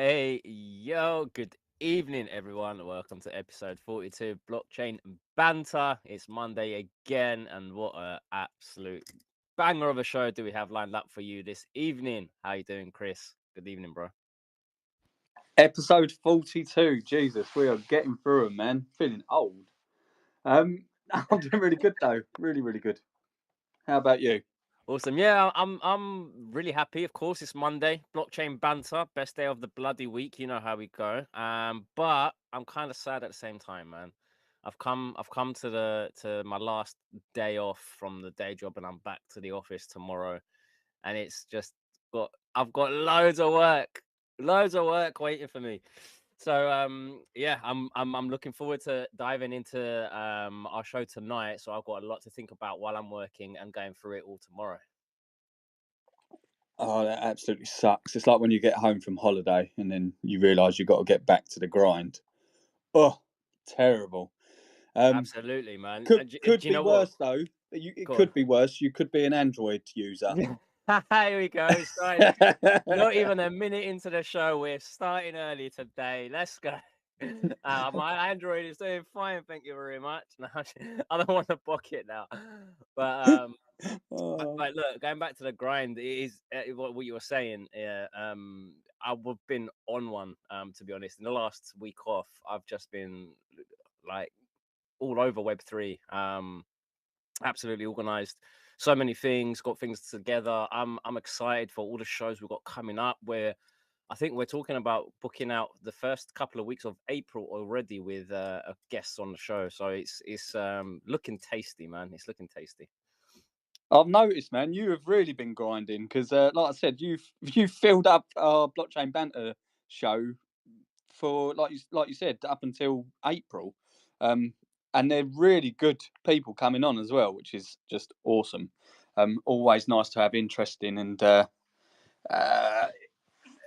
Hey, yo, good evening, everyone. Welcome to episode 42 Blockchain Banter. It's Monday again, and what a absolute banger of a show do we have lined up for you this evening. How you doing, Chris? Good evening, bro. Episode 42. Jesus, we are getting through them, man. Feeling old. I'm doing really good though. Really, really good. How about you? Awesome. Yeah, I'm really happy. Of course, it's Monday. Blockchain Banter, best day of the bloody week. You know how we go. But I'm kind of sad at the same time, man. I've come to my last day off from the day job, and I'm back to the office tomorrow, and it's just I've got loads of work waiting for me. So yeah, I'm looking forward to diving into our show tonight. So I've got a lot to think about while I'm working and going through it all tomorrow. Oh, that absolutely sucks. It's like when you get home from holiday and then you realise you've got to get back to the grind. Oh, terrible. Absolutely, man. Could And do could you be know what? worse though. It Go on. could be worse. You could be an Android user. Here we go. We started not even a minute into the show. We're starting early today. Let's go. My Android is doing fine, thank you very much. No, I don't want to block it now. But Oh. look, going back to the grind, it is what you were saying. Yeah, I've been on one. To be honest, in the last week off, I've just been like all over Web3. Absolutely organized. So many things, got things together. I'm excited for all the shows we've got coming up. Where I think we're talking about booking out the first couple of weeks of April already with a guest on the show. So it's looking tasty, man. It's looking tasty. I've noticed, man, you have really been grinding because, like I said, you've filled up our blockchain banter show for like you said up until April, and they're really good people coming on as well, which is just awesome. Always nice to have uh,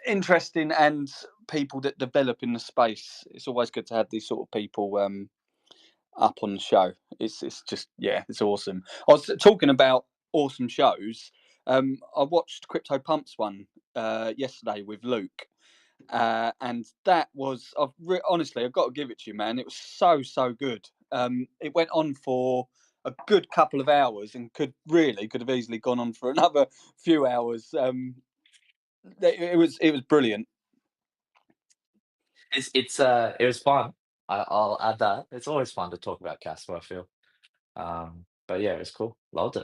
interesting and people that develop in the space. It's always good to have these sort of people up on the show. It's just it's awesome. I was talking about awesome shows. I watched CryptoPumpz one yesterday with Luke, and that was honestly I've got to give it to you, man. It was so good. It went on for a good couple of hours and could have easily gone on for another few hours. It was brilliant. It was fun. I'll add that. It's always fun to talk about Kaspa, I feel. But yeah, it was cool. Loved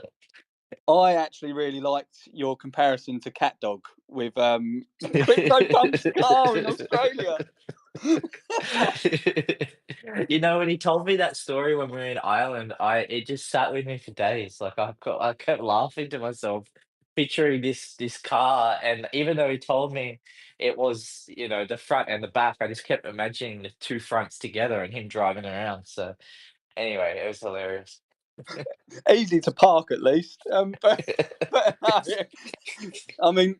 I actually really liked your comparison to Cat Dog with CryptoPumpz car in it. Australia. You know, when he told me that story when we were in Ireland, it just sat with me for days. Like I kept laughing to myself, picturing this car, and even though he told me it was, the front and the back, I just kept imagining the two fronts together and him driving around. So anyway, it was hilarious. Easy to park at least. But I mean,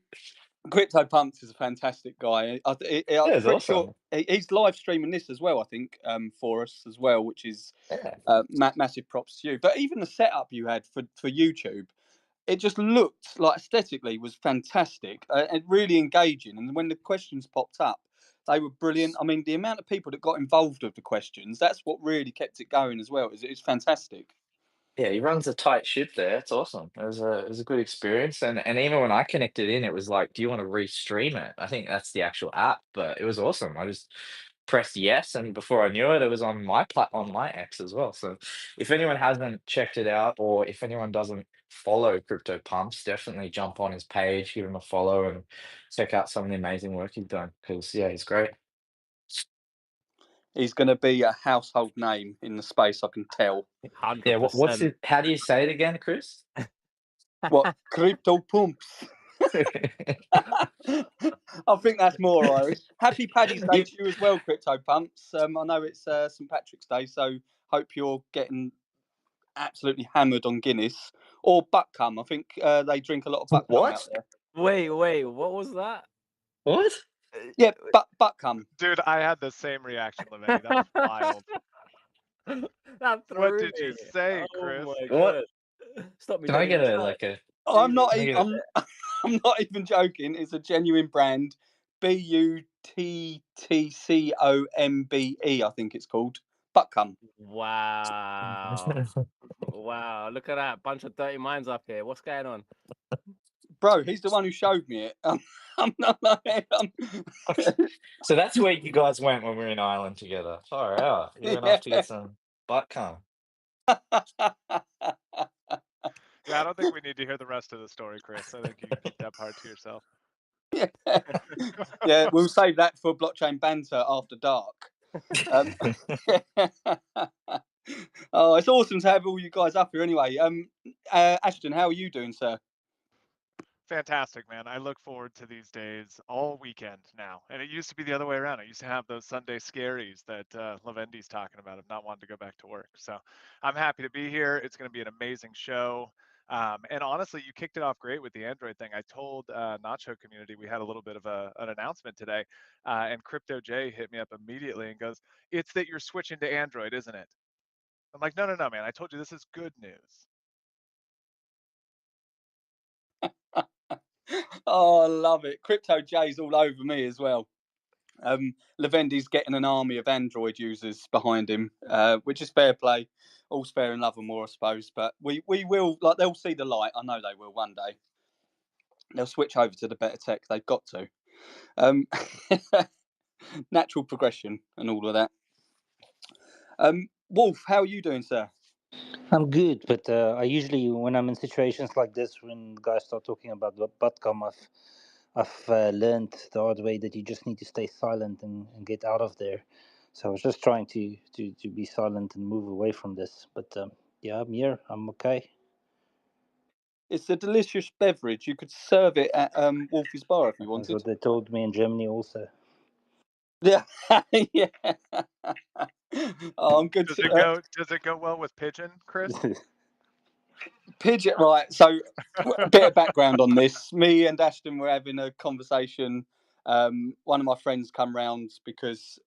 CryptoPumpz is a fantastic guy. I'm Yeah, it's pretty sure awesome. he's live streaming this as well. I think for us as well, which is Yeah. massive props to you. But even the setup you had for YouTube, it just looked like aesthetically was fantastic and really engaging. And when the questions popped up, they were brilliant. I mean, the amount of people that got involved with the questions—that's what really kept it going as well. It's fantastic. Yeah, he runs a tight ship there. It's awesome. It was a good experience, and even when I connected in, it was like, "Do you want to restream it?" I think that's the actual app, but it was awesome. I just pressed yes, and before I knew it, it was on my X as well. So, if anyone hasn't checked it out, or if anyone doesn't follow Crypto Pumps, definitely jump on his page, give him a follow, and check out some of the amazing work he's done. Because yeah, he's great. He's going to be a household name in the space, I can tell. Yeah, Hundred what's percent. it? How do you say it again, Chris? What CryptoPumpz? I think that's more Irish. Happy Paddy's Day You- to you as well, CryptoPumpz. I know it's St Patrick's Day, so hope you're getting absolutely hammered on Guinness or Buckcum. I think they drink a lot of Buckcum out what? there. Wait, what was that? What? Yeah, Buckcum. Dude, I had the same reaction, Levendi. That was wild. That What threw did you me. say, Oh Chris? my What? god. Stop me Can I dead in get my a track. like a I'm Jesus. not. can I get I'm. I'm not even joking. It's a genuine brand. BANTTCOMBE, I think it's called. Buttcom. Wow. Wow. Look at that. Bunch of dirty minds up here. What's going on? Bro, he's the one who showed me it. I'm not like... So that's where you guys went when we were in Ireland together. Far out. You went off to get some butt cum. Yeah, I don't think we need to hear the rest of the story, Chris. I think you can keep that part to yourself. Yeah, we'll save that for blockchain banter after dark. Oh, it's awesome to have all you guys up here anyway. Ashton, how are you doing, sir? Fantastic, man. I look forward to these days all weekend now. And it used to be the other way around. I used to have those Sunday scaries that Levendi's talking about of not wanting to go back to work. So I'm happy to be here. It's going to be an amazing show. And honestly, you kicked it off great with the Android thing. I told Nacho community we had a little bit of an announcement today. And Crypto J hit me up immediately and goes, "It's that you're switching to Android, isn't it?" I'm like, no, man. I told you this is good news. Oh, I love it. Crypto J's all over me as well. Levendi's getting an army of Android users behind him, which is fair play. All's fair in love and war, I suppose. But we will, like, they'll see the light. I know they will one day. They'll switch over to the better tech. They've got to. Natural progression and all of that. Wolf, how are you doing, sir? I'm good, but I usually, when I'm in situations like this, when guys start talking about Butcom, I've learned the hard way that you just need to stay silent and get out of there. So I was just trying to be silent and move away from this. But yeah, I'm here. I'm okay. It's a delicious beverage. You could serve it at Wolfie's Bar if you That's wanted. what they told me in Germany also. Yeah, yeah. Oh, I'm good. Does it go well with pigeon, Chris? Pigeon, right? So, a bit of background on this. Me and Ashton were having a conversation. One of my friends come round because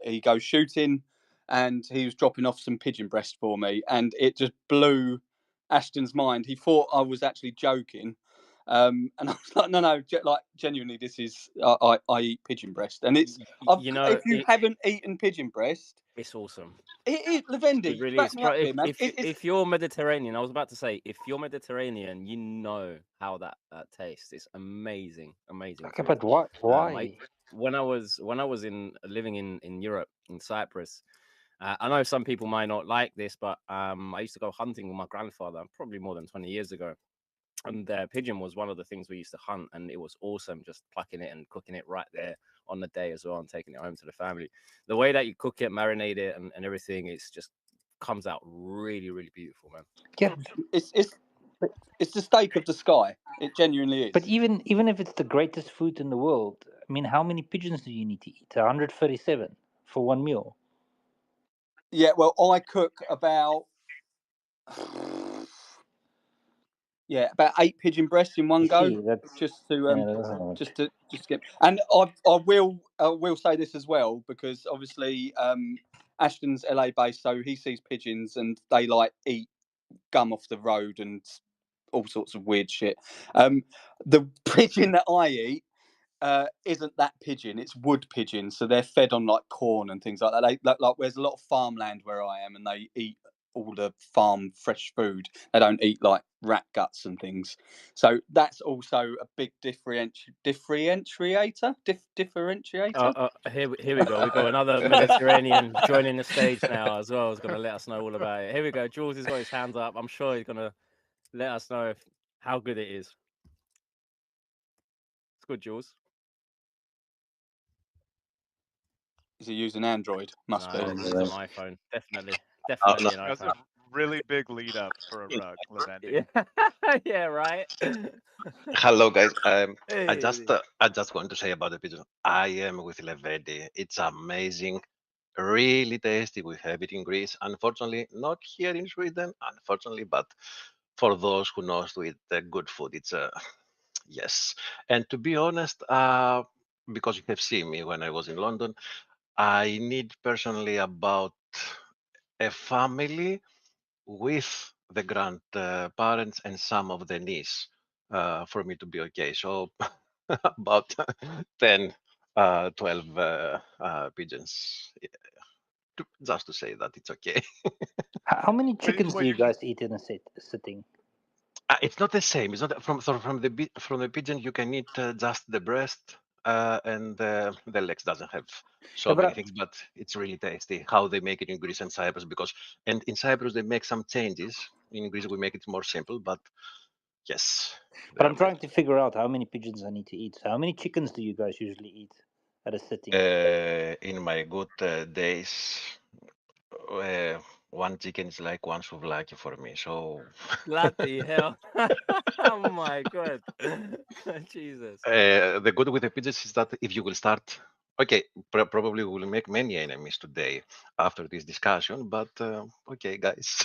he goes shooting, and he was dropping off some pigeon breast for me, and it just blew Ashton's mind. He thought I was actually joking, and I was like, "No, like genuinely, this is I eat pigeon breast, and it's if you haven't eaten pigeon breast, it's awesome. Levendi, It really back is. me up here, man. If you're Mediterranean, I was about to say, if you're Mediterranean, you know how that tastes. It's amazing. Okay, but why? When I was living in Europe, in Cyprus, I know some people might not like this, but I used to go hunting with my grandfather probably more than 20 years ago. And pigeon was one of the things we used to hunt, and it was awesome just plucking it and cooking it right there on the day as well and taking it home to the family. The way that you cook it, marinate it, and everything, it's just comes out really, really beautiful, man. Yeah, it's the steak of the sky. It genuinely is. But even if it's the greatest food in the world, I mean, how many pigeons do you need to eat? 137 for one meal. Yeah, well, I cook about about 8 pigeon breasts in one go, just to get. And I will say this as well, because obviously Ashton's LA based, so he sees pigeons and they like eat gum off the road and all sorts of weird shit. The pigeon that I eat isn't that pigeon, it's wood pigeon, so they're fed on like corn and things like that. Like there's a lot of farmland where I am, and they eat all the farm fresh food. They don't eat like rat guts and things, so that's also a big differentiator. Here we go. We got another Mediterranean joining the stage now as well. Is going to let us know all about it. Here we go. Jules has got his hands up. I'm sure he's going to let us know how good it is. It's good, Jules. Is he using Android? Must be. He's on iPhone. Definitely an iPhone. That's a really big lead up for a rug, Levendi. Yeah, right. Hello, guys. I just want to say about the pigeon. I am with Levendi. It's amazing, really tasty. We have it in Greece. Unfortunately, not here in Sweden. Unfortunately, but for those who knows to eat good food, it's yes. And to be honest, because you have seen me when I was in London, I need personally about a family with the grandparents and some of the niece for me to be okay. So about 10 12 pigeons. Just to say that it's okay. How many chickens Well, do you guys eat in a sitting? It's not the same. It's not from the pigeon. You can eat just the breast, and the legs doesn't have so Yeah, but many things, but it's really tasty how they make it in Greece and Cyprus. And in Cyprus they make some changes. In Greece we make it more simple, but yes, they But are I'm trying to figure out how many pigeons I need to eat. So how many chickens do you guys usually eat at a sitting? in my good days, uh, one chicken is like one souvlaki for me. So Bloody hell. Oh my god. Jesus. the good with the pigeons is that if you will start, okay, probably we will make many enemies today after this discussion, but okay, guys,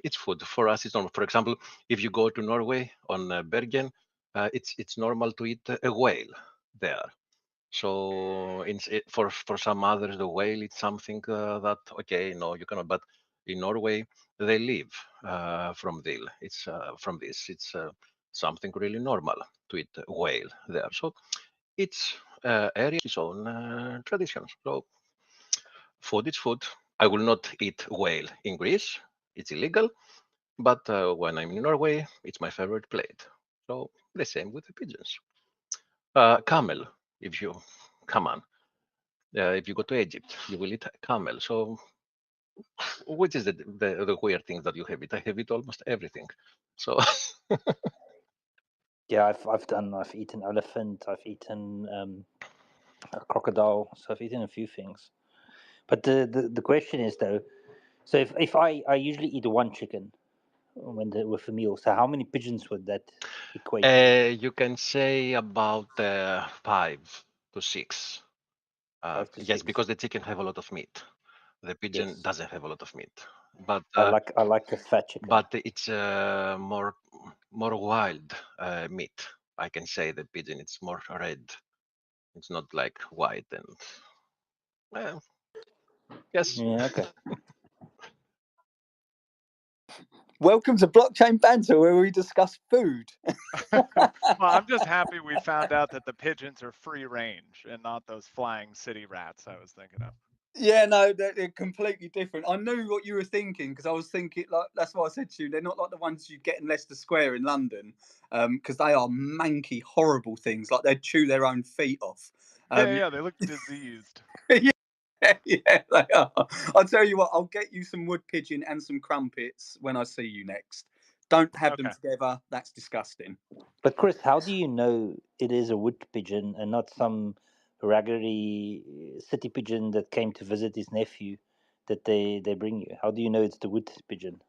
it's food for us. It's normal. For example, if you go to Norway on Bergen, it's normal to eat a whale there. So for some others, the whale is something that okay, no, you cannot. But in Norway, they live from from this. It's something really normal to eat whale there. So each area has its own traditions. So food is food. I will not eat whale in Greece. It's illegal. But when I'm in Norway, it's my favorite plate. So the same with the pigeons. Camel, if you come on. If you go to Egypt, you will eat camel. So, which is the weird thing that you have it? I have it almost everything. So, Yeah, I've eaten elephant. I've eaten a crocodile. So I've eaten a few things. But the question is though, so if I usually eat one chicken with a meal, so how many pigeons would that equate to? you can say about 5 to 6. 5 to Yes, 6. because the chicken have a lot of meat. The pigeon Yes, doesn't have a lot of meat, but I like the fat chicken. it's more wild meat. I can say the pigeon it's more red. It's not like white and yes. Yeah, okay. Welcome to Blockchain Banter, where we discuss food. Well, I'm just happy we found out that the pigeons are free range and not those flying city rats I was thinking of. Yeah, no, they're completely different. I knew what you were thinking because I was thinking like that's why I said to you they're not like the ones you get in Leicester Square in London, because they are manky, horrible things. Like they'd chew their own feet off. Yeah, they look diseased. Yeah, yeah, they are. I'll tell you what, I'll get you some wood pigeon and some crumpets when I see you next. Don't have them Okay. together. That's disgusting. But Chris, how do you know it is a wood pigeon and not some raggedy city pigeon that came to visit his nephew that they bring you? How do you know it's the wood pigeon?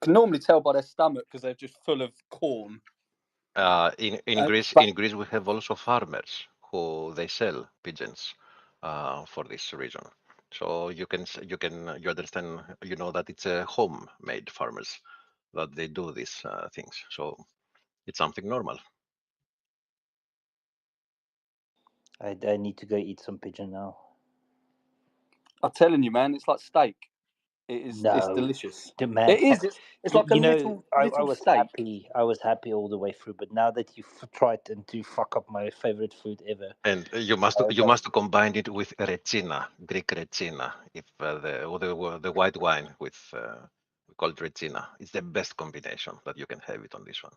Can normally tell by their stomach because they're just full of corn. In Greece, But we have also farmers who they sell pigeons for this reason. So you understand you know that it's a homemade farmers that they do these things. So it's something normal. I need to go eat some pigeon now. I'm telling you, man, it's like steak. It's No, delicious. man. It is. It's like a You know, I little was steak. happy. I was happy all the way through. But now that you tried and to fuck up my favorite food ever, And you must combine it with Regina, Greek Regina, if the white wine with we call it Regina. It's the best combination that you can have it on this one.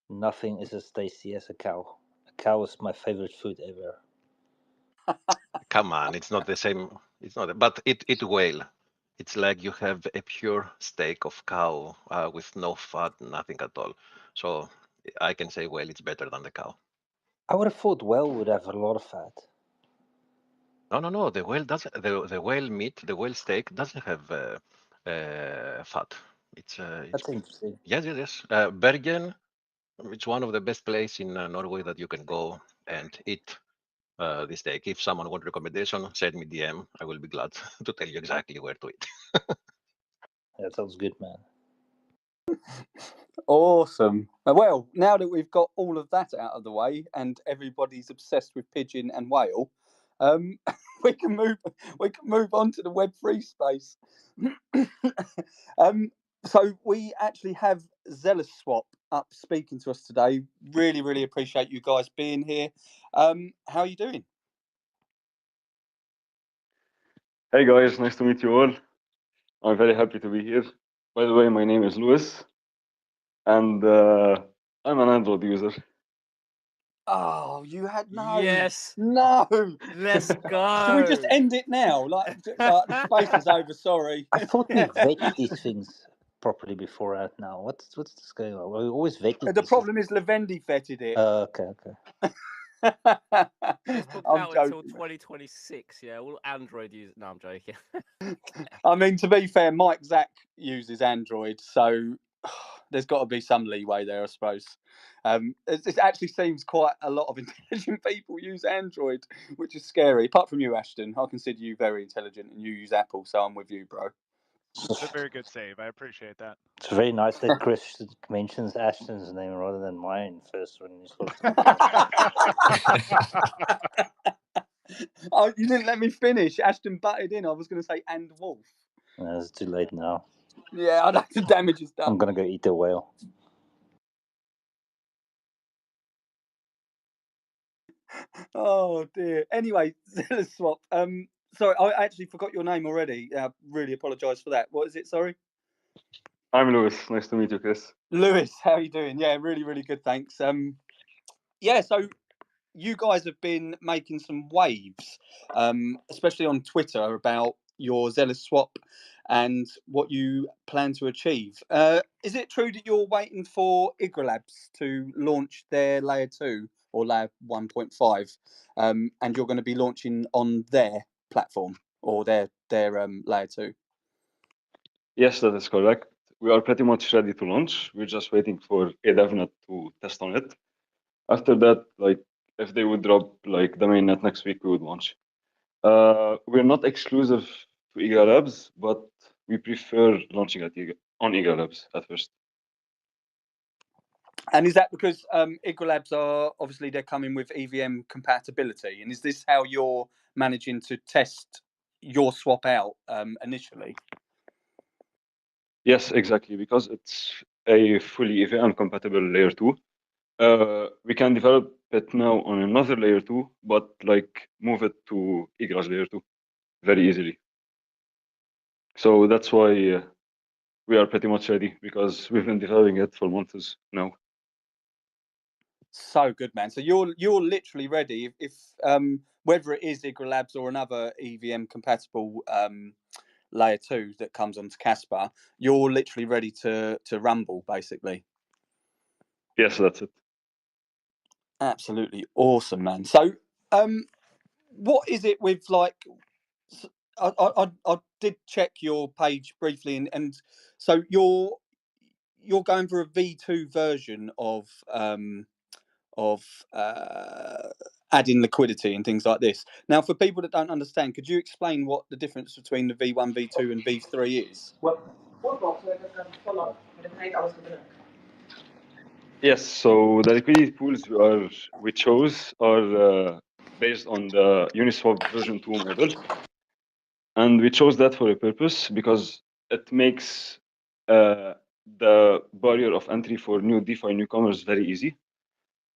nothing is as tasty as a cow. A cow is my favorite food ever. Come on, it's not the same. It's not, but it whale. It's like you have a pure steak of cow with no fat, nothing at all. So I can say, well, it's better than the cow. I would have thought whale would have a lot of fat. No. The whale doesn't. The whale meat, the whale steak doesn't have fat. It's That's interesting. yes. Bergen, it's one of the best places in Norway that you can go and eat this steak. If someone wants recommendation, send me DM. I will be glad to tell you exactly where to eat. That sounds good, man. Awesome. Well, now that we've got all of that out of the way and everybody's obsessed with pigeon and whale, we can move on to the Web3 space. So we actually have Zealous Swap up speaking to us today. Really, really appreciate you guys being here. How are you doing? Hey guys, nice to meet you all. I'm very happy to be here. By the way, my name is Lewis, and I'm an Android user. Oh, you had no. Yes. No. Let's go. Should we just end it now? Like the space is over. Sorry. I thought we vet these things properly before now. What's this going on? We always vet The these. problem is Levendi vetted it. Okay. It's booked I'm out joking. until 2026. Yeah, all Android users. No, I'm joking. I mean, to be fair, Mike Zack uses Android, so there's got to be some leeway there, I suppose. It actually seems quite a lot of intelligent people use Android, which is scary. Apart from you, Ashton, I consider you very intelligent, and you use Apple, so I'm with you, bro. It's a very good save. I appreciate that. It's very nice that Chris mentions Ashton's name rather than mine first when he's supposed to. Oh, you didn't let me finish. Ashton butted in. I was going to say and Wolf. No, it's too late now. Yeah, I know the damage is done. I'm gonna go eat a whale. Oh dear. Anyway, Zealous Swap. Sorry, I actually forgot your name already. I really apologise for that. What is it? Sorry. I'm Lewis. Nice to meet you, Chris. Lewis, how are you doing? Yeah, really, really good. Thanks. Yeah. So you guys have been making some waves, especially on Twitter, about your Zealous Swap and what you plan to achieve. Is it true that you're waiting for Igra Labs to launch their Layer 2 or Layer 1.5, and you're going to be launching on their platform or their Layer 2? Yes, that is correct. We are pretty much ready to launch. We're just waiting for a DevNet to test on it. After that, like if they would drop like the mainnet next week, we would launch. We're not exclusive to Igra Labs, but we prefer launching on Igra Labs at first. And is that because Igra Labs are obviously they're coming with EVM compatibility, and is this how you're managing to test your swap out initially? Yes, exactly, because it's a fully EVM compatible layer 2. We can develop it now on another layer 2, but like move it to Igra's layer 2 very easily. So that's why we are pretty much ready, because we've been developing it for months now. So good, man. So you're literally ready if whether it is Igra Labs or another EVM compatible layer 2 that comes onto Kaspa, you're literally ready to rumble, basically. Yes, that's it. Absolutely awesome, man. So what is it with like? I did check your page briefly, and so you're going for a V2 version of adding liquidity and things like this. Now, for people that don't understand, could you explain what the difference between the V1, V2, and V3 is? Yes, so the liquidity pools we chose are based on the Uniswap version 2 model. And we chose that for a purpose because it makes the barrier of entry for new DeFi newcomers very easy.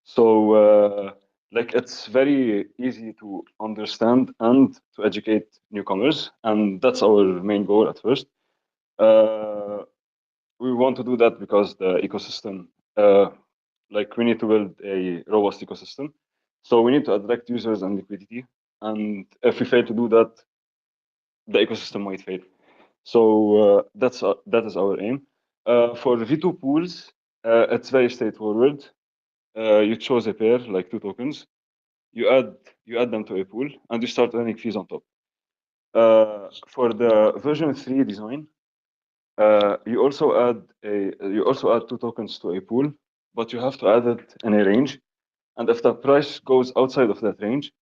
So like it's very easy to understand and to educate newcomers, and that's our main goal at first. We want to do that because the ecosystem, like we need to build a robust ecosystem. So we need to attract users and liquidity. And if we fail to do that, the ecosystem might fail. So that is our aim. For V2 pools, it's very straightforward. You chose a pair, like 2 tokens. You add them to a pool, and you start earning fees on top. For the version 3 design, you also add 2 tokens to a pool, but you have to add it in a range. And if the price goes outside of that range,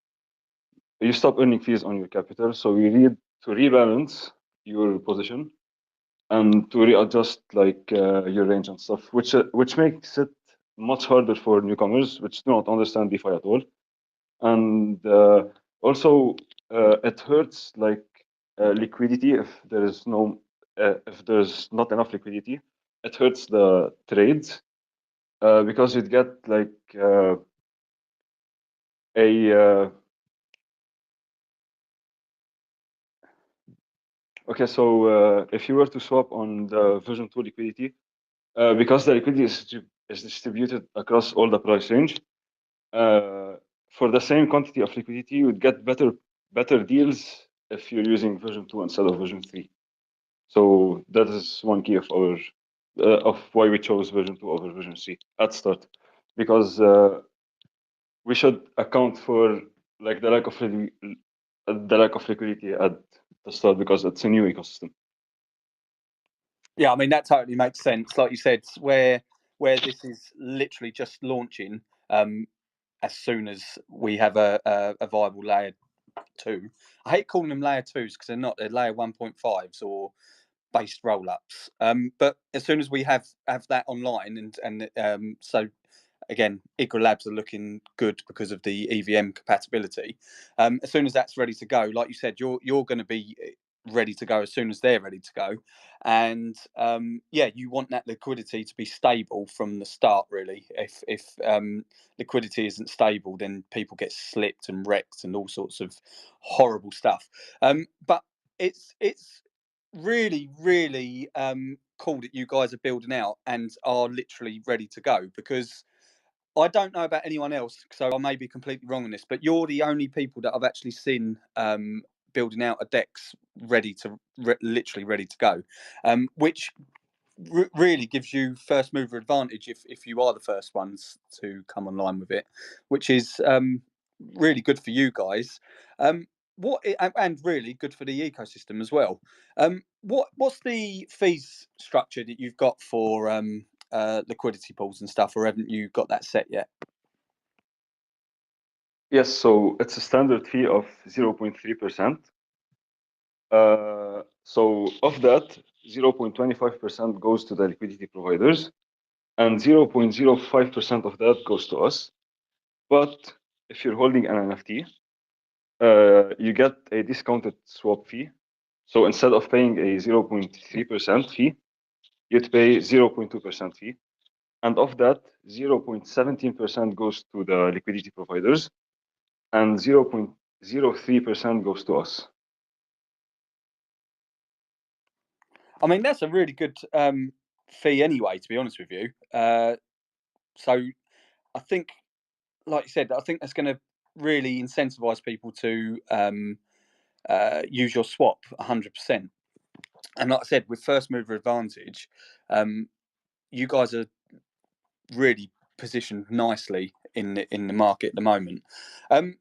you stop earning fees on your capital. So you need to rebalance your position and to readjust like your range and stuff, which makes it much harder for newcomers which do not understand DeFi at all. And also it hurts like liquidity if there's not enough liquidity. It hurts the trades because you'd get like a okay. So if you were to swap on the version 2 liquidity, because the liquidity is distributed across all the price range, for the same quantity of liquidity, you would get better deals if you're using version 2 instead of version 3. So that is one key of our of why we chose version 2 over version 3 at start, because we should account for like the lack of liquidity at the start because it's a new ecosystem. Yeah, I mean that totally makes sense. Like you said, where this is literally just launching, as soon as we have a viable layer 2. I hate calling them layer 2s because they're not. They're layer 1.5s or based roll-ups. But as soon as we have that online, and so again, Igra Labs are looking good because of the EVM compatibility. As soon as that's ready to go, like you said, you're going to be ready to go as soon as they're ready to go. And yeah, you want that liquidity to be stable from the start. Really, if liquidity isn't stable, then people get slipped and wrecked and all sorts of horrible stuff. But it's really cool that you guys are building out and are literally ready to go, because I don't know about anyone else, so I may be completely wrong on this, but you're the only people that I've actually seen building out a DEX literally ready to go, which really gives you first mover advantage if you are the first ones to come online with it, which is really good for you guys. And really good for the ecosystem as well. What's the fees structure that you've got for liquidity pools and stuff, or haven't you got that set yet? Yes, so it's a standard fee of 0.3%. So of that, 0.25% goes to the liquidity providers, and 0.05% of that goes to us. But if you're holding an NFT, you get a discounted swap fee. So instead of paying a 0.3% fee, you'd pay 0.2% fee. And of that, 0.17% goes to the liquidity providers, and 0.03% goes to us. I mean, that's a really good fee anyway, to be honest with you. So I think, like you said, I think that's going to really incentivize people to use your swap 100%. And like I said, with first mover advantage, you guys are really positioned nicely in the market at the moment.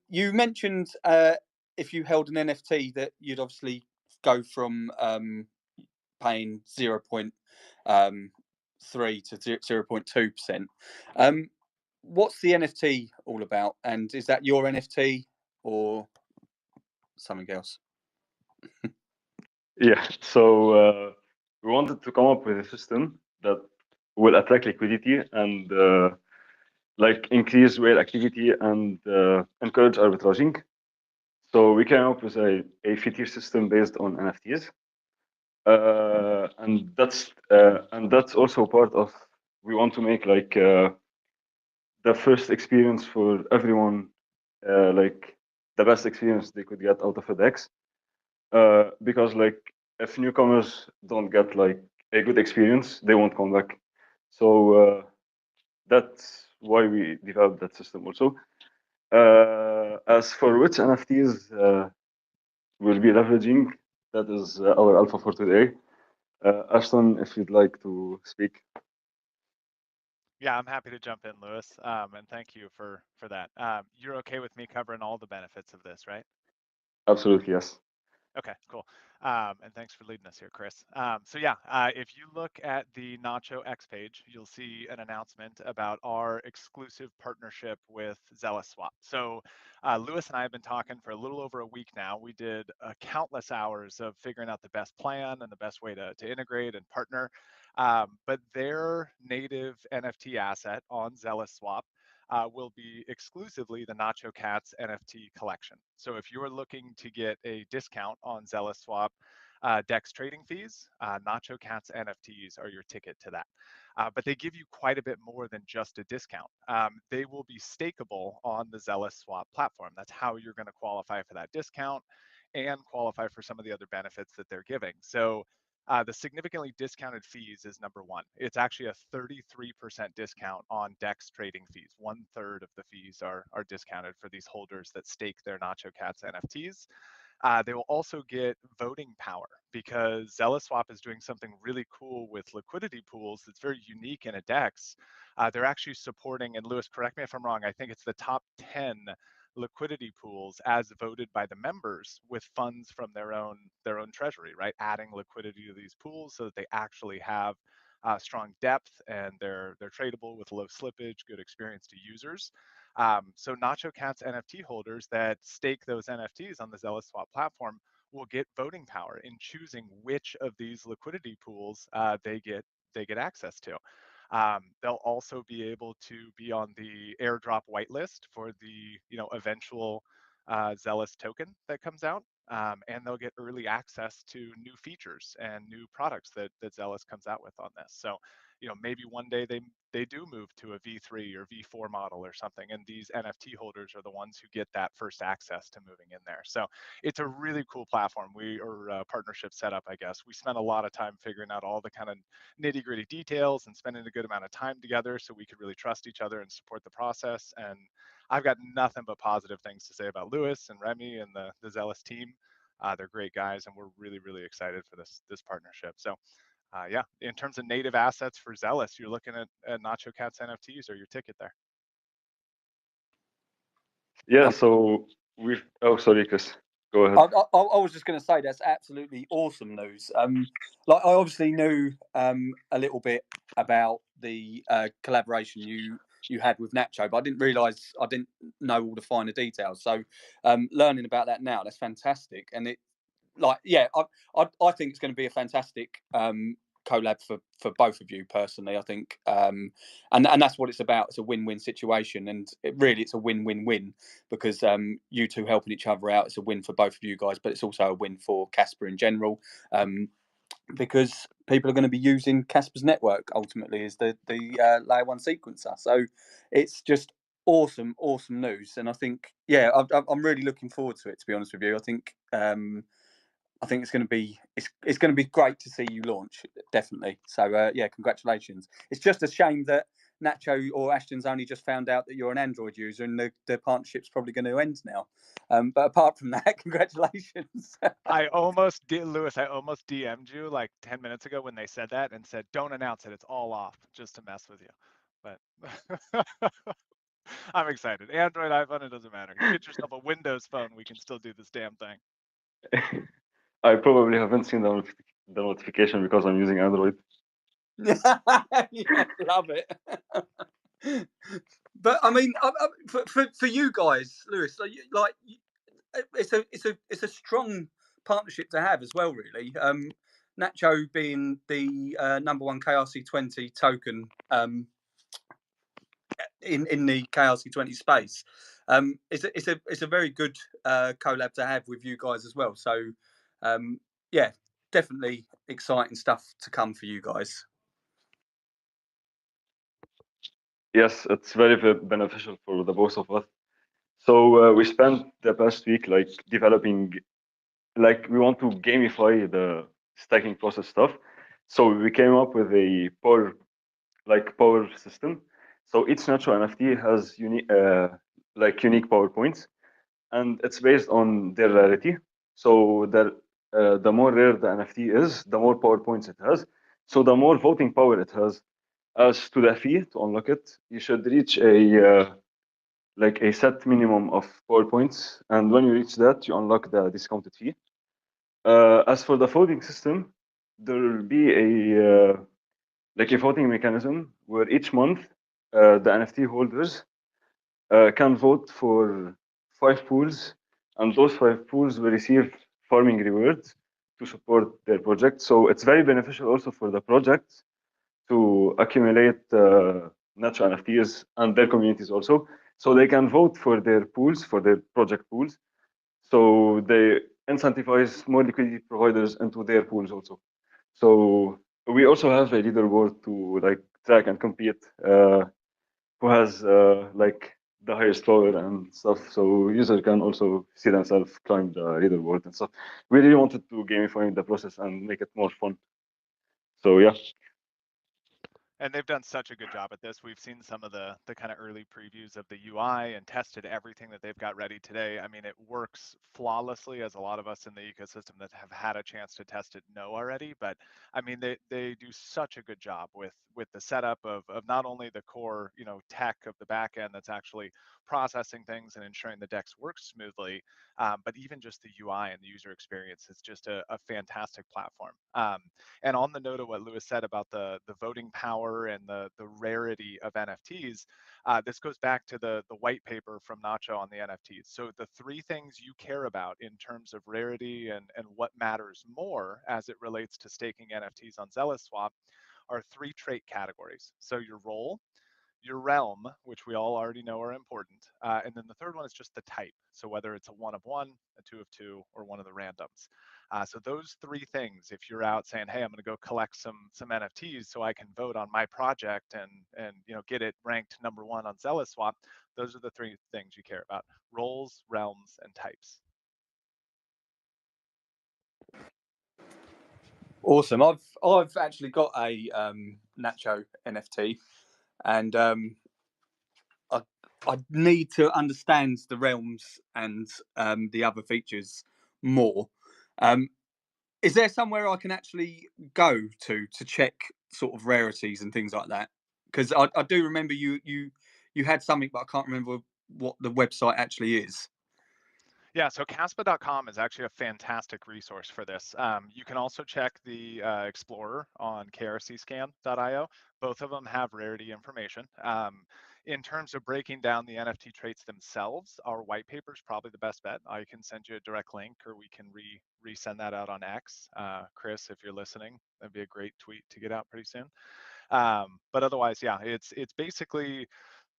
You mentioned if you held an NFT that you'd obviously go from paying 0.3 to 0.2%. What's the NFT all about? And is that your NFT or something else? Yeah, so we wanted to come up with a system that will attract liquidity and like increase whale activity and encourage arbitraging. So we came up with a fee system based on NFTs, and that's also part of, we want to make like the first experience for everyone, like the best experience they could get out of a DEX, because like if newcomers don't get like a good experience, they won't come back. So that's why we developed that system also. As for which NFTs we'll be leveraging, that is our alpha for today. Ashton, if you'd like to speak. Yeah, I'm happy to jump in, Lewis, and thank you for that. You're okay with me covering all the benefits of this, right? Absolutely, yes. Okay, cool. And thanks for leading us here, Chris. So yeah, if you look at the Nacho X page, you'll see an announcement about our exclusive partnership with Zealous Swap. So Lewis and I have been talking for a little over a week now. We did countless hours of figuring out the best plan and the best way to integrate and partner. But their native NFT asset on Zealous Swap will be exclusively the Nacho Cats NFT collection. So if you're looking to get a discount on Zealous Swap, DEX trading fees. Nacho Cat's NFTs are your ticket to that. But they give you quite a bit more than just a discount. They will be stakeable on the Zealous Swap platform. That's how you're going to qualify for that discount and qualify for some of the other benefits that they're giving. So the significantly discounted fees is number one. It's actually a 33% discount on DEX trading fees. 1/3 of the fees are discounted for these holders that stake their Nacho Cats NFTs. They will also get voting power because Zealous Swap is doing something really cool with liquidity pools that's very unique in a DEX. They're actually supporting, and Lewis, correct me if I'm wrong, I think it's the top 10 liquidity pools as voted by the members with funds from their own treasury, right? Adding liquidity to these pools so that they actually have strong depth and they're tradable with low slippage, good experience to users. So Nacho Cat's NFT holders that stake those NFTs on the Zealous Swap platform will get voting power in choosing which of these liquidity pools they get access to. They'll also be able to be on the airdrop whitelist for the eventual Zealous token that comes out, and they'll get early access to new features and new products that Zealous comes out with on this. So maybe one day they do move to a V3 or V4 model or something, and these NFT holders are the ones who get that first access to moving in there. So it's a really cool platform. Partnership setup, I guess. We spent a lot of time figuring out all the kind of nitty-gritty details and spending a good amount of time together so we could really trust each other and support the process. And I've got nothing but positive things to say about Lewis and Remy and the Zealous team. They're great guys, and we're really, really excited for this partnership. So yeah, in terms of native assets for Zealous, you're looking at Nacho Cat's NFTs or your ticket there. Yeah, so sorry, Chris. Go ahead. I was just going to say that's absolutely awesome news. Like I obviously knew a little bit about the collaboration you had with Nacho, but I didn't know all the finer details. So learning about that now, that's fantastic. And it, like, yeah, I think it's going to be a fantastic collab for both of you personally. I think, and that's what it's about. It's a win-win situation, and it's a win-win-win because you two helping each other out. It's a win for both of you guys, but it's also a win for Kaspa in general, because people are going to be using Kaspa's network ultimately as the layer one sequencer. So it's just awesome news, and I think I'm really looking forward to it. To be honest with you, I think it's going to be great to see you launch, definitely. So yeah, congratulations. It's just a shame that Nacho or Ashton's only just found out that you're an Android user, and the partnership's probably going to end now. But apart from that, congratulations. I almost did, Lewis. I almost DM'd you like 10 minutes ago when they said that and said, "Don't announce it. It's all off," just to mess with you. But I'm excited. Android, iPhone, it doesn't matter. You get yourself a Windows phone, we can still do this damn thing. I probably haven't seen the notification because I'm using Android. Yeah, love it. But I mean, for you guys, Lewis, like it's a strong partnership to have as well, really. Nacho being the #1 KRC20 token in the KRC20 space, it's a very good collab to have with you guys as well. So yeah, definitely exciting stuff to come for you guys. Yes, it's very beneficial for the both of us. So we spent the past week like developing, like we want to gamify the stacking process stuff. So we came up with a power system. So each natural NFT has unique power points, and it's based on their rarity. So the more rare the NFT is, the more power points it has. So the more voting power it has. As to the fee to unlock it, you should reach a set minimum of power points, and when you reach that, you unlock the discounted fee. As for the voting system, there will be a voting mechanism where each month the NFT holders can vote for 5 pools, and those 5 pools will receive farming rewards to support their project. So it's very beneficial also for the projects to accumulate natural NFTs and their communities also, so they can vote for their pools, for their project pools. So incentivize more liquidity providers into their pools also. So we also have a leaderboard to like track and compete who has like the highest power and stuff. So user can also see themselves climb the leaderboard and stuff. We really wanted to gamify the process and make it more fun. So yeah. And they've done such a good job at this. We've seen some of the kind of early previews of the UI and tested everything that they've got ready today. I mean, it works flawlessly, as a lot of us in the ecosystem that have had a chance to test it know already. But I mean, they do such a good job with the setup of not only the core, you know, tech of the back end that's actually processing things and ensuring the DEX works smoothly, but even just the UI and the user experience is just a fantastic platform. And on the note of what Lewis said about the voting power and the rarity of NFTs, this goes back to the white paper from Nacho on the NFTs. So the three things you care about in terms of rarity and what matters more as it relates to staking NFTs on Zealous Swap are three trait categories. So your role, your realm, which we all already know are important, and then the third one is just the type. So whether it's a 1 of 1, a 2 of 2, or one of the randoms. So those three things, if you're out saying, hey, I'm going to go collect some NFTs so I can vote on my project and you know, get it ranked #1 on Zealous Swap, those are the three things you care about: roles, realms, and types. Awesome. I've actually got a Nacho NFT, and I need to understand the realms and the other features more. Is there somewhere I can actually go to check sort of rarities and things like that? Because I do remember you had something, but I can't remember what the website actually is. Yeah, so Kaspa.com is actually a fantastic resource for this. You can also check the Explorer on krcscan.io. Both of them have rarity information. In terms of breaking down the NFT traits themselves, our white paper is probably the best bet. I can send you a direct link, or we can resend that out on X. Chris, if you're listening, that'd be a great tweet to get out pretty soon. But otherwise, yeah, it's basically,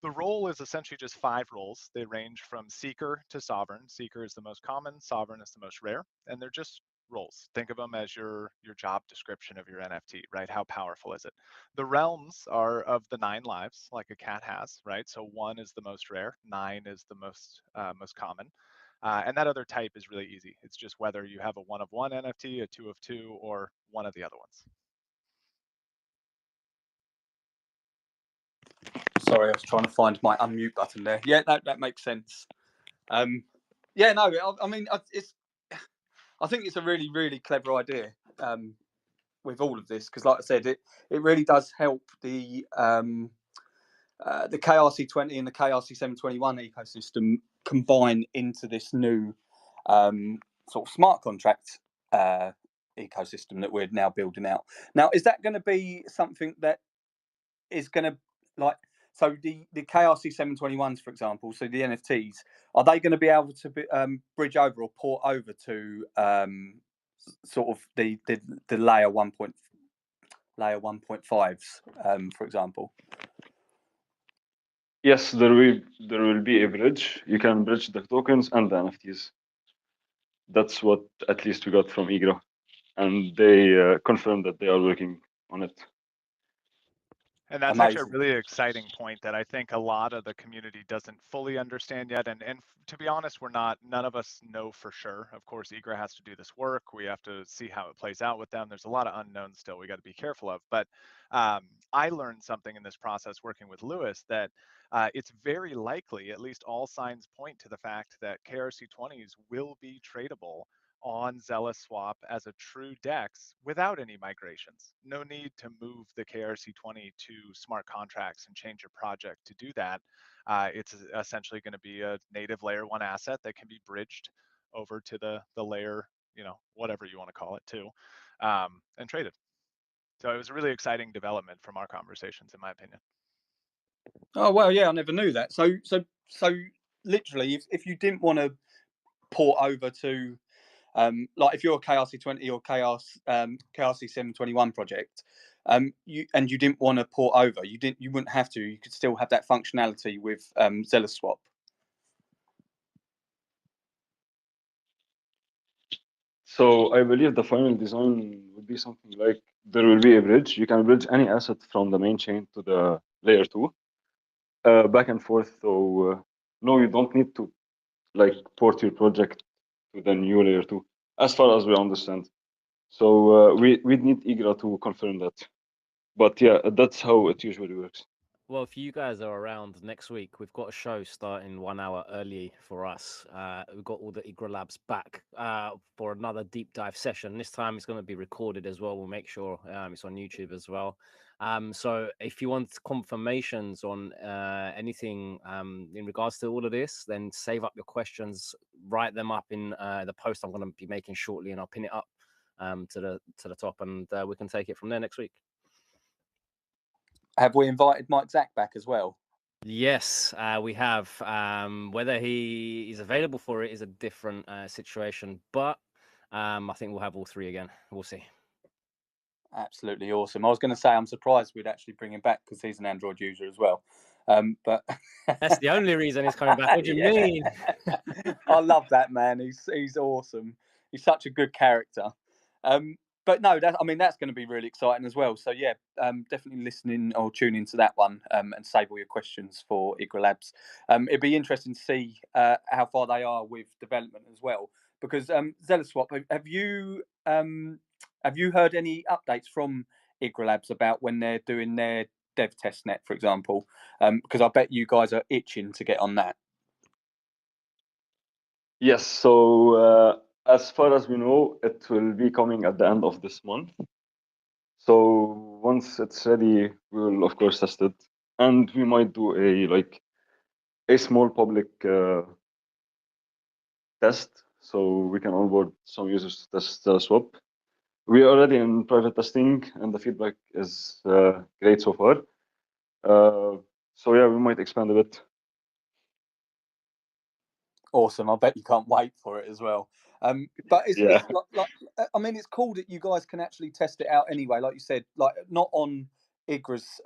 the role is essentially just 5 roles. They range from Seeker to Sovereign. Seeker is the most common, Sovereign is the most rare, and they're just roles. Think of them as your job description of your NFT, right? How powerful is it? The realms are of the 9 lives, like a cat has, right? So 1 is the most rare, 9 is the most common. And that other type is really easy. It's just whether you have a 1 of 1 NFT, a 2 of 2, or one of the other ones. Sorry, I was trying to find my unmute button there. Yeah, that makes sense. Yeah, no, I mean, I think it's a really, really clever idea with all of this, because, like I said, it really does help the KRC20 and the KRC721 ecosystem combine into this new sort of smart contract ecosystem that we're now building out. Now, is that going to be something that is going to, like, so the KRC721s, for example, so the NFTs, are they going to be able to bridge over or port over to sort of the layer 1.5s, for example? Yes, there will be a bridge. You can bridge the tokens and the NFTs. That's what at least we got from Igra, and they confirmed that they are working on it. And that's Amazing. actually a really exciting point that I think a lot of the community doesn't fully understand yet. And to be honest, none of us know for sure. Of course, Igra has to do this work. We have to see how it plays out with them. There's a lot of unknowns still we got to be careful of. But I learned something in this process working with Lewis that it's very likely, at least all signs point to the fact, that KRC20s will be tradable on Zealous Swap as a true DEX without any migrations. No need to move the KRC20 to smart contracts and change your project to do that. It's essentially going to be a native layer 1 asset that can be bridged over to the layer, you know, whatever you want to call it, too, and traded. So it was a really exciting development from our conversations, in my opinion. Oh, well, yeah, I never knew that. So literally, if you didn't want to port over to like if you're a KRC20 or KRC721 project, you didn't want to port over, you wouldn't have to. You could still have that functionality with Zealous Swap. So I believe the final design would be something like there will be a bridge. You can bridge any asset from the main chain to the layer 2, back and forth. So no, you don't need to like port your project to the new layer 2, as far as we understand. So we'd need Igra to confirm that. But yeah, that's how it usually works. Well, if you guys are around next week, we've got a show starting 1 hour early for us. We've got all the Igra Labs back for another deep dive session. This time it's going to be recorded as well. We'll make sure it's on YouTube as well. So if you want confirmations on anything in regards to all of this, then save up your questions, write them up in the post I'm going to be making shortly, and I'll pin it up to the top, and we can take it from there next week. Have we invited Mike Zach back as well? Yes, we have. Whether he is available for it is a different situation, but I think we'll have all three again. We'll see. Absolutely awesome. I was going to say I'm surprised we'd actually bring him back because he's an Android user as well. But that's the only reason he's coming back. What do you mean? I love that man. He's awesome. He's such a good character. But no, that's going to be really exciting as well. So yeah, definitely listening or tune into that one and save all your questions for Igra Labs. It'd be interesting to see how far they are with development as well. Because Zealous Swap, have you heard any updates from Igra Labs about when they're doing their dev testnet, for example? Because I bet you guys are itching to get on that. Yes, so as far as we know, it will be coming at the end of this month. So once it's ready, we will of course test it, and we might do a small public test, so we can onboard some users to test the swap. We are already in private testing, and the feedback is great so far. So yeah, we might expand a bit. Awesome! I bet you can't wait for it as well. But it's it's cool that you guys can actually test it out anyway. Like you said, like not on Igra's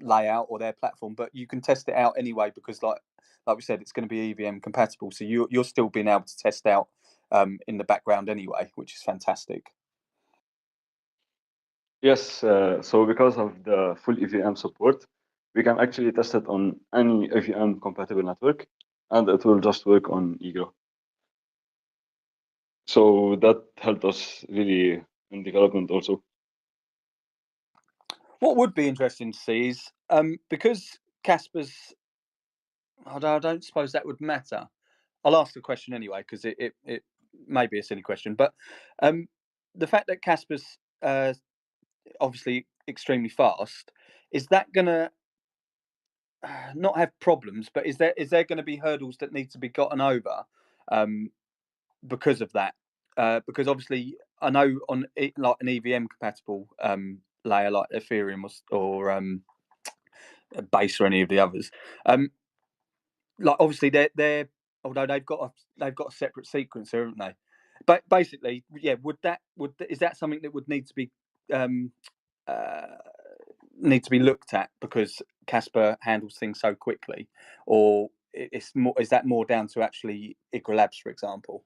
layout or their platform, but you can test it out anyway because, like we said, it's going to be EVM compatible. So you're still being able to test out in the background anyway, which is fantastic. Yes, so because of the full EVM support, we can actually test it on any EVM compatible network, and it will just work on Igra. So that helped us really in development also. What would be interesting to see is because Kaspa's, I don't suppose that would matter. I'll ask the question anyway because it may be a silly question, but the fact that Kaspa's obviously extremely fast, is that going to not have problems? But is there going to be hurdles that need to be gotten over because of that? Because obviously, I know on like an EVM compatible layer like Ethereum or Base or any of the others, like obviously they're although they've got a separate sequencer, haven't they? But basically, yeah, is that something that would need to be looked at because Kaspa handles things so quickly, or is that more down to actually Igra Labs, for example?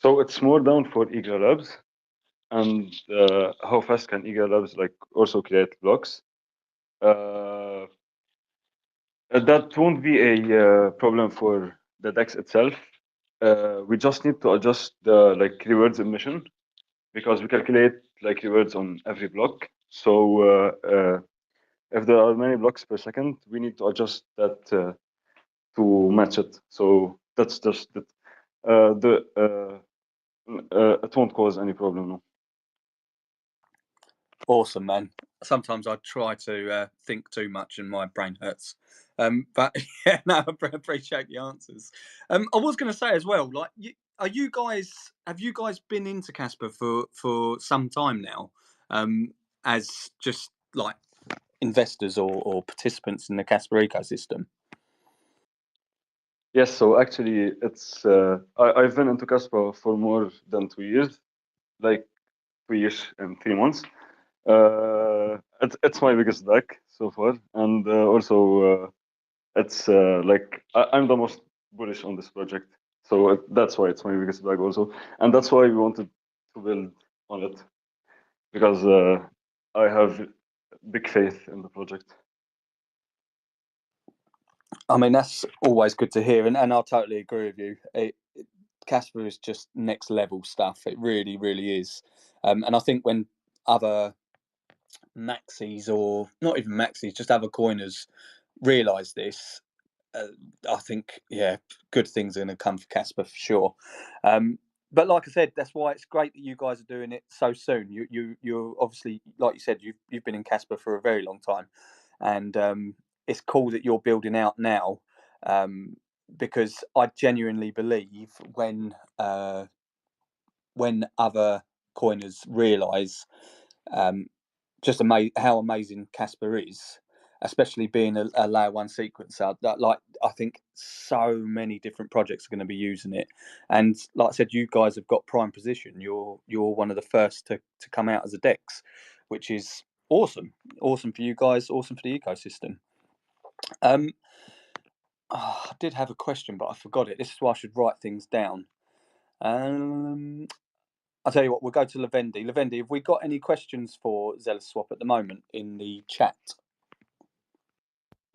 So it's more down for Igra Labs, and how fast can Igra Labs like also create blocks? That won't be a problem for the DEX itself. We just need to adjust the rewards emission because we calculate rewards on every block. So if there are many blocks per second, we need to adjust that to match it. So that's just it. It won't cause any problem. No. Awesome, man. Sometimes I try to think too much and my brain hurts. But yeah, no, I appreciate the answers. I was going to say as well, like, have you guys been into Kaspa for some time now, as just like investors or participants in the Kaspa ecosystem? Yes, so actually, it's I've been into Kaspa for more than 2 years, like 2 years and 3 months. It's my biggest deck so far, and also it's I'm the most bullish on this project. So that's why it's my biggest bag also, and that's why we wanted to build on it, because I have big faith in the project. I mean, that's always good to hear, and I totally agree with you. Kaspa is just next level stuff. It really, really is. And I think when other maxis, or not even maxis, just other coiners realise this, I think, yeah, good things are going to come for Kaspa for sure. But like I said, that's why it's great that you guys are doing it so soon. You're obviously, like you said, you've been in Kaspa for a very long time, and it's cool that you're building out now, because I genuinely believe when other coiners realise just how amazing Kaspa is, especially being a layer one sequencer. Like, I think so many different projects are going to be using it, and like I said, you guys have got prime position. You're one of the first to come out as a DEX, which is awesome. Awesome for you guys. Awesome for the ecosystem. I did have a question, but I forgot it. This is why I should write things down. I'll tell you what, we'll go to Levendi. Levendi, have we got any questions for Zealous Swap at the moment in the chat?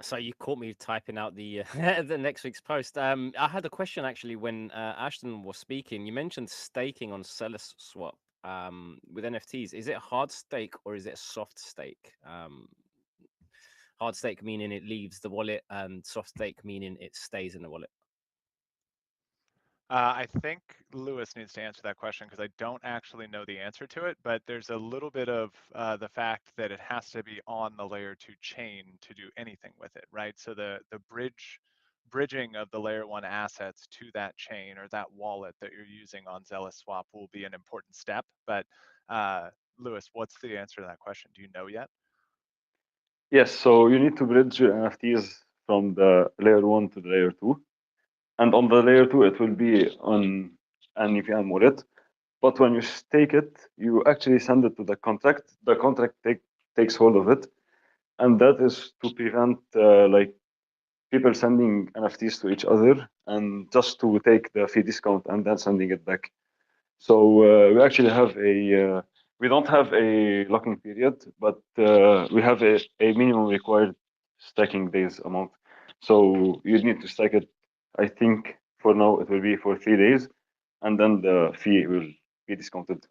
So you caught me typing out the the next week's post. I had a question actually when Ashton was speaking. You mentioned staking on Zealous Swap with NFTs. Is it hard stake or is it soft stake? Hard stake meaning it leaves the wallet, and soft stake meaning it stays in the wallet. I think Lewis needs to answer that question because I don't actually know the answer to it, but there's a little bit of the fact that it has to be on the layer 2 chain to do anything with it, right? So the bridging of the layer 1 assets to that chain or that wallet that you're using on Zealous Swap will be an important step. But Lewis, what's the answer to that question? Do you know yet? Yes, so you need to bridge your NFTs from the layer 1 to the layer 2. And on the layer 2, it will be on an EVM wallet. But when you stake it, you actually send it to the contract. The contract takes hold of it. And that is to prevent like people sending NFTs to each other and just to take the fee discount and then sending it back. So we actually have we don't have a locking period, but we have a minimum required stacking days amount. So you need to stack it. I think for now it will be for 3 days, and then the fee will be discounted.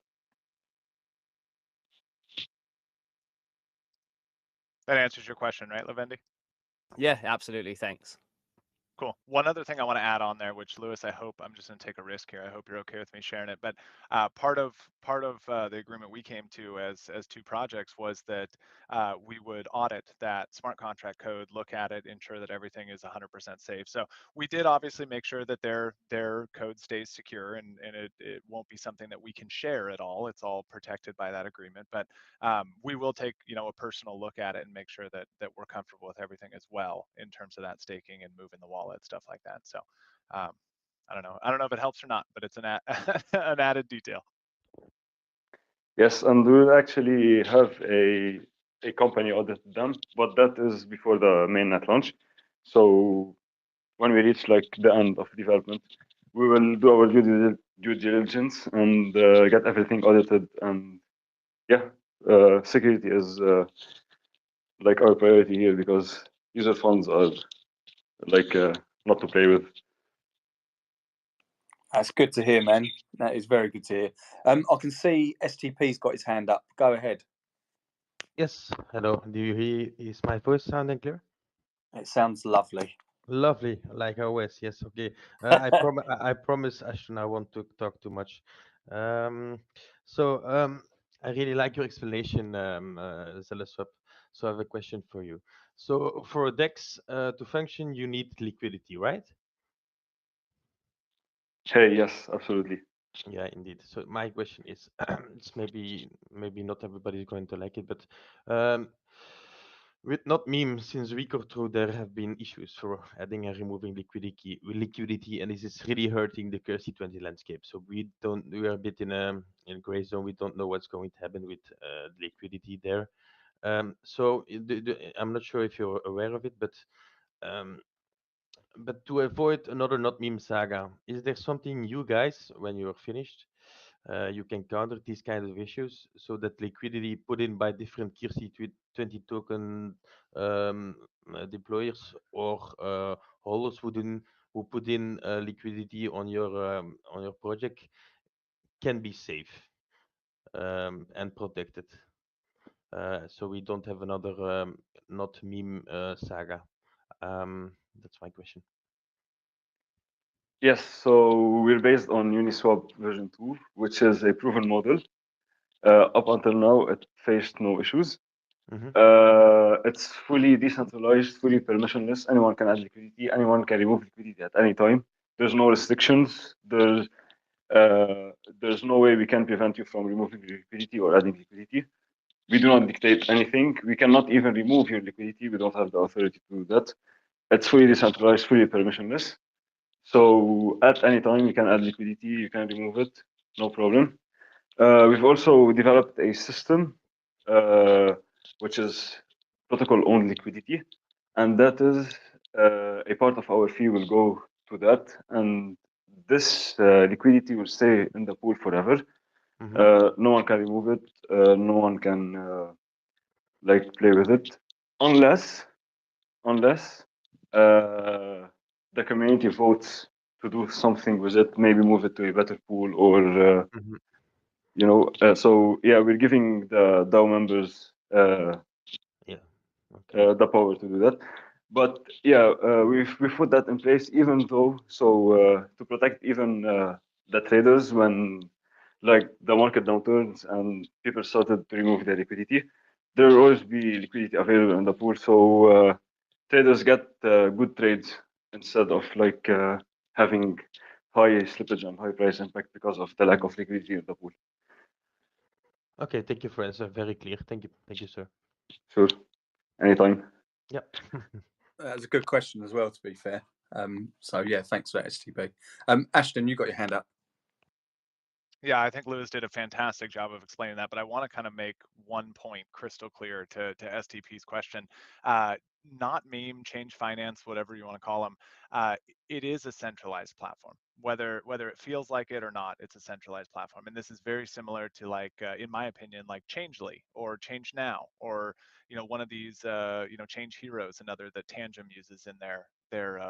That answers your question, right, Levendi? Yeah, absolutely. Thanks. Cool. One other thing I want to add on there, which Lewis, I hope I'm just going to take a risk here. I hope you're okay with me sharing it. But part of the agreement we came to as two projects was that we would audit that smart contract code, look at it, ensure that everything is 100% safe. So we did obviously make sure that their code stays secure and it won't be something that we can share at all. It's all protected by that agreement. But we will take a personal look at it and make sure that we're comfortable with everything as well in terms of that staking and moving the wallet, stuff like that. So I don't know if it helps or not, but it's an added detail. Yes, and we'll actually have a company audit them, but that is before the mainnet launch. So when we reach like the end of development, we will do our due diligence and get everything audited. And yeah, security is like our priority here because user funds are like not to play with. That's good to hear, man. That is very good to hear. I can see STP's got his hand up. Go ahead. Yes, hello. Do you hear? Is my voice sounding clear? It sounds lovely. Lovely, like always. Yes, okay. I promise, Ashton, I won't talk too much. So I really like your explanation, Zealous Swap. So I have a question for you. So for a DEX to function, you need liquidity, right? Hey, yes, absolutely. Yeah, indeed. So my question is, it's maybe not everybody is going to like it, but with not meme, since a week or two, there have been issues for adding and removing liquidity, and this is really hurting the C20 landscape. So we are a bit in a gray zone. We don't know what's going to happen with liquidity there. So I'm not sure if you're aware of it, but but to avoid another not meme saga, is there something you guys, when you're finished, you can counter these kind of issues so that liquidity put in by different KRC20 token deployers or holders who put in liquidity on your project can be safe and protected, so we don't have another not meme saga. That's my question. Yes, so we're based on Uniswap version 2, which is a proven model. Up until now, it faced no issues. It's fully decentralized, fully permissionless. Anyone can add liquidity. Anyone can remove liquidity at any time. There's no restrictions. There's no way we can prevent you from removing your liquidity or adding liquidity. We do not dictate anything. We cannot even remove your liquidity. We don't have the authority to do that. It's fully decentralized, fully permissionless. So at any time, you can add liquidity, you can remove it, no problem. We've also developed a system, which is protocol-owned liquidity, and that is a part of our fee will go to that, and this liquidity will stay in the pool forever. No one can remove it. No one can like play with it, unless the community votes to do something with it, maybe move it to a better pool, or so yeah, we're giving the DAO members the power to do that. But yeah, we've put that in place, even though to protect even the traders when like the market downturns and people started to remove their liquidity, there will always be liquidity available in the pool, so traders get good trades instead of like having high slippage and high price impact because of the lack of liquidity in the pool. Okay, thank you for answer. Very clear. Thank you, sir. Sure, anytime. Yep. That's a good question as well, to be fair. So yeah, thanks for that, STB. Ashton, you got your hand up. Yeah, I think Lewis did a fantastic job of explaining that, but I want to kind of make one point crystal clear to STP's question. Not meme, change finance, whatever you want to call them. It is a centralized platform. Whether it feels like it or not, it's a centralized platform. And this is very similar to, like, in my opinion, like Changely or Change Now, or one of these Change Heroes, another that Tangem uses in their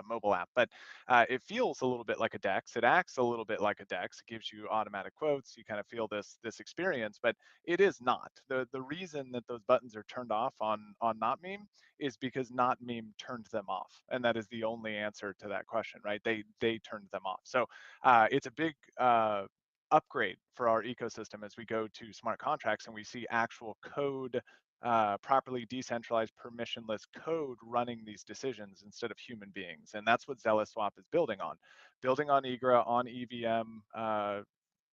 mobile app. But it feels a little bit like a DEX. It acts a little bit like a DEX. It gives you automatic quotes. You kind of feel this experience, but it is not. The reason that those buttons are turned off on not meme is because not meme turned them off, and that is the only answer to that question, right? They turned them off. So it's a big upgrade for our ecosystem as we go to smart contracts and we see actual code, properly decentralized, permissionless code running these decisions instead of human beings. And that's what Zealous Swap is building on Igra, on EVM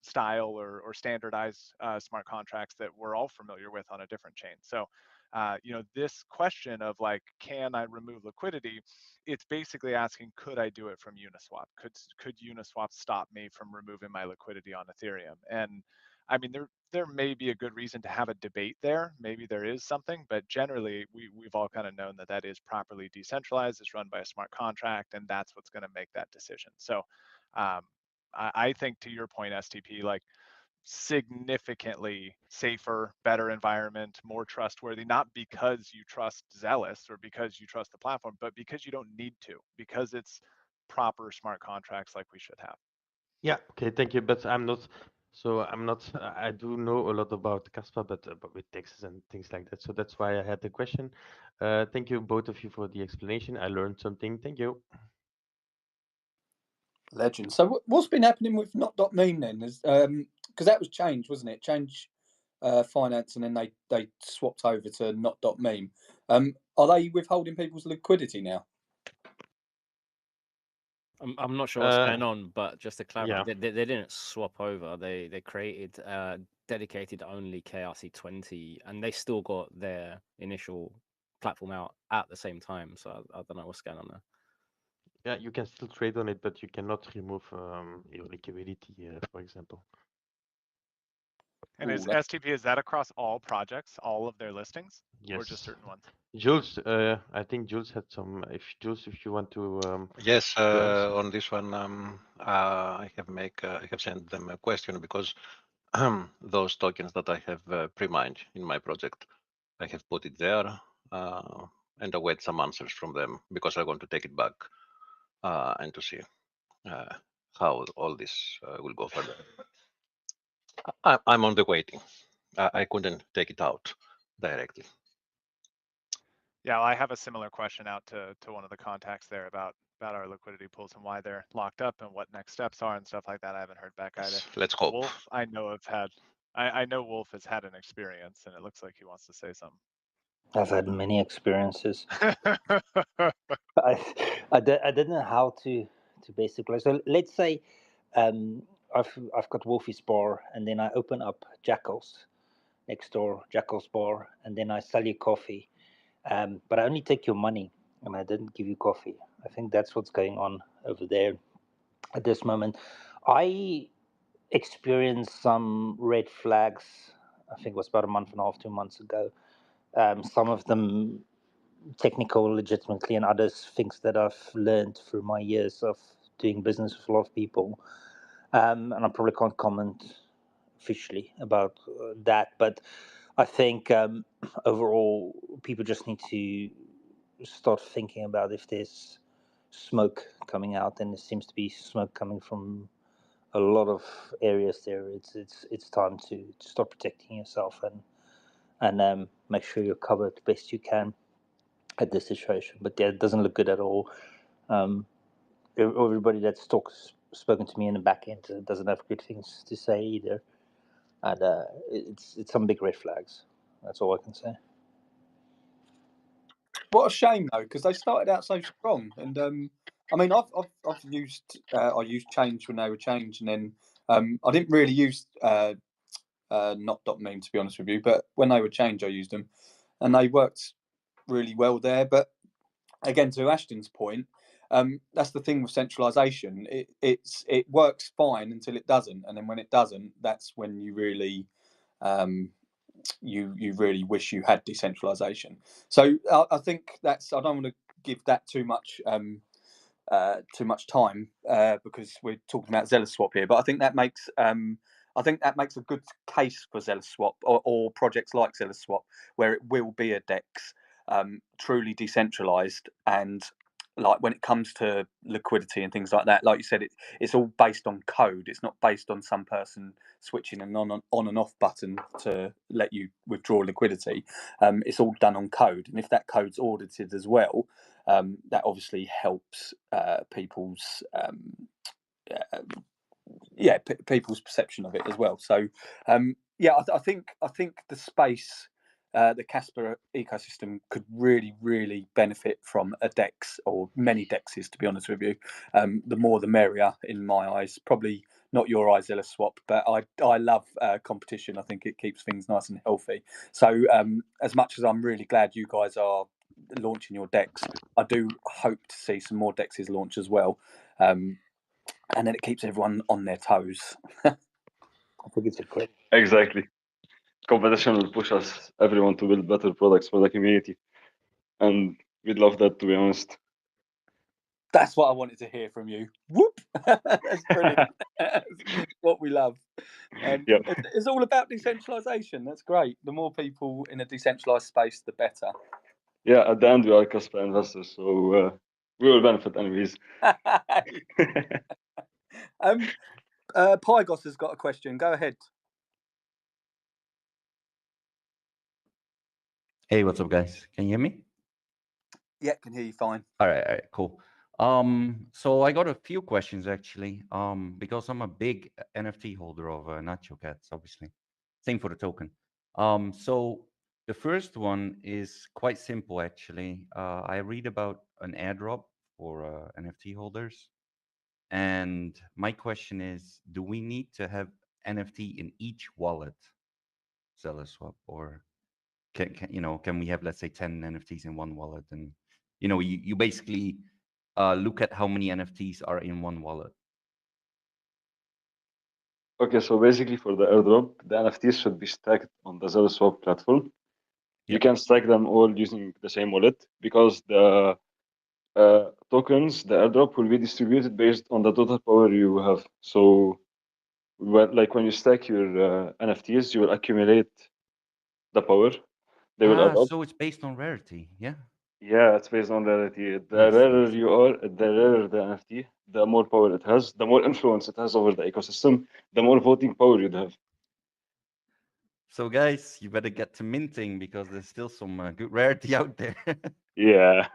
style or standardized smart contracts that we're all familiar with on a different chain. So, this question of like, can I remove liquidity? It's basically asking, could I do it from Uniswap? Could Uniswap stop me from removing my liquidity on Ethereum? And I mean, there may be a good reason to have a debate there. Maybe there is something, but generally we've all kind of known that is properly decentralized, it's run by a smart contract, and that's what's going to make that decision. So I think, to your point, STP, like, significantly safer, better environment, more trustworthy, not because you trust Zealous or because you trust the platform, but because you don't need to, because it's proper smart contracts like we should have. Yeah, okay, thank you. But I'm not, I do know a lot about Kaspa, but with taxes and things like that. So that's why I had the question. Thank you, both of you, for the explanation. I learned something. Thank you. Legend. So what's been happening with not.meme then? Because that was changed, wasn't it? Change finance, and then they swapped over to not.meme. Are they withholding people's liquidity now? I'm not sure what's going on, but just to clarify, they didn't swap over. They created dedicated only KRC20, and they still got their initial platform out at the same time. So I don't know what's going on there. Yeah, you can still trade on it, but you cannot remove your liquidity, for example. And is Ooh, that- STP, is that across all projects, all of their listings, or just Yes. certain ones? Jules, I think Jules had some. If you want to. Yes, to answer. on this one, I have sent them a question because those tokens that I have pre-mined in my project, I have put it there and await some answers from them because I want to take it back and to see how all this will go further. I'm on the waiting. I couldn't take it out directly. Yeah, well, I have a similar question out to one of the contacts there about our liquidity pools and why they're locked up and what next steps are and stuff like that. I haven't heard back either. Let's hope. Wolf, I know I know Wolf has had an experience, and it looks like he wants to say something. I've had many experiences. I didn't know how to basically. So let's say I've got Wolfie's bar, and then I open up Jackal's next door, Jackal's bar, and then I sell you coffee. But I only take your money, and I didn't give you coffee. I think that's what's going on over there at this moment. I experienced some red flags. I think it was about a month and a half, 2 months ago. Some of them technical legitimately, and others things that I've learned through my years of doing business with a lot of people. And I probably can't comment officially about that, but I think overall people just need to start thinking about if there's smoke coming out, and there seems to be smoke coming from a lot of areas there. It's time to start protecting yourself and make sure you're covered best you can at this situation. But yeah, it doesn't look good at all. Everybody that's spoken to me in the back end doesn't have good things to say either, and it's some big red flags. That's all I can say. What a shame though, because they started out so strong. And I mean, I've used I used Change when they were Change, and then I didn't really use not.meme to be honest with you, but when they were Change, I used them, and they worked really well there. But again, to Ashton's point, that's the thing with centralization. It works fine until it doesn't, and then when it doesn't, that's when you really you really wish you had decentralization. So I think that's, I don't want to give that too much time because we're talking about Zealous Swap here, but I think that makes a good case for Zealous Swap or projects like Zealous Swap, where it will be a DEX truly decentralized, and like when it comes to liquidity and things like that, like you said, it's all based on code. It's not based on some person switching an on and off button to let you withdraw liquidity. It's all done on code, and if that code's audited as well, that obviously helps people's people's perception of it as well. So I think the space, the Kaspa ecosystem could really benefit from a DEX or many DEXs, to be honest with you. The more the merrier in my eyes. Probably not your eyes, Zealous Swap, but I love competition. I think it keeps things nice and healthy. So as much as I'm really glad you guys are launching your DEX, I do hope to see some more DEXs launch as well. And then it keeps everyone on their toes. I think it's a great. Exactly. Competition will push us, everyone, to build better products for the community. And we'd love that, to be honest. That's what I wanted to hear from you. Whoop! That's brilliant. That's what we love. Yep. It's all about decentralization. That's great. The more people in a decentralized space, the better. Yeah, at the end, we are Kaspa investors, so we will benefit anyways. Pygos has got a question. Go ahead. Hey, what's up, guys? Can you hear me? Yeah, can hear you fine. All right, cool. So I got a few questions actually. Because I'm a big NFT holder of Nacho Cats, obviously. Same for the token. So the first one is quite simple actually. I read about an airdrop for NFT holders, and my question is, do we need to have NFT in each wallet, Zealous Swap, or can we have, let's say, 10 NFTs in one wallet, and you basically look at how many NFTs are in one wallet? Okay, so basically for the airdrop, the NFTs should be stacked on the Zealous Swap platform. You Yep. can stack them all using the same wallet because the tokens, the airdrop will be distributed based on the total power you have. So, like when you stack your NFTs, you will accumulate the power. They will add up. So it's based on rarity. Yeah. Yeah, it's based on rarity. The Nice, rarer nice. you are, the rarer the NFT, the more power it has, the more influence it has over the ecosystem, the more voting power you'd have. So guys, you better get to minting because there's still some good rarity out there. Yeah.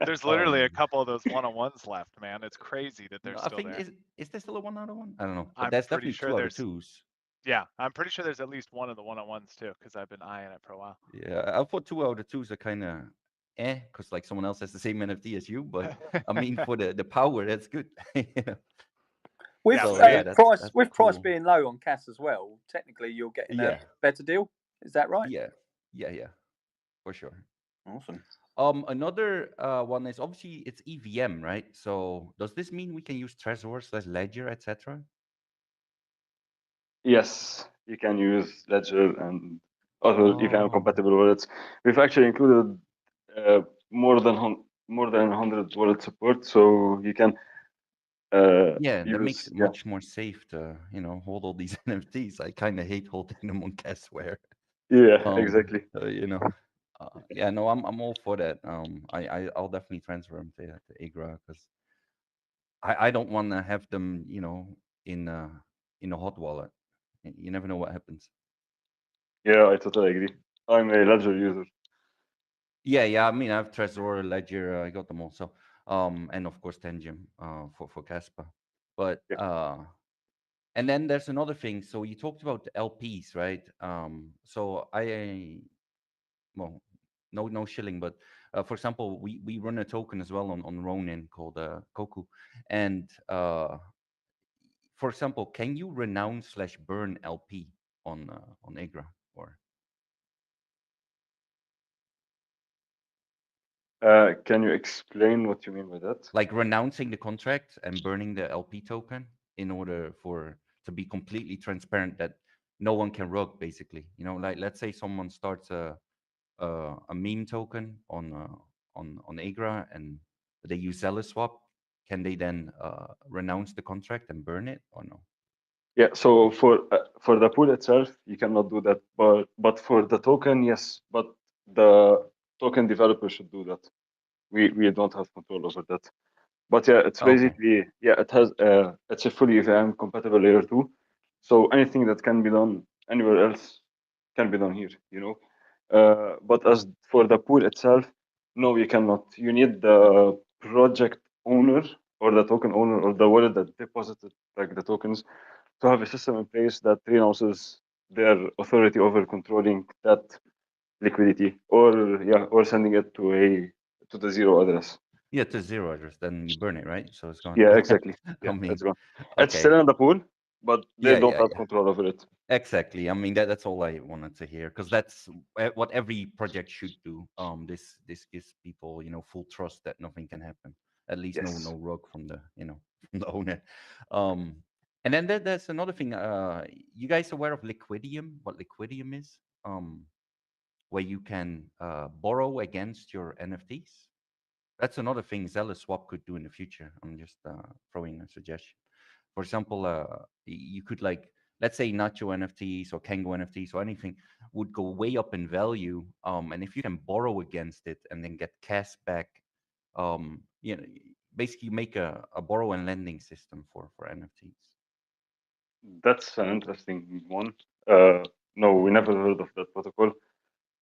There's literally a Um, couple of those one-on-ones left, man. It's crazy that they're I still think there. is there still a 1 out of 1? I don't know, but I'm there's pretty definitely sure 2 out of 2s. yeah, I'm pretty sure there's at least one of the one-on-ones too, because I've been eyeing it for a while. Yeah, I thought 2 out of 2s are kind of because like someone else has the same NFT as you, but I mean for the power, that's good. You know? With Yeah, So but yeah, it, that's price cool. being low on CAS as well, technically you're getting a Yeah, better deal. Is that right? yeah, for sure. Awesome. Another one is obviously it's EVM, right? So does this mean we can use Trezor / Ledger, etc.? Yes, you can use Ledger and other EVM Oh, compatible wallets. We've actually included uh, more than 100 wallet support, so you can yeah, that makes use it much more safe to hold all these NFTs. I kind of hate holding them on Casware. exactly. You know, yeah, no, I'm all for that. I'll definitely transfer them to Igra because I don't want to have them, in a hot wallet. You never know what happens. Yeah, I totally agree. I'm a Ledger user. Yeah. I mean, I have Trezor, Ledger. I got them also. And of course Tenjim for Kaspa. But Yeah. and then there's another thing. So you talked about the LPs, right? So well, no shilling, but for example, we run a token as well on Ronin called Koku, and for example, can you renounce / burn LP on Igra or? Can you explain what you mean by that? Like renouncing the contract and burning the LP token in order to be completely transparent that no one can rug basically. Like let's say someone starts a meme token on Agra and they use Zealous Swap. Can they then renounce the contract and burn it or no? Yeah, so for the pool itself, you cannot do that, but for the token, yes, but the token developer should do that. We don't have control over that. But yeah, it's Oh, okay. basically it's a fully EVM compatible layer 2. So anything that can be done anywhere else can be done here, But as for the pool itself, no, you cannot. You need the project owner or the token owner or the wallet that deposited like the tokens to have a system in place that renounces their authority over controlling that liquidity or sending it to the zero address. Yeah, to zero address, then you burn it, right? So it's gone. Yeah, exactly. I Yeah, it's mean, gone. It's okay. still in the pool, but they Yeah, don't yeah, have yeah. control over it. Exactly. I mean, that's all I wanted to hear because that's what every project should do. This gives people, full trust that nothing can happen. At least no Yes. rug from the, from the owner. Um, and then there's another thing. You guys aware of Liquidium? What Liquidium is? Where you can borrow against your NFTs. That's another thing Zealous Swap could do in the future. I'm just throwing a suggestion. For example, you could let's say Nacho NFTs or Kango NFTs or anything would go way up in value. And if you can borrow against it and then get cash back, basically make a borrow and lending system for NFTs. That's an interesting one. No, we never heard of that protocol,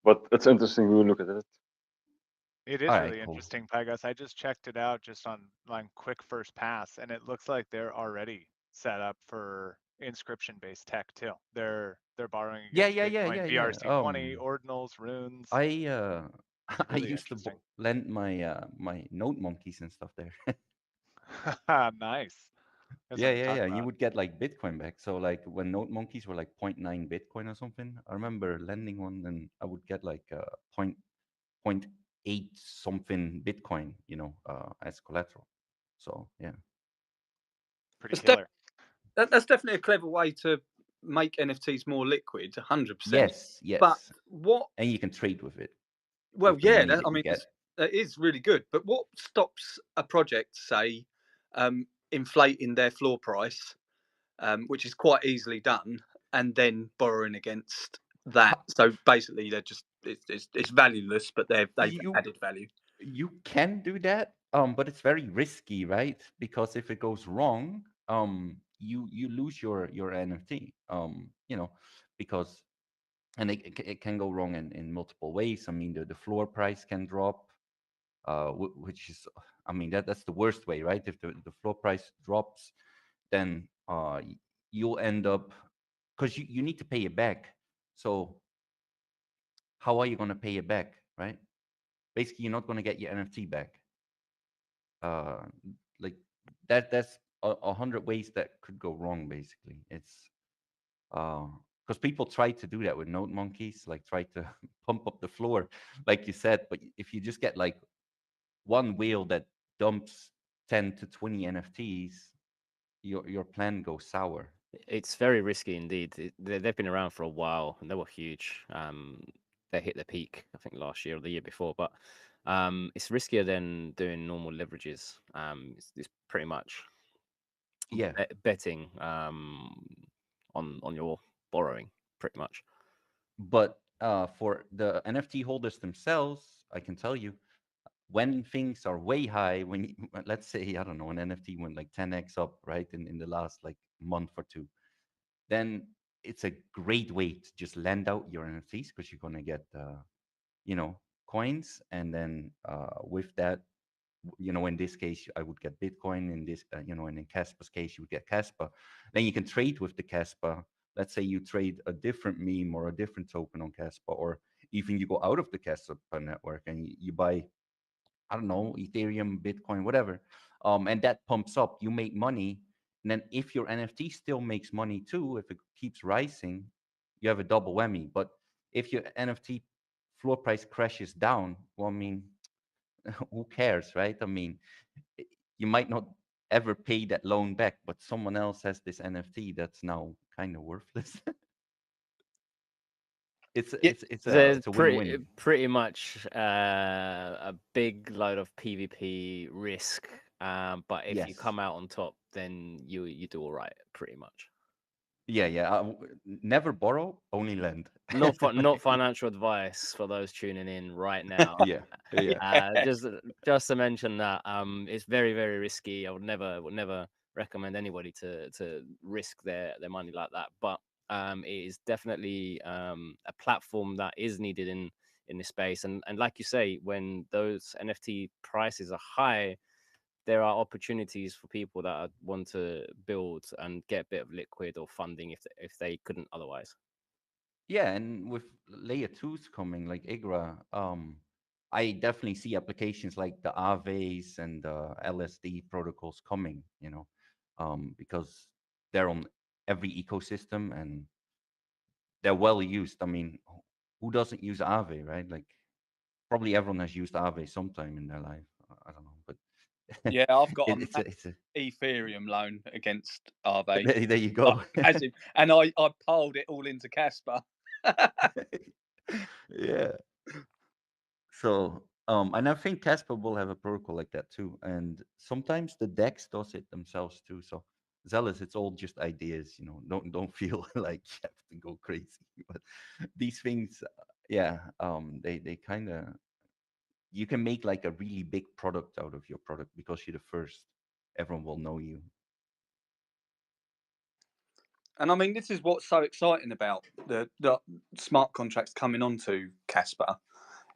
but it's interesting. We will look at it. It All is right, really cool. interesting, Pegas. I just checked it out just on quick first pass, and it looks like they're already set up for inscription-based tech too. They're borrowing Yeah, against Bitcoin, yeah. BRC20, ordinals, runes. I It's I really used to interesting. lend my note monkeys and stuff there. Nice. That's Yeah, what I'm talking You about. would get like Bitcoin back. So like when note monkeys were like 0.9 Bitcoin or something, I remember lending one and I would get like point eight something Bitcoin, as collateral. So yeah. Pretty It's killer. That's definitely a clever way to make NFTs more liquid, 100%. Yes, yes. But what? And you can trade with it. Well, with the yeah, money that, that I you mean, get. that is really good. But what stops a project, say, inflating their floor price, which is quite easily done, and then borrowing against that? So basically, they're just it's valueless, but they've added value. You can do that, but it's very risky, right? Because if it goes wrong, you lose your NFT. You know, because and it can go wrong in multiple ways. I mean, the floor price can drop, which is, I mean, that's the worst way, right? If the floor price drops, then you'll end up, because you need to pay it back. So how are you going to pay it back, right? Basically, you're not going to get your NFT back. Like that's 100 ways that could go wrong. Basically, it's because people try to do that with node monkeys, like try to pump up the floor, like you said. But if you just get like one whale that dumps 10 to 20 NFTs, your plan goes sour. It's very risky indeed. They've been around for a while and they were huge. They hit the peak, I think, last year or the year before. But it's riskier than doing normal leverages. It's pretty much betting on your borrowing, pretty much. But for the NFT holders themselves, I can tell you, when things are way high, let's say, I don't know, an NFT went like 10x up, right, in the last like month or two, then it's a great way to just lend out your NFTs because you're gonna get, coins, and then with that, in this case, I would get Bitcoin. In this, and in Kaspa's case, you would get Kaspa. Then you can trade with the Kaspa. Let's say you trade a different meme or a different token on Kaspa, or even you go out of the Kaspa network and you buy, I don't know, Ethereum, Bitcoin, whatever, and that pumps up. You make money, and then if your NFT still makes money too, if it keeps rising, you have a double whammy. But if your NFT floor price crashes down, well, I mean, who cares, right? I mean, you might not ever pay that loan back, but someone else has this NFT that's now kind of worthless. It's a win-win. Pretty much a big load of PvP risk. But if you come out on top, then you do all right, pretty much. Yeah. Never borrow, only lend. Not financial advice for those tuning in right now. Yeah. Just to mention that it's very, very risky. I would never recommend anybody to risk their money like that. But it is definitely a platform that is needed in this space. And like you say, when those NFT prices are high, there are opportunities for people that want to build and get a bit of liquid or funding if they couldn't otherwise. Yeah, and with layer 2s coming, like Igra, I definitely see applications like the Aves and the LSD protocols coming, because they're on every ecosystem and they're well used. I mean, who doesn't use Aave, right? Like, probably everyone has used Aave sometime in their life. I don't know, but yeah, I've got it's a Ethereum loan against Aave. There you go. Massive, and I piled it all into Kaspa. Yeah. So, and I think Kaspa will have a protocol like that too. And sometimes the DEX does it themselves too. So, Zealous, it's all just ideas, Don't feel like you have to go crazy. But these things, they kind of, you can make like a really big product out of your product because you're the first. Everyone will know you. And I mean, this is what's so exciting about the smart contracts coming onto Kaspa,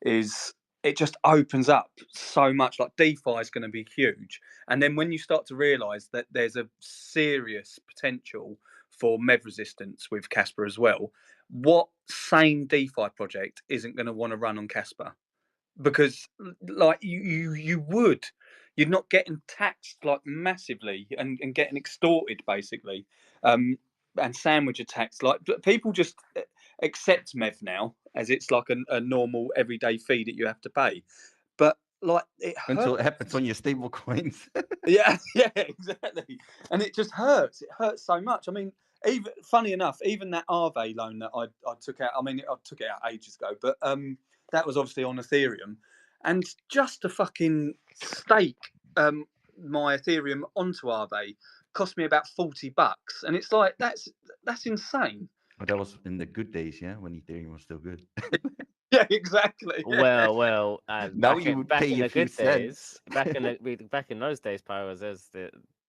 is it just opens up so much. Like, DeFi is going to be huge, and then when you start to realize that there's a serious potential for MEV resistance with Kaspa as well, what sane DeFi project isn't going to want to run on Kaspa? Because like you're not getting taxed like massively and getting extorted basically, and sandwich attacks. Like, people just accept MEV now as it's like a normal everyday fee that you have to pay. But like it Until it hurts. happens on your stable coins. Yeah, exactly. And it just hurts. It hurts so much. I mean, even funny enough, even that Aave loan that I took out. I mean, I took it out ages ago, but that was obviously on Ethereum, and just to fucking stake my Ethereum onto Aave cost me about $40, and it's like that's insane. But that was in the good days, yeah, when Ethereum was still good. Yeah, exactly. Well, Now back you in would back pay in a the few good days, cents. back in those days, Powers,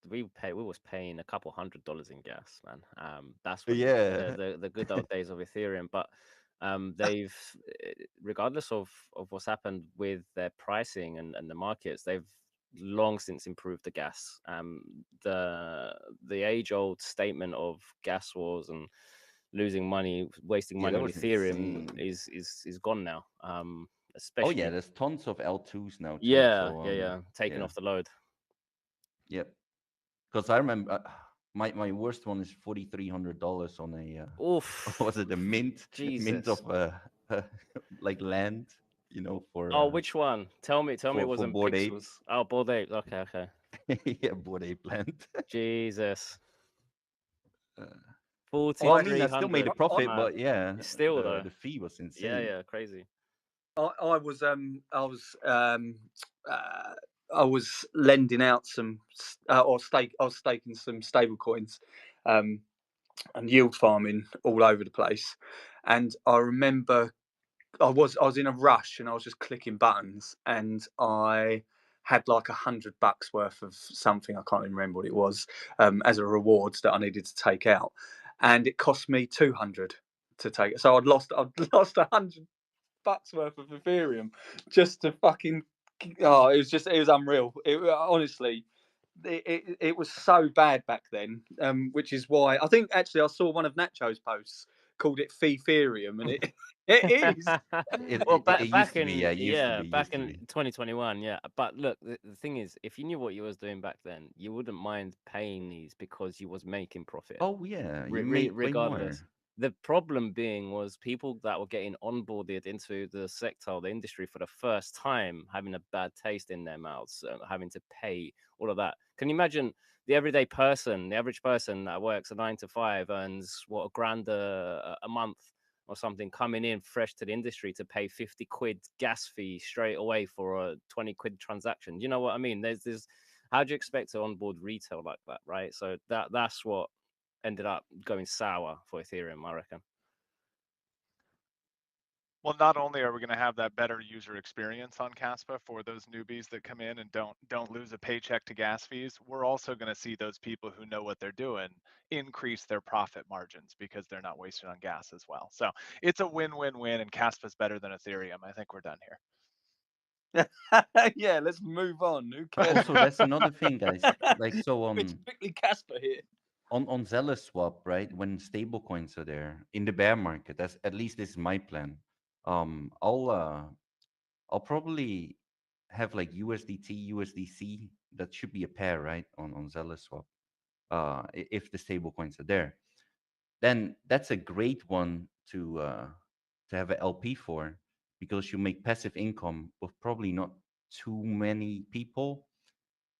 we was paying a couple $100 in gas, man. That's when Yeah. the good old days of Ethereum. But they've regardless of what's happened with their pricing and the markets, they've long since improved the gas. The age old statement of gas wars and losing money, wasting Yeah, money that on was Ethereum insane. is gone now. Oh Especially yeah, there's tons of L2s now too. yeah, So taking yeah, off the load. yep. Because I remember my worst one is $4,300 on a Oof, was it a mint Jesus. of like land, you know, Oh, which one? Tell me, it for wasn't Bored Pixels. Apes. Oh, Bored Ape. Okay. Yeah, Bored Ape land. Jesus, Uh, well, I mean, I still made 4,300. a profit, Man, but yeah, still though. the fee was Yeah, insane. crazy. I was lending out some I was staking some stable coins, and yield farming all over the place. And I remember I was in a rush and I was just clicking buttons, and I had like $100 worth of something, I can't even remember what it was, as a rewards that I needed to take out, and it cost me 200 to take it. So I'd lost $100 worth of Ethereum just to fucking. Oh, it was unreal. Honestly, it was so bad back then, which is why I think actually I saw one of Nacho's posts called it Ethereum, and it it is. Well, It used back to be, yeah, in it used to be, back in 2021, yeah. But look, the thing is, if you knew what you was doing back then, you wouldn't mind paying these because you was making profit. Oh yeah, you make way Regardless. more. The problem being was people that were getting onboarded into the sector, the industry for the first time, having a bad taste in their mouths, having to pay all of that. Can you imagine the everyday person, the average person that works a 9 to 5, earns what, $1,000 a month or something, coming in fresh to the industry to pay 50 quid gas fee straight away for a 20 quid transaction? You know what I mean? There's how do you expect to onboard retail like that, right? So that's what ended up going sour for Ethereum, I reckon. Well, not only are we going to have that better user experience on Kaspa for those newbies that come in and don't lose a paycheck to gas fees, we're also going to see those people who know what they're doing increase their profit margins because they're not wasted on gas as well. So it's a win-win-win, and Kaspa's better than Ethereum. I think we're done here. Yeah, let's move on. Who cares? Also, that's another thing, guys. Like so It's strictly Casper here. on Zealous Swap, right? When stable coins are there in the bear market, that's at least this is my plan. I'll probably have like USDT, USDC. That should be a pair, right? On Zealous Swap. If the stable coins are there, then that's a great one to have an LP for, because you make passive income with probably not too many people,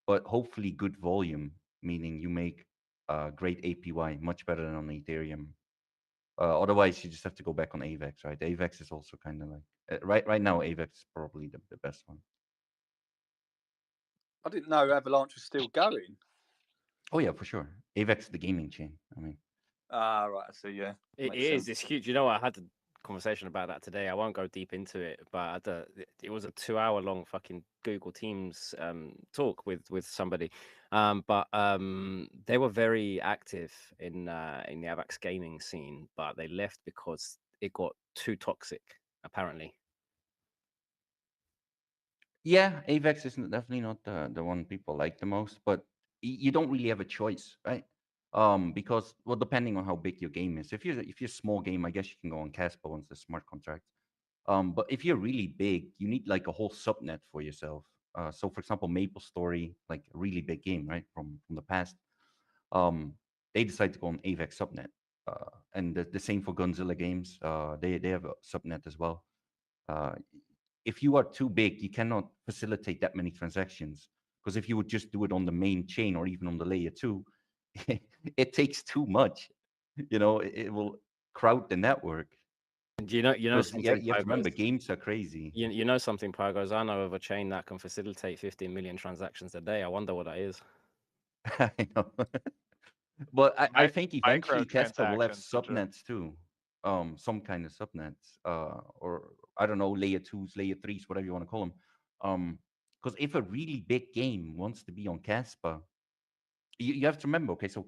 but hopefully good volume, meaning you make great APY, much better than on Ethereum. Otherwise, you just have to go back on AVAX, right? AVAX is also kind of like right now. AVAX is probably the best one. I didn't know Avalanche was still going. Oh yeah, for sure. AVAX is the gaming chain. I mean, Right. I see. Yeah, It makes is. sense. It's huge. You know, I had a conversation about that today. I won't go deep into it, but it was a 2 hour long fucking Google Teams talk with somebody. But they were very active in the Avax gaming scene, but they left because it got too toxic, apparently. yeah, AVAX is definitely not the one people like the most, but you don't really have a choice, right? Because well, depending on how big your game is, if you're a small game, I guess you can go on Kaspa once the smart contract. But if you're really big, you need like a whole subnet for yourself. So, for example, Maple Story, like a really big game, right, from the past, um, they decide to go on AVAX subnet, and the same for Gunzilla Games. They have a subnet as well. Uh, if you are too big, you cannot facilitate that many transactions. Because if you would just do it on the main chain or even on the layer 2, it takes too much. It will crowd the network. You know Because something, you have to remember, Pygos? games are crazy. You know something, Pygos? I know of a chain that can facilitate 15 million transactions a day. I wonder what that is. I know. But I think eventually Kaspa will have Microtransactions, for sure. subnets too. Some kind of subnets. Or I don't know, layer 2s, layer 3s, whatever you want to call them. Because if a really big game wants to be on Kaspa, you have to remember, okay, so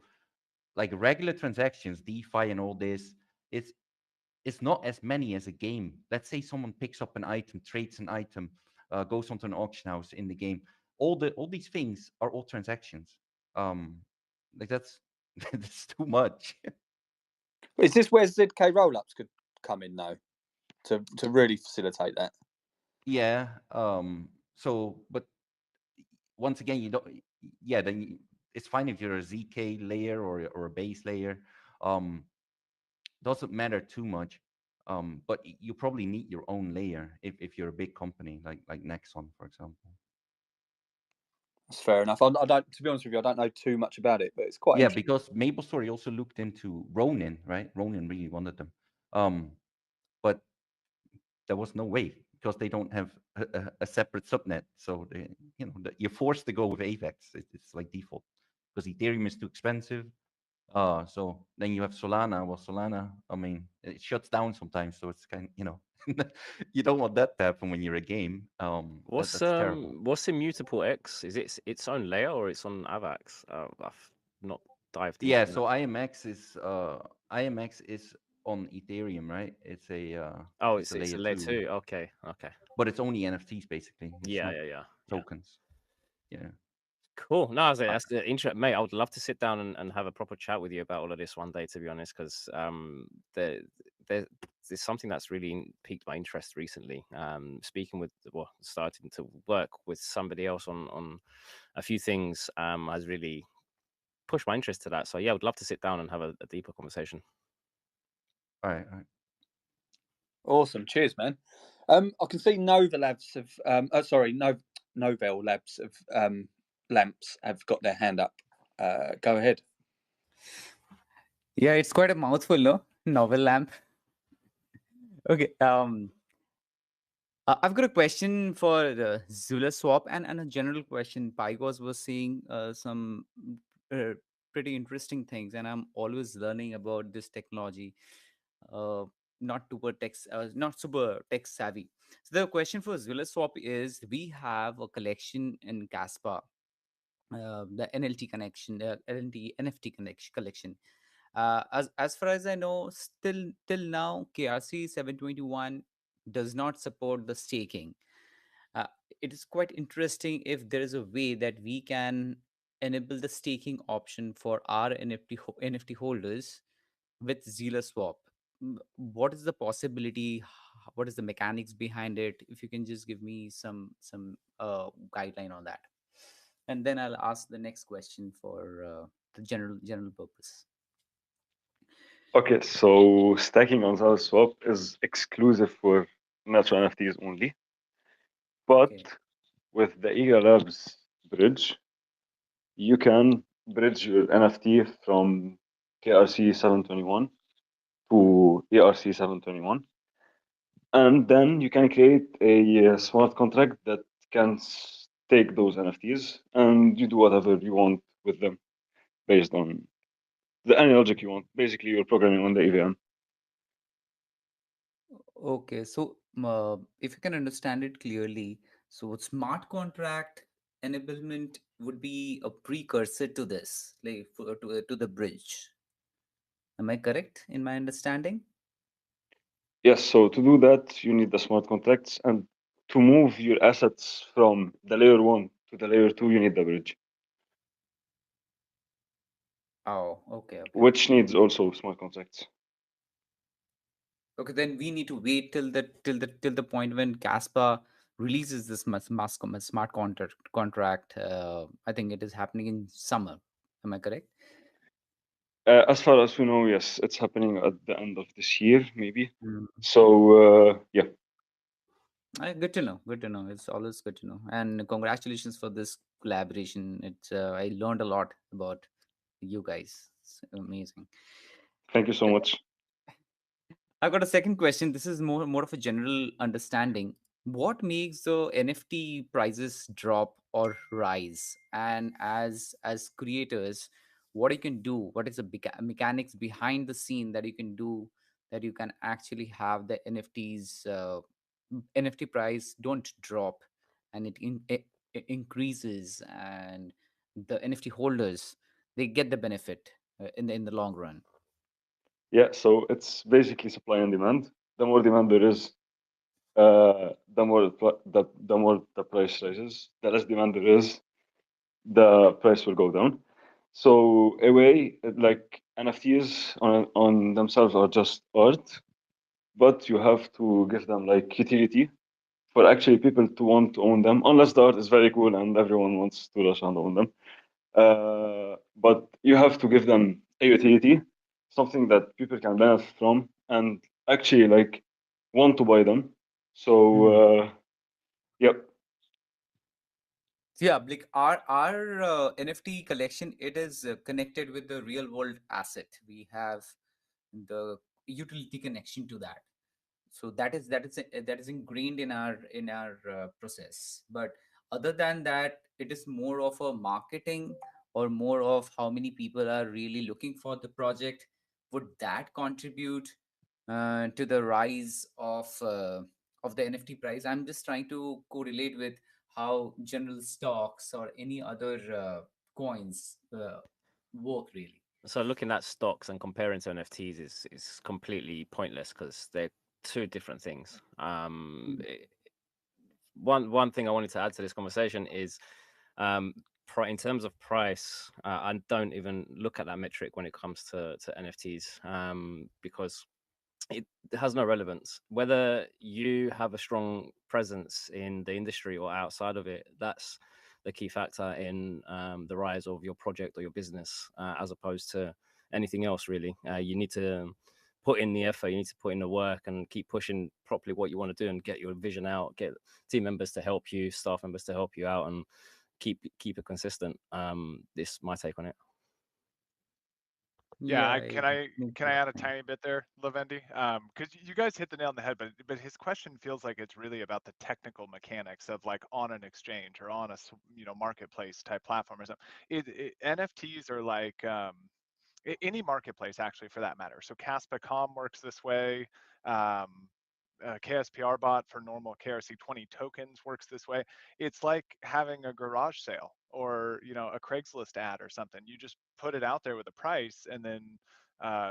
like regular transactions, DeFi and all this, it's not as many as a game. Let's say someone picks up an item, trades an item, goes onto an auction house in the game. All these things are all transactions. Like that's that's too much. Is this where ZK rollups could come in though, to really facilitate that? Yeah. So, but once again, you don't. Yeah, then it's fine if you're a ZK layer or a base layer. Doesn't matter too much. But you probably need your own layer if you're a big company like Nexon, for example. That's fair enough. I don't, to be honest with you, I don't know too much about it, but it's quite Yeah, interesting. because MapleStory also looked into Ronin, right? Ronin really wanted them, but there was no way because they don't have a separate subnet. So you're forced to go with AVAX. It's like default because Ethereum is too expensive. So then you have Solana. Well, Solana, I mean, it shuts down sometimes, so it's kind of, you don't want that to happen when you're a game. What's that's terrible. what's Immutable X? Is it its own layer or it's on AVAX? I've not dived into Yeah, that. so IMX is on Ethereum, right? It's a Oh, it's it's a a layer layer 2, two. Okay. but it's only NFTs basically. It's Yeah, not yeah. tokens. Yeah. Cool. No, that's the interest, mate. I would love to sit down and have a proper chat with you about all of this one day, to be honest, because there's something that's really piqued my interest recently. Speaking with, starting to work with somebody else on a few things has really pushed my interest to that. So yeah, I would love to sit down and have a deeper conversation. All right. Awesome. Cheers, man. I can see Nova Labs have Novel Labs of Lamps have got their hand up. Go ahead. Yeah, it's quite a mouthful, no? Novel lamp. Okay. I've got a question for the Zealous Swap and a general question. Pygos was saying some pretty interesting things, and I'm always learning about this technology. Not super tech savvy. So the question for Zealous Swap is: we have a collection in Kaspa, the NLT connection, the NFT collection. As far as I know, still till now, KRC 721 does not support the staking. Uh, it is quite interesting if there is a way that we can enable the staking option for our NFT holders with Zealous Swap. What is the possibility? What is the mechanics behind it? If you can just give me some guideline on that, and then I'll ask the next question for the general purpose. Okay, so stacking on Zealous Swap is exclusive for natural NFTs only. But with the Igra Labs bridge, you can bridge your NFT from KRC 721 to ERC 721. And then you can create a smart contract that can take those NFTs and you do whatever you want with them based on any logic you want. Basically, you're programming on the EVM. Okay, so if you can understand it clearly, so smart contract enablement would be a precursor to this, like to the bridge. Am I correct in my understanding? Yes, so to do that, you need the smart contracts, and to move your assets from the layer 1 to the layer 2, you need the bridge. Oh, okay. Which needs also smart contracts. Okay, then we need to wait till the point when Kaspa releases this smart contract. I think it is happening in summer. Am I correct? As far as we know, yes, it's happening at the end of this year, maybe. Mm. So, yeah. Good to know. Good to know. It's always good to know. And congratulations for this collaboration. It's I learned a lot about you guys. It's amazing. Thank you so much. I've got a second question. This is more of a general understanding. What makes the NFT prices drop or rise? And as creators, what you can do? What is the mechanics behind the scene that you can do that you can actually have the NFT price don't drop and it increases, and the NFT holders, they get the benefit in the long run. Yeah, so it's basically supply and demand. The more demand there is, the more the price rises. The less demand there is, the price will go down. So a way, like NFTs on themselves are just art, but you have to give them like utility for actually people to want to own them. Unless the art is very cool and everyone wants to rush and own them, but you have to give them a utility, something that people can benefit from and actually like want to buy them. So yep. Yeah, like our NFT collection, it is connected with the real world asset. We have the utility connection to that, so that is ingrained in our process. But other than that, it is more of a marketing, or more of how many people are really looking for the project. Would that contribute to the rise of the NFT price? I'm just trying to correlate with how general stocks or any other coins work really. So looking at stocks and comparing to NFTs is completely pointless because they're two different things. One thing I wanted to add to this conversation is, in terms of price, I don't even look at that metric when it comes to NFTs, because it has no relevance. Whether you have a strong presence in the industry or outside of it, that's the key factor in the rise of your project or your business, as opposed to anything else, really. You need to put in the effort, you need to put in the work and keep pushing properly what you want to do and get your vision out, get team members to help you, staff members to help you out, and keep it consistent. This is my take on it. Yeah, Yeah, can it I makes can a I lot add of a sense. tiny bit there, Levendi? Because you guys hit the nail on the head, but his question feels like it's really about the technical mechanics of like on an exchange or on a marketplace type platform or something. NFTs are like any marketplace actually for that matter. So Kaspa.com works this way. Um, KSPR bot for normal KRC20 tokens works this way. It's like having a garage sale or a Craigslist ad or something. You just put it out there with a price, and then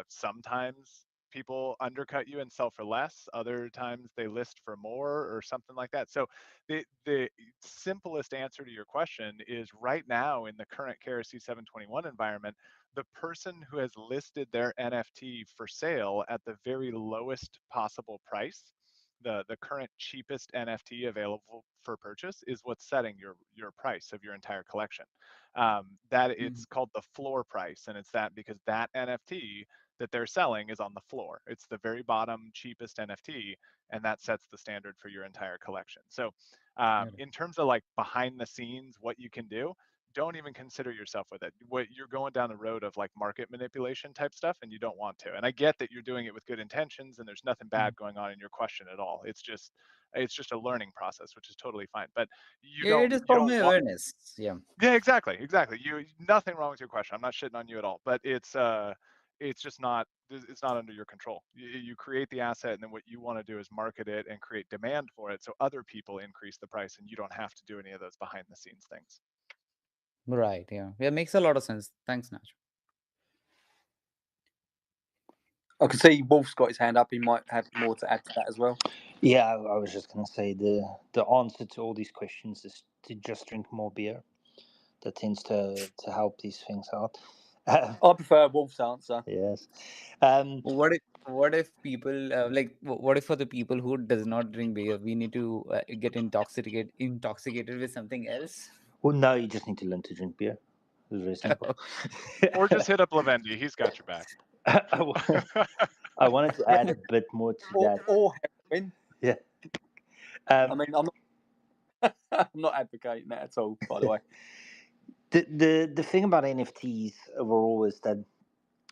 sometimes people undercut you and sell for less. Other times they list for more or something like that. So the simplest answer to your question is right now in the current KRC 721 environment, the person who has listed their NFT for sale at the very lowest possible price, the current cheapest NFT available for purchase, is what's setting your price of your entire collection. That it's called the floor price, and it's that because that NFT that they're selling is on the floor. It's the very bottom cheapest NFT, and that sets the standard for your entire collection. So Yeah. in terms of like behind the scenes, what you can do, don't even consider yourself with it. What you're going down the road of like market manipulation type stuff, and you don't want to. And I get that you're doing it with good intentions, and there's nothing bad going on in your question at all. It's just a learning process, which is totally fine. But you Yeah, don't it is you for don't my want. awareness. Yeah. Yeah, exactly. You nothing wrong with your question. I'm not shitting on you at all. But it's just not. It's not under your control. You create the asset, and then what you want to do is market it and create demand for it, so other people increase the price, and you don't have to do any of those behind the scenes things. Right. Yeah. Yeah. Makes a lot of sense. Thanks, Nach. I can see Wolf's got his hand up. He might have more to add to that as well. Yeah, I was just gonna say the answer to all these questions is to just drink more beer. That tends to help these things out. I prefer Wolf's answer. Yes. What if people what if for the people who does not drink beer, we need to get intoxicated with something else? Well, no, you just need to learn to drink beer. It's very simple. Or just hit up Levendi. He's got your back. I wanted to add a bit more to that. Or heroin. Yeah. I mean, I'm not advocating that at all, by the way. The thing about NFTs overall is that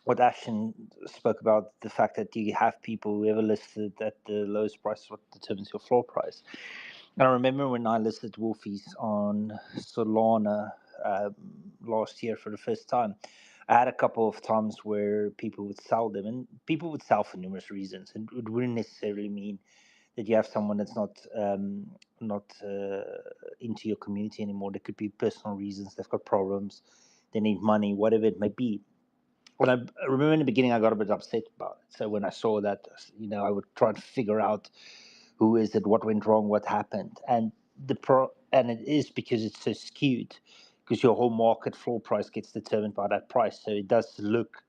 what Ashton spoke about, the fact that you have people who ever listed at the lowest price, what determines your floor price. And I remember when I listed Wolfies on Solana last year for the first time, I had a couple of times where people would sell them, and people would sell for numerous reasons. And it wouldn't necessarily mean that you have someone that's not into your community anymore. There could be personal reasons. They've got problems. They need money, whatever it may be. When I remember in the beginning, I got a bit upset about it. So when I saw that, I would try to figure out who is it, what went wrong, what happened, and and it is because it's so skewed, because your whole market floor price gets determined by that price. So it does look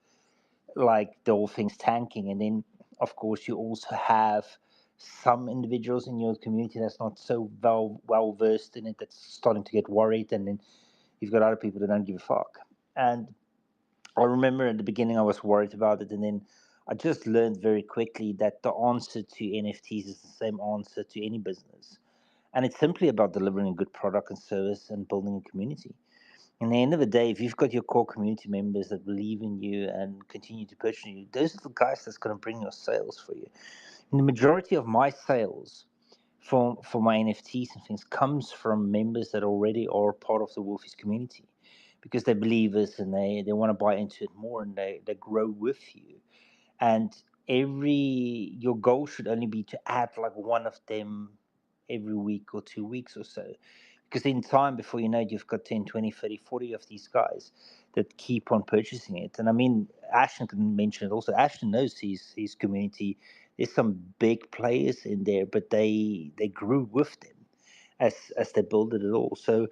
like the whole thing's tanking, and then of course you also have some individuals in your community that's not so well versed in it, that's starting to get worried, and then you've got other people that don't give a fuck. And I remember at the beginning I was worried about it, and then I just learned very quickly that the answer to NFTs is the same answer to any business. And it's simply about delivering a good product and service and building a community. In the end of the day, if you've got your core community members that believe in you and continue to push you, those are the guys that's going to bring your sales for you. And the majority of my sales for my NFTs and things comes from members that already are part of the Wolfies community, because they're believers and they want to buy into it more, and they grow with you. And your goal should only be to add like one of them every week or 2 weeks or so, because in time, before you know it, you've got 10, 20, 30, 40 of these guys that keep on purchasing it. And I mean, Ashton can mention it also. Ashton knows his community. There's some big players in there, but they grew with them as they build it all. So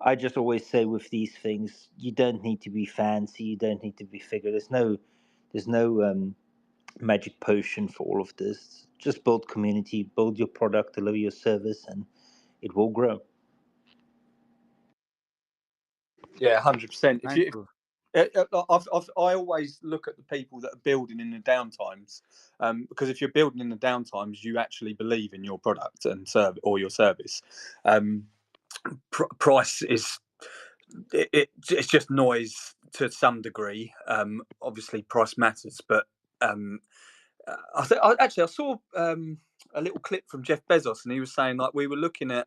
I just always say with these things, you don't need to be fancy, you don't need to be figure. There's no magic potion for all of this. Just build community, build your product, deliver your service, and it will grow. Yeah, 100%. If Nice, you, bro. I always look at the people that are building in the downtimes, because if you're building in the downtimes, you actually believe in your product and or your service. Price is it's just noise to some degree. Obviously, price matters, but I saw a little clip from Jeff Bezos, and he was saying like we were looking at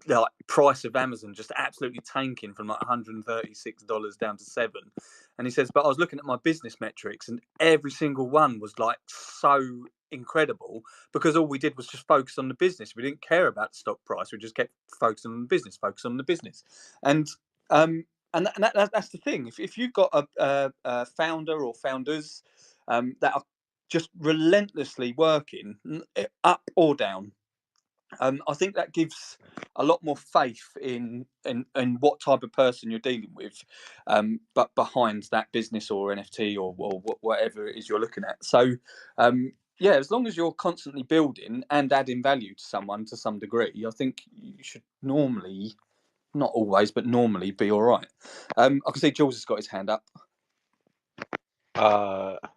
the price of Amazon just absolutely tanking from like $136 down to $7, and he says, but I was looking at my business metrics, and every single one was like so incredible, because all we did was just focus on the business. We didn't care about the stock price. We just kept focusing on the business, and that's the thing. If you've got a founder or founders that are just relentlessly working up or down, I think that gives a lot more faith in what type of person you're dealing with, but behind that business or NFT or whatever it is you're looking at. So, yeah, as long as you're constantly building and adding value to someone to some degree, I think you should normally, not always, but normally be all right. I can see Jules has got his hand up.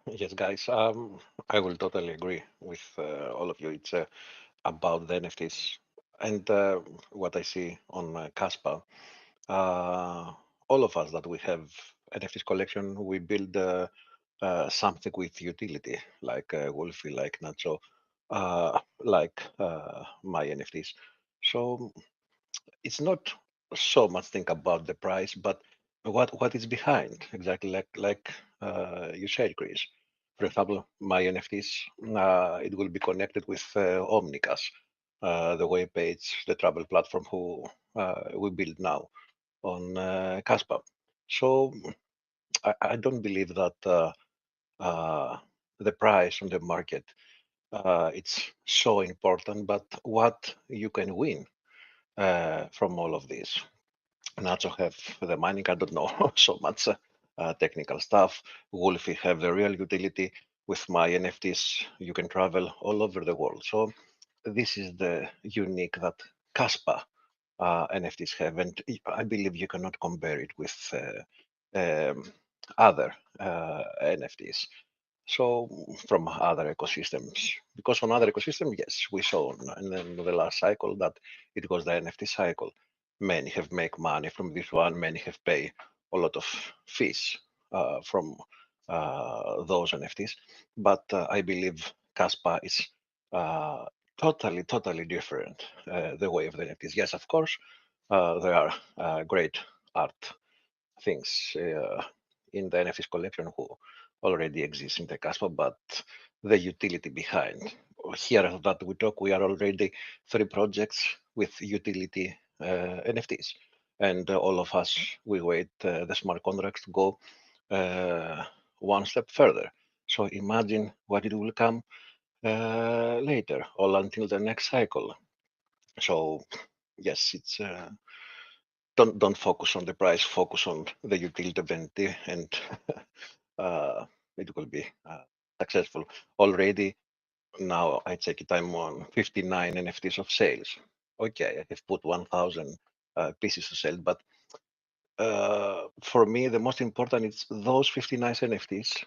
Yes, guys. I will totally agree with all of you. It's about the NFTs and what I see on Kaspa. All of us that we have NFTs collection, we build something with utility, like Wolfie, like Nacho, like my NFTs. So it's not so much think about the price, but what is behind, exactly like you said, Chris. For example, my NFTs, it will be connected with Omnicas, the web page, the travel platform who we build now on Kaspa. So I don't believe that the price on the market it's so important, but what you can win from all of this. Nacho have the mining, I don't know so much technical stuff. Wolfie have the real utility. With my NFTs, you can travel all over the world. So this is the unique that Kaspa NFTs have, and I believe you cannot compare it with other NFTs. So from other ecosystems, because on other ecosystems, yes, we saw in the last cycle that it was the NFT cycle. Many have make money from this one. Many have paid a lot of fees from those NFTs. But I believe Kaspa is totally different. The way of the NFTs. Yes, of course, there are great art things in the NFTs collection who already exists in the Kaspa, but the utility behind. Here that we talk, we are already 3 projects with utility NFTs. And all of us, we wait the smart contracts to go one step further. So imagine what it will come later, all until the next cycle. So yes, it's don't focus on the price, focus on the utility, and it will be successful. Already now I check it, I'm on 59 NFTs of sales. Okay, I have put 1,000 pieces to sell, but for me the most important is those 59 NFTs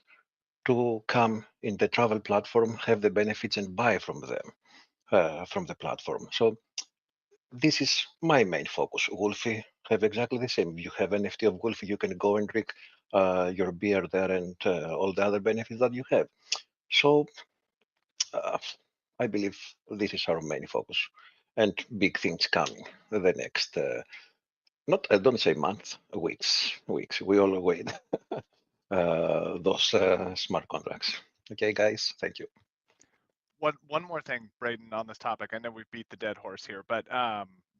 to come in the travel platform, have the benefits and buy from them, from the platform. So this is my main focus. Wolfie have exactly the same. You have NFT of Wolfie, you can go and drink your beer there and all the other benefits that you have. So I believe this is our main focus, and big things coming the next. Not I don't say month, weeks. We all wait those smart contracts. Okay, guys, thank you. One more thing, Braden, on this topic. I know we've beat the dead horse here, but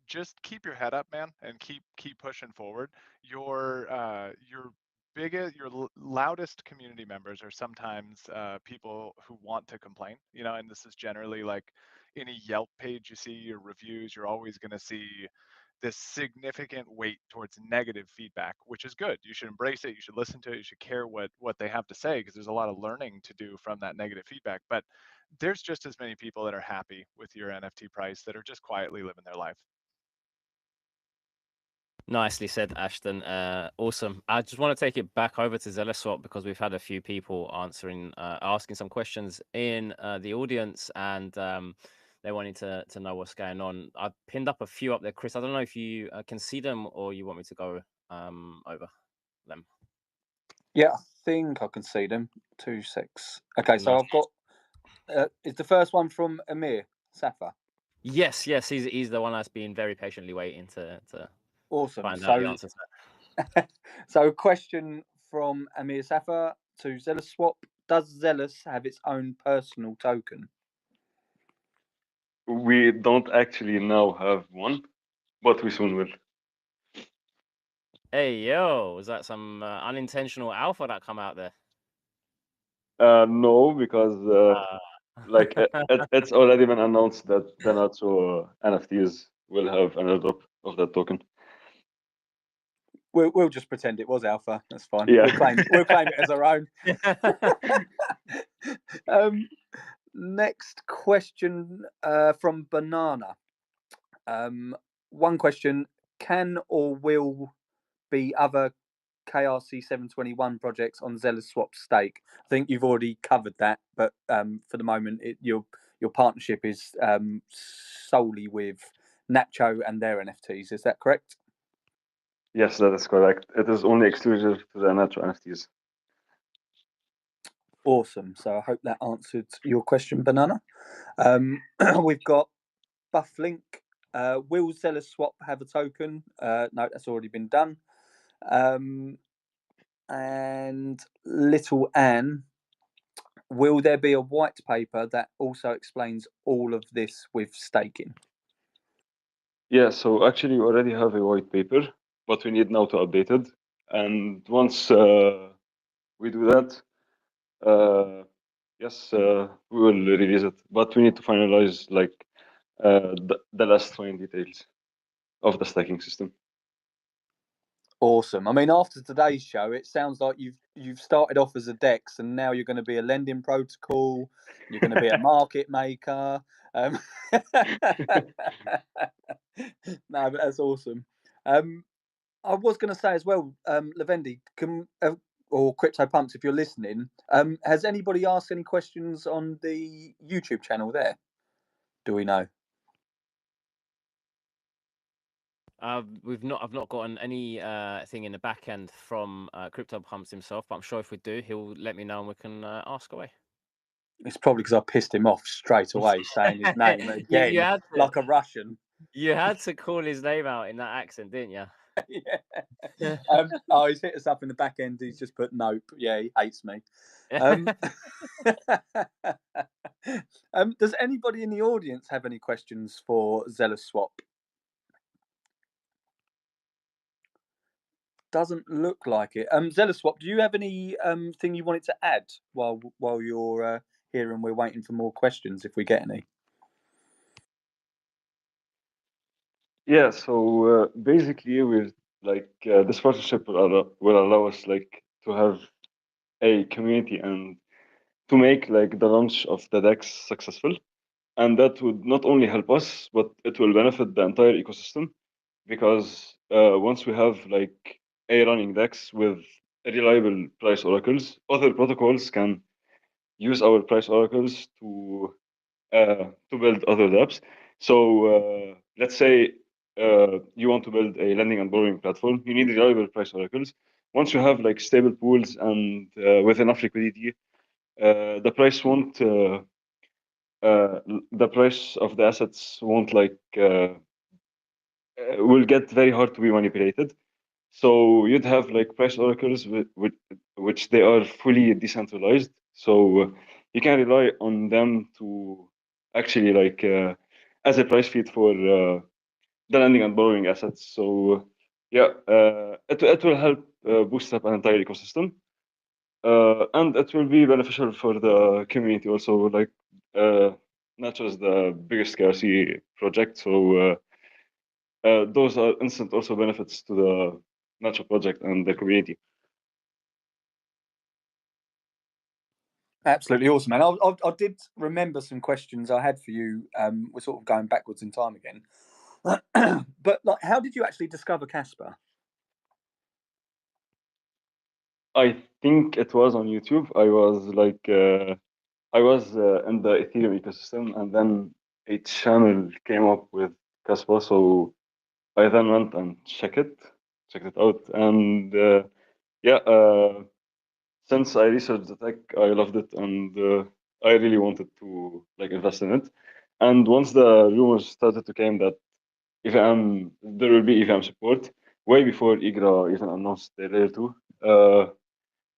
just keep your head up, man, and keep pushing forward. Your biggest, your loudest community members are sometimes people who want to complain, you know, and this is generally like any Yelp page you see or reviews, you're always going to see this significant weight towards negative feedback, which is good. You should embrace it. You should listen to it. You should care what they have to say, because there's a lot of learning to do from that negative feedback. But there's just as many people that are happy with your NFT price that are just quietly living their life. Nicely said, Ashton. Awesome. I just want to take it back over to Zealous Swap because we've had a few people asking some questions in the audience, and they wanted to know what's going on. I pinned up a few up there, Chris. I don't know if you can see them or you want me to go over them. Yeah, I think I can see them. 2 6. Okay, so I've got. Is the first one from Amir Safa? Yes, he's the one that's been very patiently waiting to awesome. find out the answer to that. So, question from Amir Safa to Zealous Swap: does Zealous have its own personal token? We don't actually now have one, but we soon will. Hey, yo, is that some unintentional alpha that come out there? No, because like it's already been announced that the Natsu NFTs will have an airdrop of that token. We'll just pretend it was alpha. That's fine. Yeah. We'll claim it as our own. Next question from Banana. One question: can or will be other KRC 721 projects on Zealous Swap stake? I think you've already covered that, but for the moment, your partnership is solely with Nacho and their NFTs. Is that correct? Yes, that is correct. It is only exclusive to the Nacho NFTs. Awesome. So I hope that answered your question, Banana. We've got Bufflink. Will Zealous Swap have a token? No, that's already been done. And Little Anne, will there be a white paper that also explains all of this with staking? Yeah, so actually we already have a white paper, but we need now to update it. And once we do that, yes, we will release it. But we need to finalize like the last fine details of the staking system. Awesome. I mean, after today's show, it sounds like you've started off as a DEX, and now you're going to be a lending protocol. You're going to be a market maker. No, but that's awesome. I was going to say as well, Levendi, or cryptopumpz, if you're listening, has anybody asked any questions on the YouTube channel there? Do we know? I've not gotten any thing in the back end from cryptopumpz himself, but I'm sure if we do, he'll let me know and we can ask away. It's probably because I pissed him off straight away, saying his name again, you had to, like a Russian. You had to call his name out in that accent, didn't you? Yeah. Oh, he's hit us up in the back end. He's just put nope. Yeah, he hates me. Does anybody in the audience have any questions for Zealous Swap? Doesn't look like it. Zealous Swap, do you have any thing you wanted to add while you're here and we're waiting for more questions if we get any? Yeah, so basically we're like this partnership will allow us like to have a community and to make like the launch of the DEX successful. And that would not only help us, but it will benefit the entire ecosystem, because once we have like a running DEX with reliable price oracles, other protocols can use our price oracles to build other dApps. So let's say you want to build a lending and borrowing platform, you need reliable price oracles. Once you have like stable pools and with enough liquidity, the price won't the price of the assets won't like will get very hard to be manipulated. So you'd have like price oracles which they are fully decentralized. So you can rely on them to actually like as a price feed for the lending and borrowing assets. So yeah, it will help boost up an entire ecosystem. And it will be beneficial for the community also. Like Nacho is the biggest KRC project, so those are instant also benefits to the Nacho project and the community. Absolutely awesome, man. I did remember some questions I had for you. We're sort of going backwards in time again. But like, how did you actually discover Kaspa? I think it was on YouTube. I was like, I was in the Ethereum ecosystem, and then a channel came up with Kaspa, so I then went and checked it out, and yeah, since I researched the tech, I loved it, and I really wanted to like invest in it. And once the rumors started to come that there will be EVM support, way before Igra even announced their layer 2,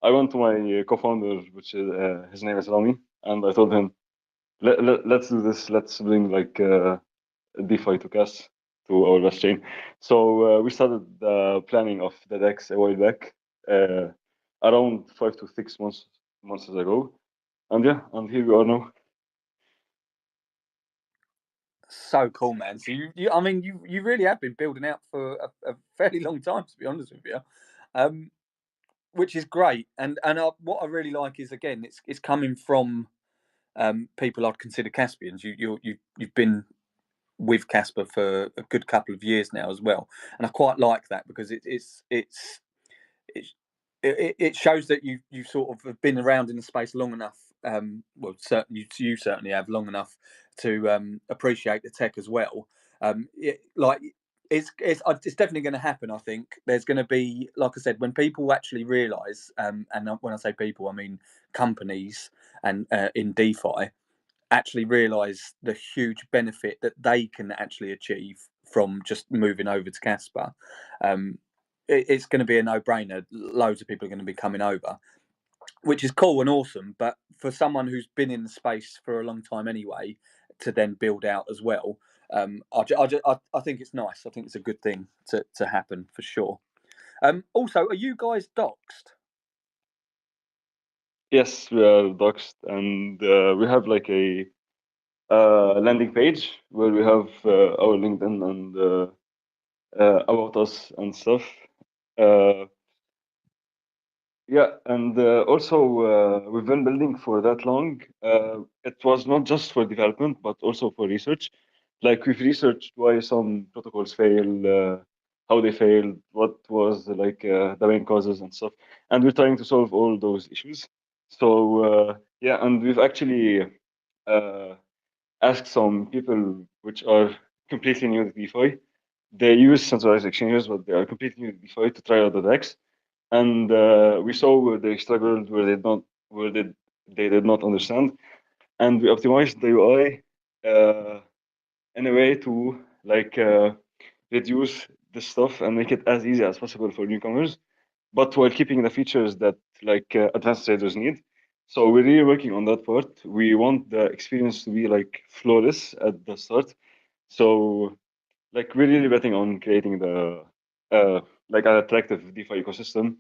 I went to my co-founder, which is his name is Rami, and I told him, let's do this. Let's bring like DeFi to CAS to our last chain. So we started the planning of the DEX a while back, around 5 to 6 months ago, and yeah, and here we are now. So cool, man. So I mean, you really have been building out for a fairly long time, to be honest with you, which is great. And what I really like is, again, it's coming from people I'd consider Caspians. You've been with Kaspa for a good couple of years now as well, and I quite like that because it shows that you sort of have been around in the space long enough. Well, certainly you certainly have long enough to appreciate the tech as well. It's definitely going to happen. I think there's going to be, like I said, when people actually realise, and when I say people, I mean companies and in DeFi, actually realise the huge benefit that they can actually achieve from just moving over to Kaspa. It's going to be a no-brainer. Loads of people are going to be coming over, which is cool and awesome. But for someone who's been in the space for a long time anyway, to then build out as well, I think it's nice. I think it's a good thing to happen for sure. Also, are you guys doxed? Yes, we are doxed, and we have like a landing page where we have our LinkedIn and about us and stuff. Yeah, and also we've been building for that long. It was not just for development, but also for research. Like we've researched why some protocols fail, how they failed, what was like the main causes and stuff, and we're trying to solve all those issues. So yeah, and we've actually asked some people which are completely new to DeFi. They use centralized exchanges, but they are completely new to DeFi to try out the DEX. And we saw where they struggled, where they did not understand, and we optimized the UI in a way to like reduce the stuff and make it as easy as possible for newcomers, but while keeping the features that like advanced traders need. So we're really working on that part. We want the experience to be like flawless at the start. So like we're really betting on creating the like an attractive DeFi ecosystem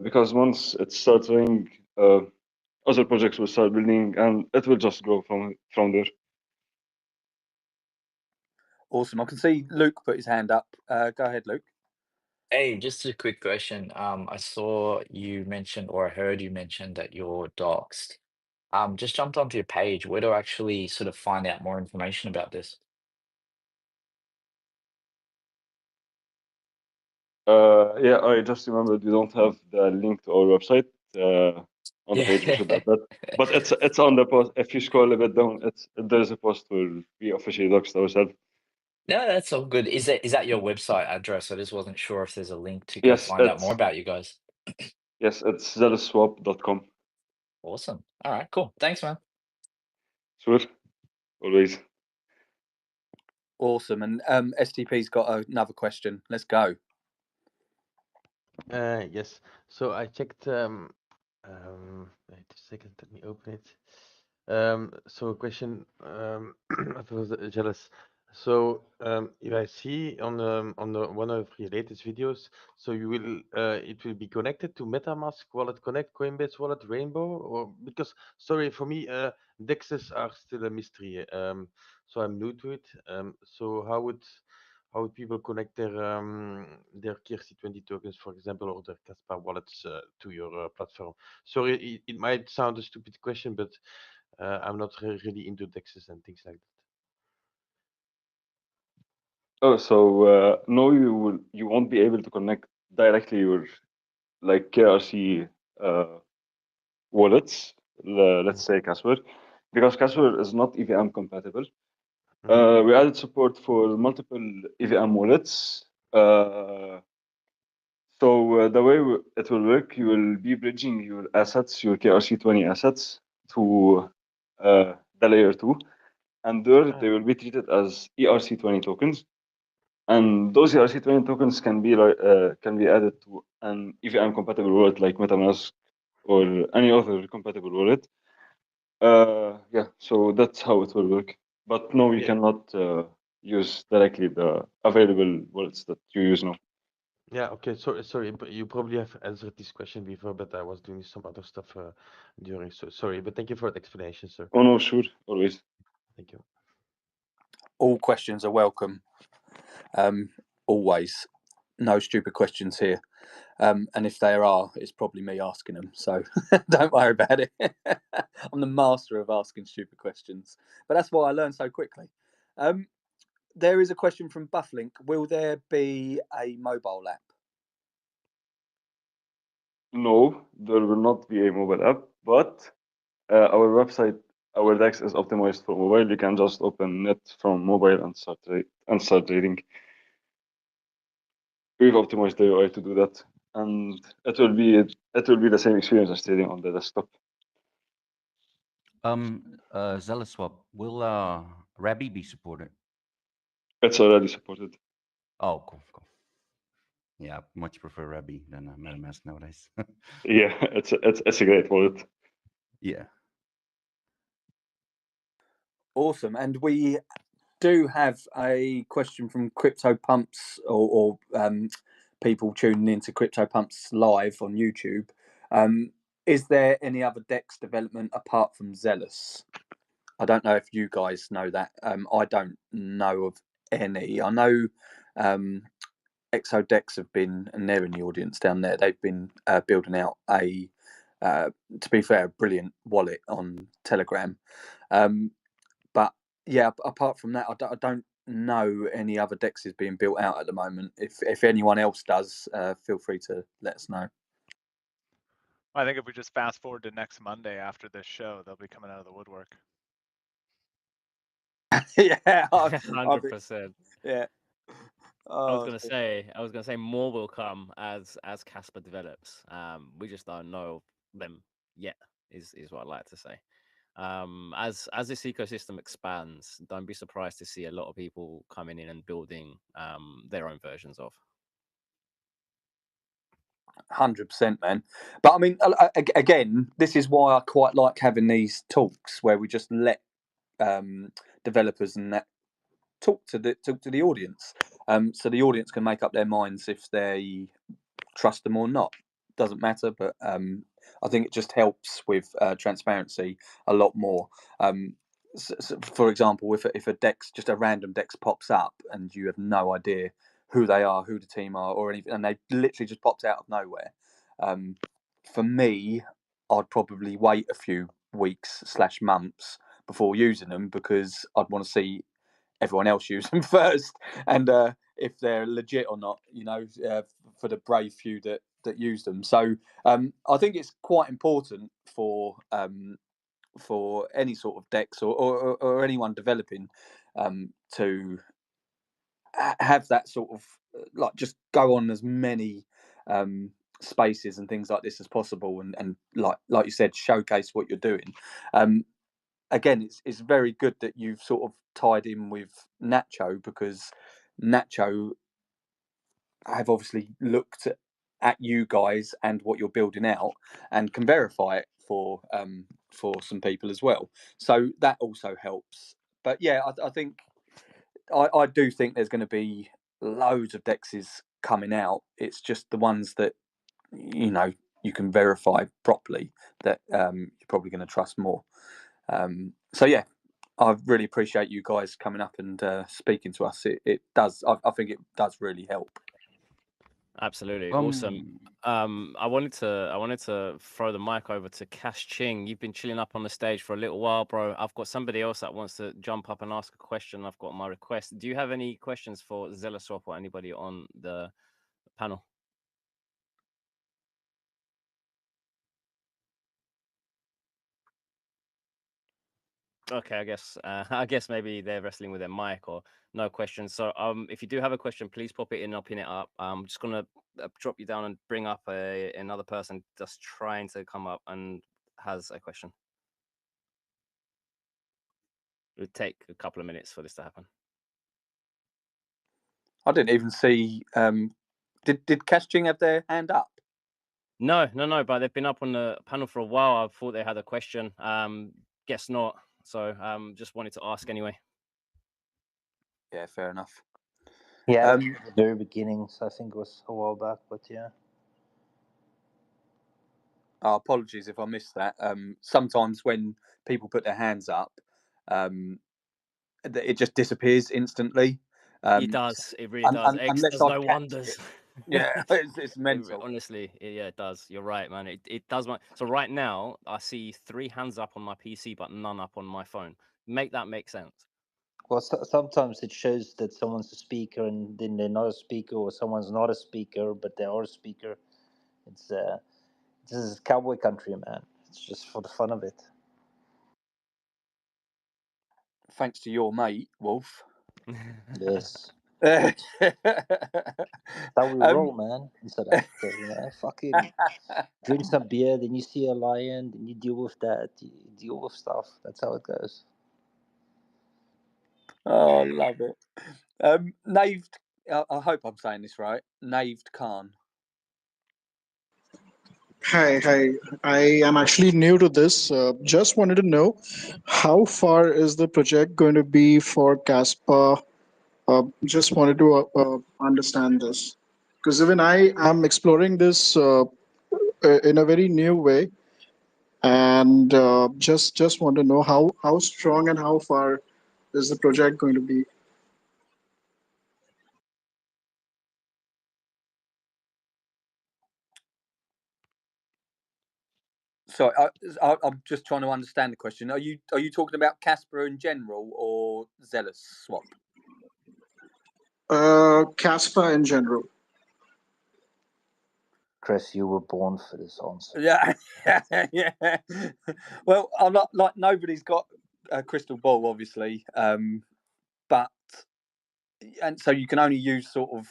because once it starts running, other projects will start building, and it will just grow from there. Awesome. I can see Luke put his hand up. Go ahead, Luke. Hey, just a quick question. I saw you mentioned, or I heard you mention that you're doxed. Just jumped onto your page. Where do I actually sort of find out more information about this? Yeah, I just remembered we don't have the link to our website on the page. We should add that. But it's on the post. If you scroll a bit down, there's a post where we officially doxed ourselves. No, that's all good. Is that your website address? I just wasn't sure if there's a link to go Yes, find out more about you guys. Yes, it's zealouswap.com. Awesome. All right, cool. Thanks, man. Sure, always. Awesome. And STP's got another question. Let's go. Yes. So I checked. Wait a second. Let me open it. So a question. I was jealous. So if I see on the one of your latest videos, so you will it will be connected to MetaMask, Wallet Connect, Coinbase Wallet, Rainbow, or because sorry for me, DEXs are still a mystery. So I'm new to it. So how would people connect their KRC20 tokens, for example, or their Kaspa wallets to your platform? Sorry, it might sound a stupid question, but I'm not really into DEXs and things like that. Oh, so no, you won't be able to connect directly your like KRC wallets. Let's say Casper, because Casper is not EVM compatible. We added support for multiple EVM wallets. So the way it will work, you will be bridging your assets, your KRC20 assets, to the layer 2, and there they will be treated as ERC20 tokens. And those ERC20 tokens can be added to an EVM compatible wallet like MetaMask or any other compatible wallet. Yeah, so that's how it will work. But no, you cannot use directly the available wallets that you use now. Yeah, okay. Sorry, but you probably have answered this question before, but I was doing some other stuff during. So sorry, but thank you for the explanation, sir. Oh no, sure, always. Thank you. All questions are welcome. Always. No stupid questions here. And if there are, it's probably me asking them. So don't worry about it. I'm the master of asking stupid questions. But that's why I learn so quickly. There is a question from Bufflink. Will there be a mobile app? No, there will not be a mobile app, but our website, our DEX is optimized for mobile. You can just open it from mobile and start trading. We've optimized the UI to do that, and it will be the same experience as trading on the desktop. Zealous Swap, will Rabbi be supported? It's already supported. Oh, cool. Yeah, much prefer Rabbi than MetaMask nowadays. Yeah, it's a great wallet. Yeah. Awesome. And we do have a question from cryptopumpz or people tuning into cryptopumpz live on YouTube. Is there any other DEX development apart from Zealous? I don't know if you guys know that. I don't know of any. I know ExoDex have been, and they're in the audience down there, they've been building out a, to be fair, brilliant wallet on Telegram. But yeah, apart from that, I don't know any other decks is being built out at the moment. If anyone else does, feel free to let us know. I think if we just fast forward to next Monday after this show, they'll be coming out of the woodwork. Yeah, 100%. Yeah. I was gonna say more will come as Kaspa develops. We just don't know them yet. Is what I'd like to say. As this ecosystem expands, don't be surprised to see a lot of people coming in and building their own versions of. 100%, man. But I mean, again, this is why I quite like having these talks where we just let developers and that talk to the audience, so the audience can make up their minds if they trust them or not. Doesn't matter, but I think it just helps with transparency a lot more. So for example, if a dex, just a random dex pops up and you have no idea who they are, who the team are, or anything, and they literally just popped out of nowhere, for me, I'd probably wait a few weeks / months before using them, because I'd want to see everyone else use them first, and if they're legit or not, for the brave few that use them. So I think it's quite important for any sort of decks or anyone developing to have that sort of like just go on as many spaces and things like this as possible, and like you said, showcase what you're doing. Again, it's very good that you've sort of tied in with Nacho, because Nacho have obviously looked at you guys and what you're building out and can verify it for some people as well. So that also helps. But yeah, I think I do think there's going to be loads of dexes coming out. It's just the ones that you can verify properly that you're probably going to trust more. So yeah, I really appreciate you guys coming up and speaking to us. It does. I think it does really help. Absolutely awesome. I wanted to throw the mic over to Cash Ching. You've been chilling up on the stage for a little while, bro. I've got somebody else that wants to jump up and ask a question. I've got my request. Do you have any questions for Zealous Swap or anybody on the panel? Okay, I guess maybe they're wrestling with their mic or no questions. So if you do have a question, please pop it in. I'll pin it up. I'm just gonna drop you down and bring up another person just trying to come up and has a question. It would take a couple of minutes for this to happen. I didn't even see. Did Cash Ching have their hand up? No. But they've been up on the panel for a while. I thought they had a question. Guess not. So just wanted to ask anyway. Yeah, fair enough. Yeah, at the very beginnings, I think it was a while back, but yeah. Apologies if I missed that. Sometimes when people put their hands up, it just disappears instantly. It does. It really does. X does no wonders. Yeah, it's mental. Honestly, yeah, it does. You're right, man. It does. So right now, I see 3 hands up on my PC, but none up on my phone. Make that make sense? Well, sometimes it shows that someone's a speaker and then they're not a speaker, or someone's not a speaker but they are a speaker. This is cowboy country, man. It's just for the fun of it. Thanks to your mate, Wolf. Yes. That's how we roll, man, in South Africa. Fucking drink some beer, then you see a lion, then you deal with that, you deal with stuff. That's how it goes. Oh, I love it. Naved, I hope I'm saying this right. Naved Khan. Hi. I am actually new to this. Just wanted to know, how far is the project going to be for Kaspa? Just wanted to understand this, because even I am exploring this in a very new way, and just want to know how strong and how far is the project going to be. Sorry, I'm just trying to understand the question. Are you talking about Kaspa in general or Zealous Swap? Kaspa in general. Chris, you were born for this answer. Yeah, yeah. Well, I'm not like nobody's got a crystal ball, obviously, but and so you can only use sort of.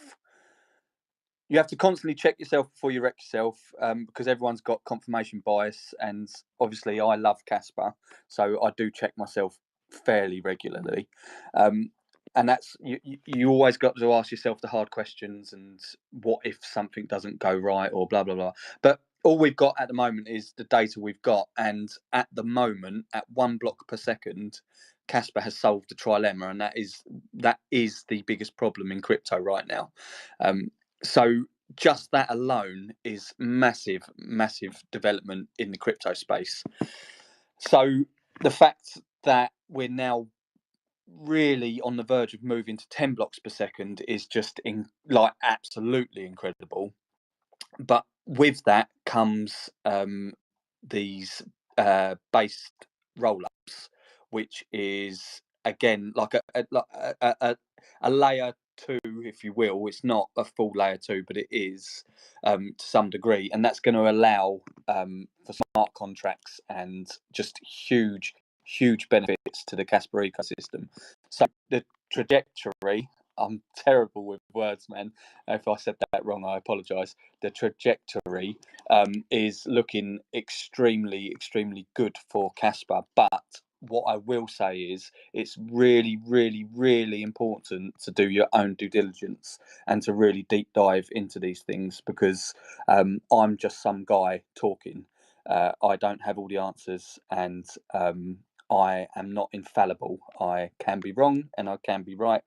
You have to constantly check yourself before you wreck yourself, because everyone's got confirmation bias, and obviously I love Kaspa, so I do check myself fairly regularly, and that's you always got to ask yourself the hard questions and what if something doesn't go right or blah blah blah. But all we've got at the moment is the data we've got, and at the moment, at 1 block per second, Kaspa has solved the trilemma, and that is the biggest problem in crypto right now. So just that alone is massive development in the crypto space. So the fact that we're now really on the verge of moving to 10 blocks per second is just absolutely incredible. But with that comes these based roll-ups, which is again like a layer 2, if you will. It's not a full layer 2, but it is to some degree, and that's going to allow for smart contracts and just huge benefits to the Kaspa ecosystem. So the trajectory, I'm terrible with words, man. If I said that wrong, I apologise. The trajectory is looking extremely good for Kaspa. But what I will say is it's really important to do your own due diligence and to really deep dive into these things, because I'm just some guy talking. I don't have all the answers, and I am not infallible. I can be wrong and I can be right.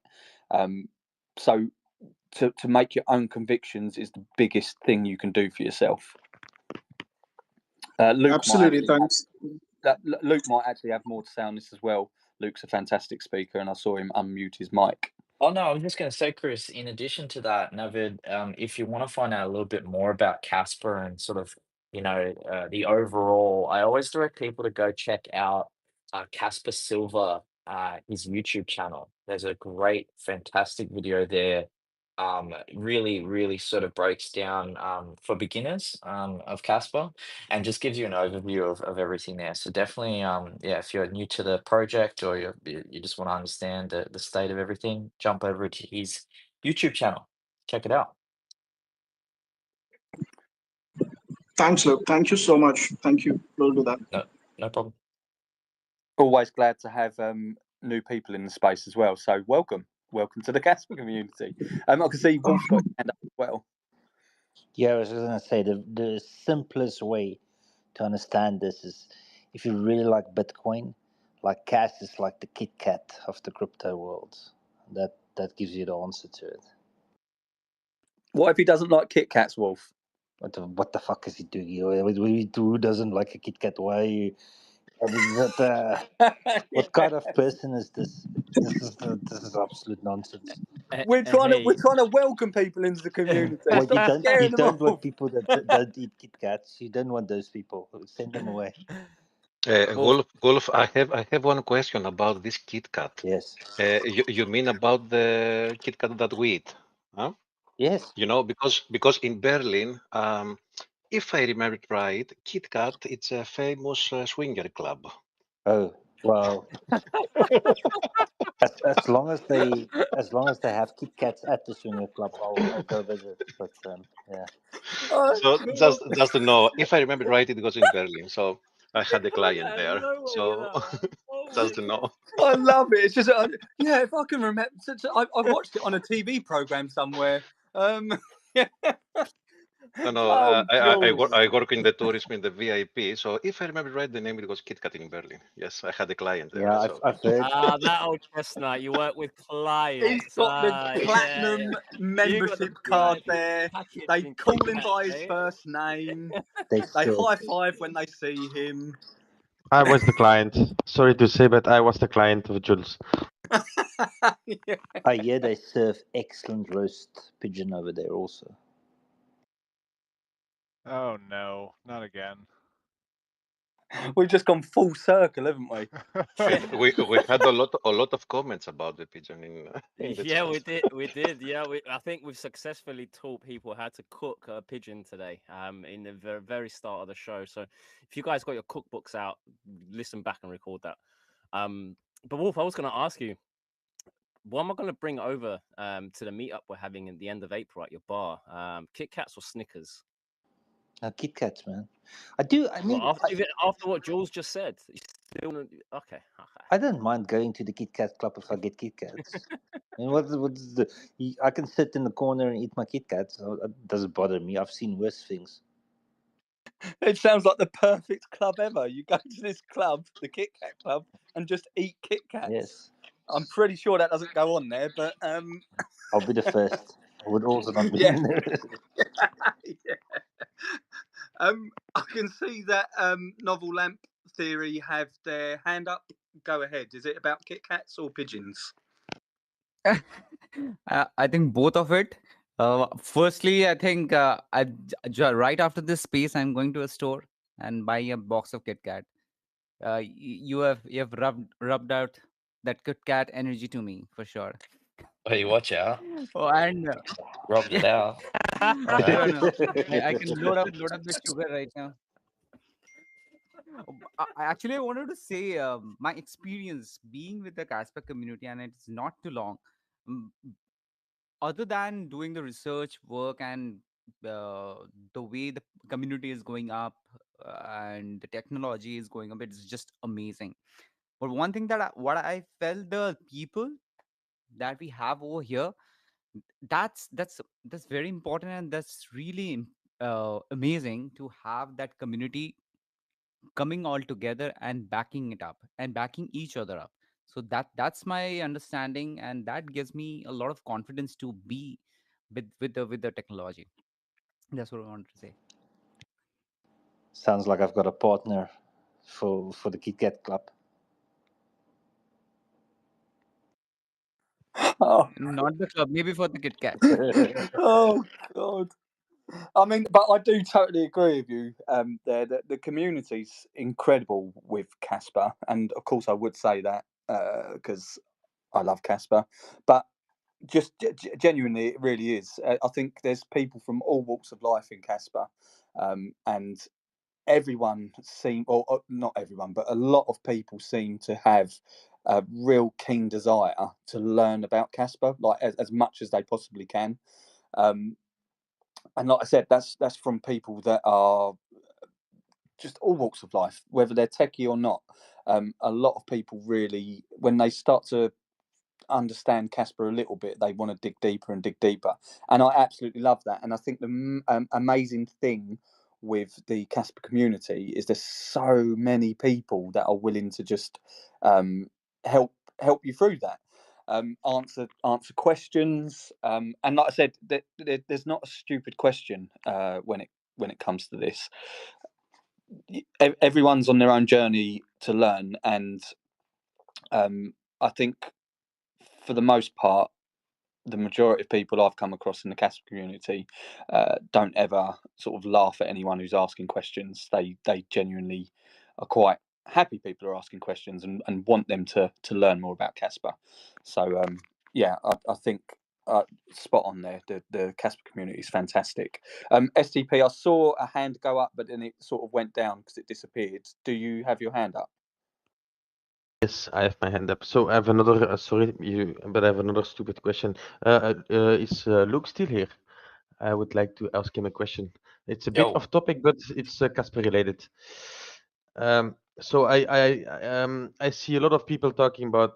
So to make your own convictions is the biggest thing you can do for yourself. Luke Absolutely, thanks. Luke might actually have more to say on this as well. Luke's a fantastic speaker, and I saw him unmute his mic. Oh no, I was just going to say, Chris, in addition to that, Navid, if you want to find out a little bit more about Kaspa and sort of, the overall, I always direct people to go check out Kaspa Silver, his YouTube channel. There's a great, fantastic video there. Really sort of breaks down for beginners of Kaspa and just gives you an overview of everything there. So definitely, if you're new to the project or you just want to understand the state of everything, jump over to his YouTube channel. Check it out. Thanks, Luke. Thank you so much. Thank you. We'll do that. No problem. Always glad to have new people in the space as well. So welcome to the Kaspa community. I can see Wolf's got his hand up as well. Yeah, I was going to say the simplest way to understand this is if you really like Bitcoin, like Cas is like the Kit Kat of the crypto world. That gives you the answer to it. What if he doesn't like Kit Kats, Wolf? What the fuck is he doing? Who doesn't like a Kit Kat? Why are you? What kind of person is this? This is absolute nonsense. We're trying to welcome people into the community. Well, Stop scaring you them don't want off. people that don't eat Kit Kats. You don't want those people. Send them away. Wolf, I have one question about this Kit Kat. Yes. You mean about the Kit Kat that we eat? Huh? Yes. Because in Berlin, if I remember it right, Kit Kat it's a famous swinger club. Oh well. as long as they have Kit Kats at the swinger club, I'll go visit. But yeah. So just to know, if I remember right, it was in Berlin. So I had a client there. So just to know. I love it. It's just if I can remember, I watched it on a TV program somewhere. No, I work in the tourism in the VIP. So if I remember right, the name it was Kit Kat in Berlin. Yes, I had a client there. Yeah, So. I've heard. That old chestnut. You work with clients. He's got the platinum membership card there. They call him by his first name. They high five when they see him. I was the client. Sorry to say, but I was the client of Jules. I hear they serve excellent roast pigeon over there also. Oh no, not again. We've just gone full circle, haven't we? We had a lot of comments about the pigeon in the Yeah, chat. we did. Yeah, I think we've successfully taught people how to cook a pigeon today. In the very start of the show. So if you guys got your cookbooks out, listen back and record that. But Wolf, I was going to ask you, what am I going to bring over to the meetup we're having at the end of April at your bar? Kit Kats or Snickers? Kit Kats, man. I do. I mean, Well, after what Jules just said, you still okay. I don't mind going to the Kit Kat club if I get Kit Kats. And what's the? I can sit in the corner and eat my Kit Kats. So it doesn't bother me. I've seen worse things. It sounds like the perfect club ever. You go to this club, the Kit Kat club, and just eat Kit Kats. Yes. I'm pretty sure that doesn't go on there, but I'll be the first. I would also not be yeah. in there. Yeah. I can see that Novel Lamp Theory have their hand up. Go ahead. Is it about Kit Kats or pigeons? I think both of it. Firstly, I think right after this space, I'm going to a store and buy a box of Kit Kat. You have rubbed out that Kit Kat energy to me for sure. Hey, watch out. Oh, and Rubbed it out. no. I can load up the sugar right now. Actually, I wanted to say my experience being with the Kaspa community, and it's not too long. Mm, Other than doing the research work and the way the community is going up and the technology is going up, it's just amazing. But one thing that what I felt, the people that we have over here, that's very important, and that's really amazing to have that community coming all together and backing it up and backing each other up. So that's my understanding, and that gives me a lot of confidence to be with the technology. That's what I wanted to say. Sounds like I've got a partner for the Kit Kat club. Oh. Not the club, maybe for the Kit Kat. Oh God. I mean, but I do totally agree with you. There, the community's incredible with Kaspa, and of course, I would say that because I love Kaspa. But just genuinely, it really is. I think there's people from all walks of life in Kaspa, and everyone or not everyone, but a lot of people seem to have a real keen desire to learn about Kaspa, like as much as they possibly can. And like I said, that's from people that are just all walks of life, whether they're techie or not. A lot of people really, when they start to understand Kaspa a little bit, they want to dig deeper and dig deeper. And I absolutely love that. And I think the amazing thing with the Kaspa community is there's so many people that are willing to just help you through that. Answer questions, and like I said, there's not a stupid question when it comes to this. Everyone's on their own journey to learn, and I think for the most part, the majority of people I've come across in the Kaspa community don't ever sort of laugh at anyone who's asking questions. They genuinely are quite happy people are asking questions and want them to learn more about Kaspa. So yeah, I think spot on there. The Kaspa community is fantastic. STP, I saw a hand go up, but then it sort of went down because it disappeared. Do you have your hand up? Yes, I have my hand up. So I have another. Sorry, but I have another stupid question. Is Luke still here? I would like to ask him a question. It's a bit Yo. off topic, but it's Casper related. So I see a lot of people talking about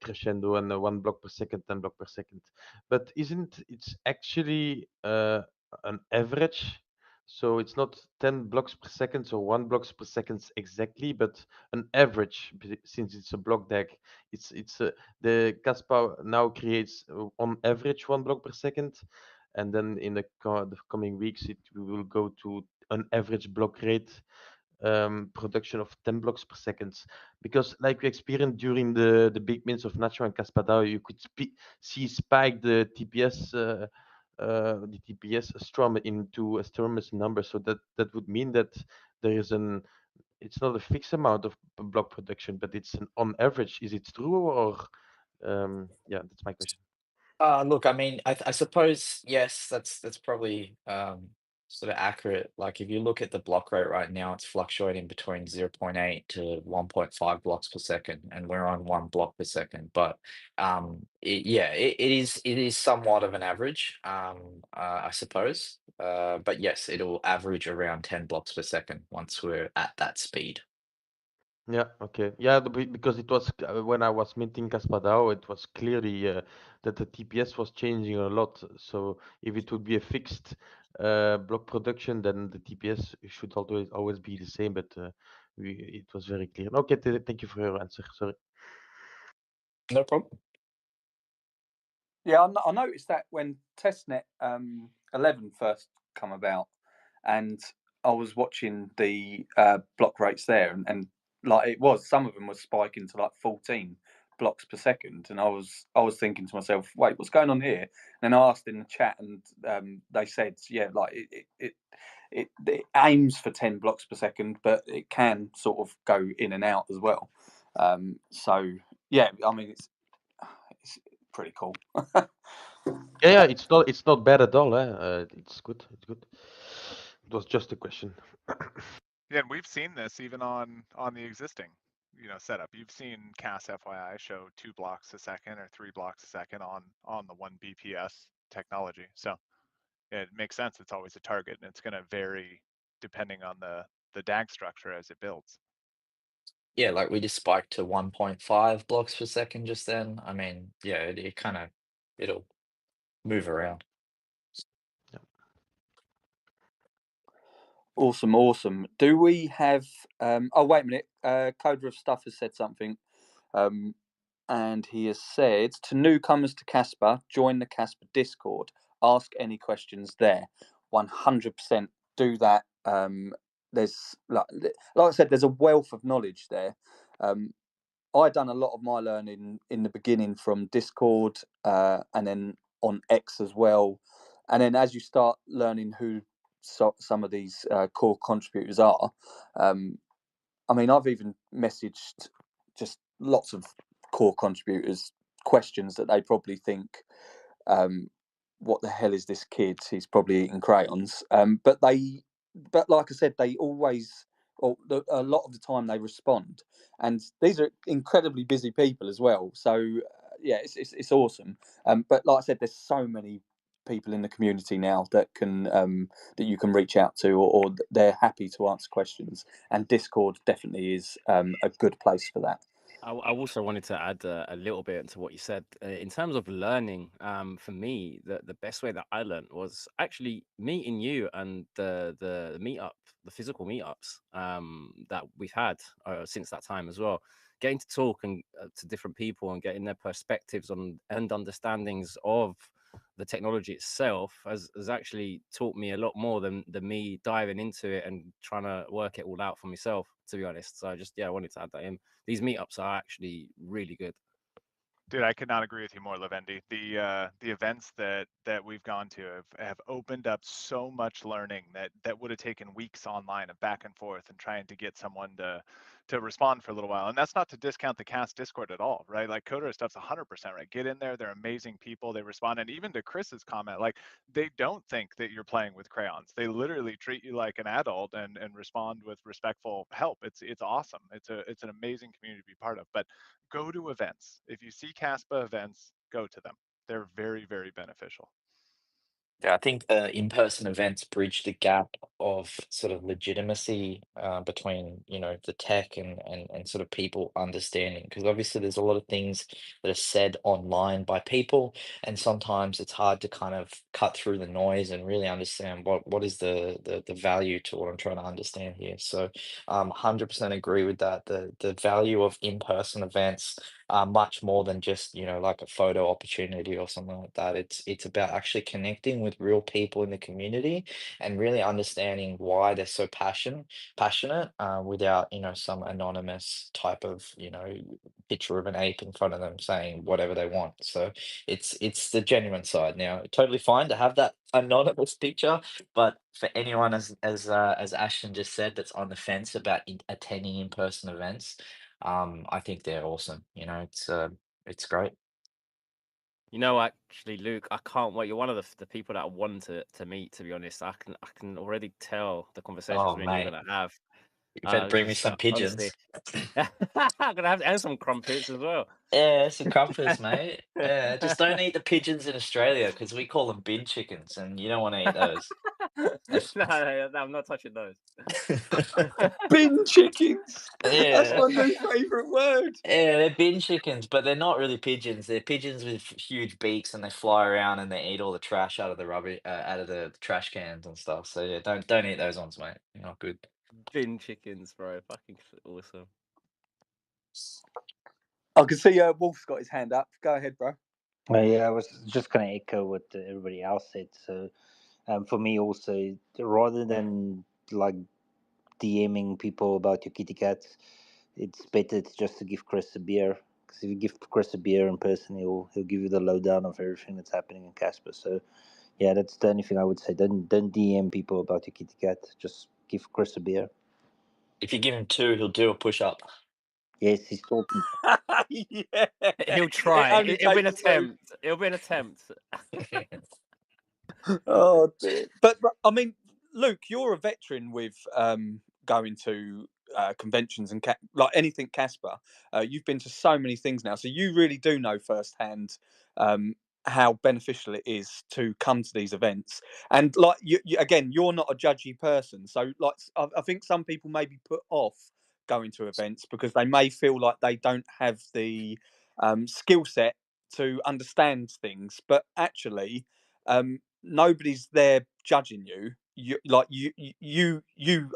crescendo and 1 block per second, 10 block per second, but isn't it's actually an average? So it's not 10 blocks per second or 1 blocks per second exactly, but an average since it's a block deck. It's the Kaspa now creates on average 1 block per second, and then in the coming weeks we will go to an average block rate production of 10 blocks per second, because like we experienced during the big mints of Nacho and Kaspadao, you could see spike the TPS strum into a enormous number. So that would mean that there is an it's not a fixed amount of block production, but it's on average. Is it true or yeah, that's my question. Look, I mean, I suppose yes, that's probably sort of accurate. Like if you look at the block rate right now, it's fluctuating between 0.8 to 1.5 blocks per second, and we're on 1 block per second. But it is somewhat of an average, I suppose. But yes, it'll average around 10 blocks per second once we're at that speed. Yeah, okay. Yeah, because it was when I was minting Kaspa DAO, it was clearly that the TPS was changing a lot. So if it would be a fixed block production, then the TPS should always be the same. But it was very clear. Okay, thank you for your answer. Sorry. No problem. Yeah, I noticed that when testnet 11 first come about, and I was watching the block rates there, and like it was, some of them were spiking to like 14 blocks per second, and I was thinking to myself, wait, what's going on here? And then I asked in the chat, and they said, yeah, like it aims for 10 blocks per second, but it can sort of go in and out as well. So yeah, I mean it's pretty cool. Yeah, it's not bad at all. It's good. It's good. It was just a question. Yeah, and we've seen this even on the existing, setup. You've seen CAS FYI show 2 blocks a second or 3 blocks a second on the 1 BPS technology. So it makes sense. It's always a target, and it's going to vary depending on the DAG structure as it builds. Yeah, like we just spiked to 1.5 blocks per second just then. I mean, yeah, it kind of it'll move around. Awesome. Do we have? Oh, wait a minute. Coder of Stuff has said something, and he has said to newcomers to Kaspa, join the Kaspa Discord. Ask any questions there. 100% do that. There's like I said, there's a wealth of knowledge there. I done a lot of my learning in the beginning from Discord, and then on X as well. And then as you start learning who some of these core contributors are, I mean, I've even messaged just lots of core contributors questions that they probably think, what the hell is this kid? He's probably eating crayons. But like I said, they always, or a lot of the time, they respond. And these are incredibly busy people as well. So yeah, it's awesome. But like I said, there's so many people in the community now that can that you can reach out to, or they're happy to answer questions. And Discord definitely is a good place for that. I also wanted to add a little bit to what you said in terms of learning. For me, the best way that I learned was actually meeting you and the meetup, the physical meetups that we've had since that time as well. Getting to talk and to different people and getting their perspectives on and understandings of the technology itself has actually taught me a lot more than me diving into it and trying to work it all out for myself, to be honest. So I wanted to add that in. These meetups are actually really good. Dude, I could not agree with you more, Levendi. The events that we've gone to have opened up so much learning that would have taken weeks online of back and forth and trying to get someone to respond for a little while. And that's not to discount the cast Discord at all, right? Like Coder stuff's 100% right. Get in there. They're amazing people. They respond. And even to Chris's comment, like they don't think that you're playing with crayons. They literally treat you like an adult and respond with respectful help. It's awesome. It's an amazing community to be part of. But go to events. If you see Kaspa events, go to them. They're very, very beneficial. Yeah, I think in-person events bridge the gap of sort of legitimacy between, the tech and sort of people understanding. Because obviously there's a lot of things that are said online by people, and sometimes it's hard to kind of cut through the noise and really understand what is the value to what I'm trying to understand here. So 100% agree with that. The value of in-person events much more than just, like a photo opportunity or something like that. It's about actually connecting with real people in the community and really understanding why they're so passionate, without, some anonymous type of, picture of an ape in front of them saying whatever they want. So it's the genuine side. Now, totally fine to have that anonymous picture, but for anyone, as Ashton just said, that's on the fence about attending in-person events, I think they're awesome. It's great. Actually, Luke, I can't wait. You're one of the people that I want to meet. To be honest, I can already tell the conversations Oh, me and you're mate, gonna have. you better bring me Just some honestly, pigeons. I'm gonna have and some crumpets as well. Yeah, some crumpets, mate. Yeah, just don't eat the pigeons in Australia because we call them bin chickens, and you don't want to eat those. No, I'm not touching those. Bin chickens. That's Yeah. my new favourite word. Yeah, they're bin chickens, but they're not really pigeons. They're pigeons with huge beaks, and they fly around and they eat all the trash out of the rubbish, out of the trash cans and stuff. So yeah, don't eat those ones, mate. They're not good. Bin chickens, bro. Fucking awesome. I can see Wolf's got his hand up. Go ahead, bro. Yeah, I was just going to echo what everybody else said. So, for me also, rather than like DMing people about your kitty cats, it's better just to give Chris a beer. Because if you give Chris a beer in person, he'll give you the lowdown of everything that's happening in Kaspa. So, yeah, that's the only thing I would say. Don't DM people about your kitty cat. Just give Chris a beer. If you give him 2, he'll do a push-up. Yes, he's talking. Yeah. He'll try. only It'll be an takes 2. attempt. It'll be an attempt. Oh dear. But I mean, Luke, you're a veteran with going to conventions and like anything Kaspa. You've been to so many things now, so you really do know firsthand how beneficial it is to come to these events. And like again, you're not a judgy person, so like I think some people may be put off going to events because they may feel like they don't have the skill set to understand things, but actually nobody's there judging you.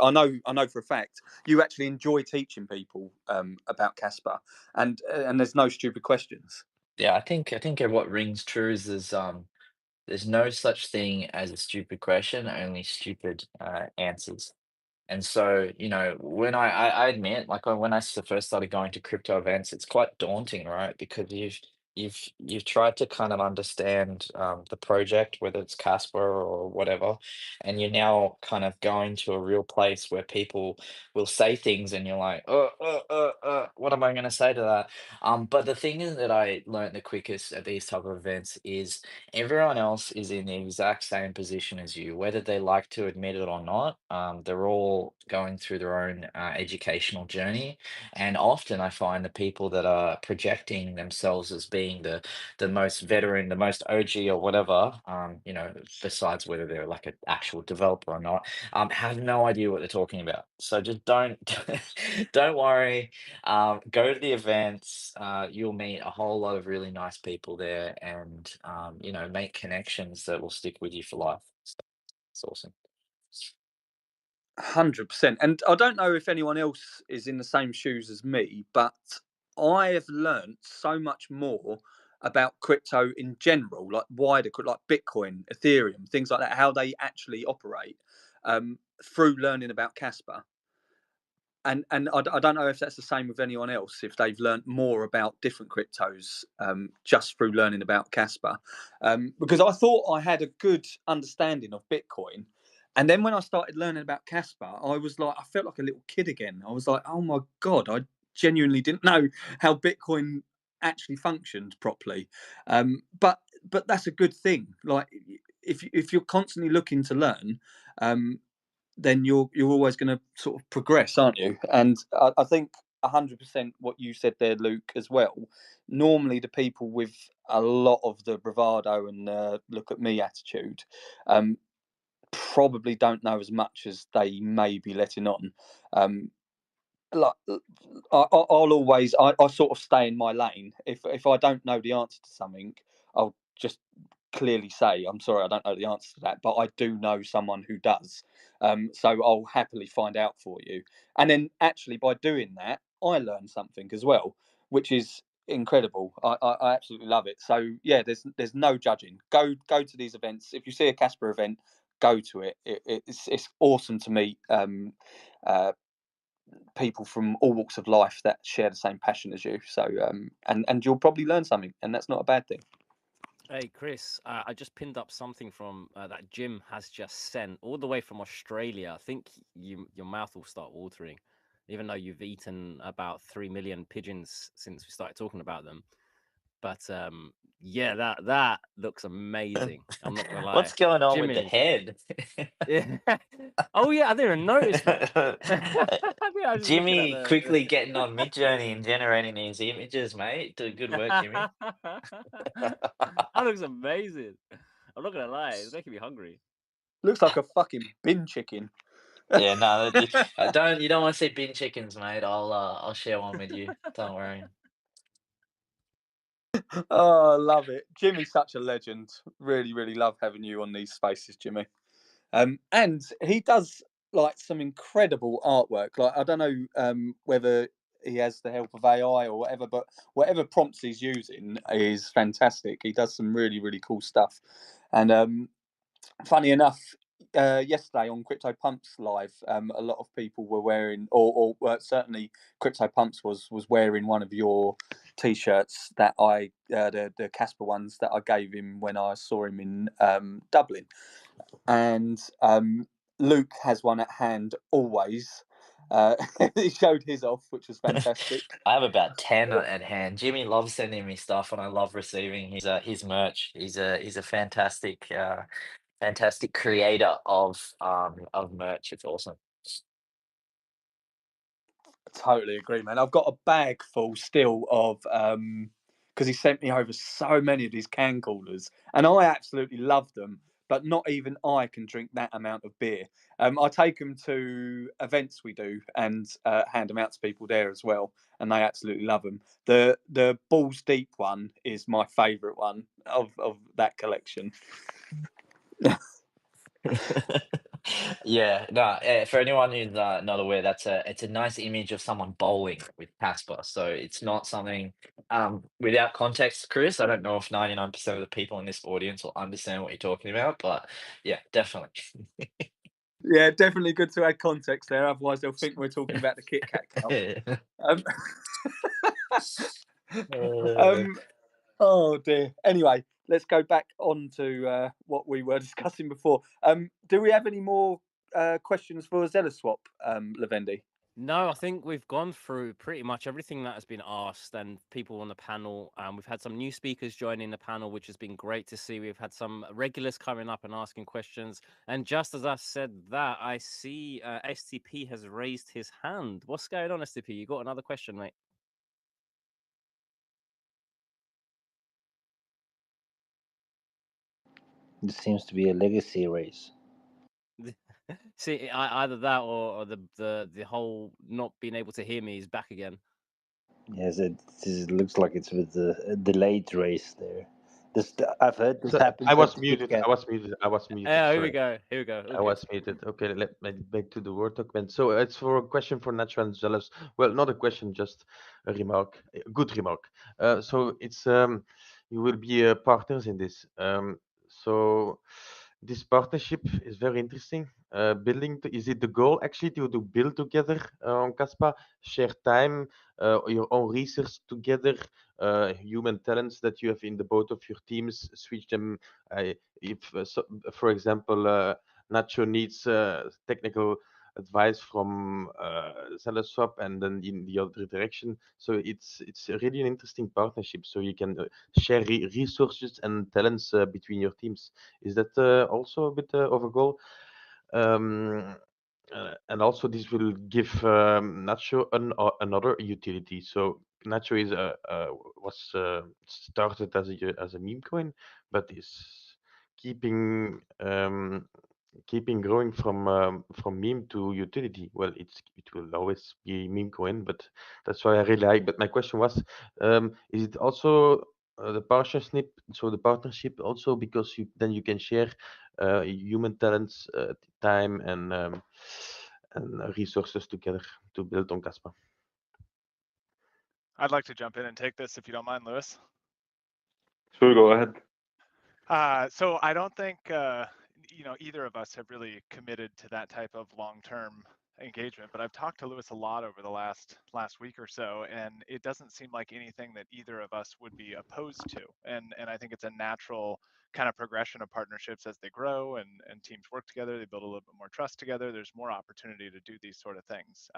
I know for a fact you actually enjoy teaching people about Kaspa, and there's no stupid questions. Yeah, I think what rings true is there's no such thing as a stupid question, only stupid answers. And so, when I admit, like when I first started going to crypto events, it's quite daunting, right? Because you've tried to kind of understand the project, whether it's Casper or whatever, and you're now kind of going to a real place where people will say things, and you're like, what am I going to say to that? But the thing is that I learned the quickest at these type of events is everyone else is in the exact same position as you, whether they like to admit it or not. They're all going through their own educational journey, and often I find the people that are projecting themselves as being the most veteran, the most OG or whatever, besides whether they're like an actual developer or not, have no idea what they're talking about. So just don't don't worry. Go to the events. You'll meet a whole lot of really nice people there, and make connections that will stick with you for life. So it's awesome. 100%. And I don't know if anyone else is in the same shoes as me, but I have learned so much more about crypto in general, like wider, like Bitcoin, Ethereum, things like that, how they actually operate, through learning about Kaspa. And I don't know if that's the same with anyone else, if they've learned more about different cryptos just through learning about Kaspa. Because I thought I had a good understanding of Bitcoin. And then when I started learning about Kaspa, I felt like a little kid again. I was like, oh my God, I genuinely didn't know how Bitcoin actually functioned properly. But that's a good thing. Like if you're constantly looking to learn, then you're always going to sort of progress, aren't you? And I think 100% what you said there, Luke, as well. Normally, the people with a lot of the bravado and look at me attitude probably don't know as much as they may be letting on. Like I'll always I sort of stay in my lane. If I don't know the answer to something, I'll just clearly say, I'm sorry, I don't know the answer to that, but I do know someone who does. So I'll happily find out for you. And then actually by doing that, I learn something as well, which is incredible. I absolutely love it. So yeah, there's no judging. Go to these events. If you see a Kaspa event, go to it. It's awesome to meet people from all walks of life that share the same passion as you. So and you'll probably learn something, and that's not a bad thing. Hey Chris, I just pinned up something from that Jim has just sent all the way from Australia. I think your mouth will start watering, even though you've eaten about 3 million pigeons since we started talking about them. But yeah, that looks amazing. I'm not gonna lie. What's going on with the Jimmy. head? Yeah. Oh yeah, I didn't even notice that. I was just looking at Jimmy quickly getting on Midjourney and generating these images, mate. Do good work, Jimmy. That looks amazing. I'm not gonna lie, it's making me hungry. Looks like a fucking bin chicken. Yeah, no, you don't want to see bin chickens, mate. I'll share one with you. Don't worry. Oh, I love it. Jimmy's such a legend. Really love having you on these spaces, Jimmy. And he does like some incredible artwork. Like I don't know whether he has the help of AI or whatever, but whatever prompts he's using is fantastic. He does some really cool stuff. And funny enough, yesterday on cryptopumpz live, a lot of people were wearing, or certainly cryptopumpz was wearing one of your t-shirts that I the Kaspa ones that I gave him when I saw him in Dublin, and Luke has one at hand always. He showed his off, which was fantastic. I have about 10 at hand. Jimmy loves sending me stuff, and I love receiving his merch. He's a fantastic creator of merch. It's awesome. Totally agree, man. I've got a bag full still of because he sent me over so many of these can coolers, and I absolutely love them. But not even I can drink that amount of beer. I take them to events we do and hand them out to people there as well, and they absolutely love them. The Balls Deep one is my favourite one of that collection. Yeah, no. For anyone who's not aware, it's a nice image of someone bowling with Kaspa. So it's not something without context, Chris. I don't know if 99% of the people in this audience will understand what you're talking about, but yeah, definitely. Yeah, definitely good to add context there. Otherwise, they'll think we're talking about the Kit Kat cow. Oh dear. Anyway, let's go back on to what we were discussing before. Do we have any more questions for Zealous Swap, Levendi? No, I think we've gone through pretty much everything that has been asked, and people on the panel. We've had some new speakers joining the panel, which has been great to see. We've had some regulars coming up and asking questions. And just as I said that, I see STP has raised his hand. What's going on, STP? You got another question, mate? This seems to be a legacy race. See, either that or the whole not being able to hear me is back again. Yes, it looks like it's with the delayed race there. I've heard this happens. I was at muted. KitKat. I was muted. Yeah, here Sorry. we go. Here we go. I was muted. Okay, let me back to the Word document. So it's for a question for Nacho and Zealous. Well, not a question, just a remark. A good remark. So it's you will be partners in this. So this partnership is very interesting. Is it the goal actually to build together on Kaspa, share time, your own research together, human talents that you have in the both of your teams, switch them. If, for example, Nacho needs technical advice from Zealous Swap and then in the other direction. So it's really an interesting partnership. So you can share resources and talents between your teams. Is that also a bit of a goal? And also this will give Nacho another utility. So Nacho is was started as a meme coin, but is keeping growing from meme to utility. Well, it will always be meme coin, but that's why I really like. But my question was, is it also the partnership? So the partnership also because then you can share human talents, time, and resources together to build on Kaspa. I'd like to jump in and take this if you don't mind, Lewis. Sure, go ahead. So I don't think either of us have really committed to that type of long-term engagement, but I've talked to Lewis a lot over the last week or so, and it doesn't seem like anything that either of us would be opposed to. And I think it's a natural kind of progression of partnerships as they grow and teams work together, they build a little bit more trust together, there's more opportunity to do these sort of things.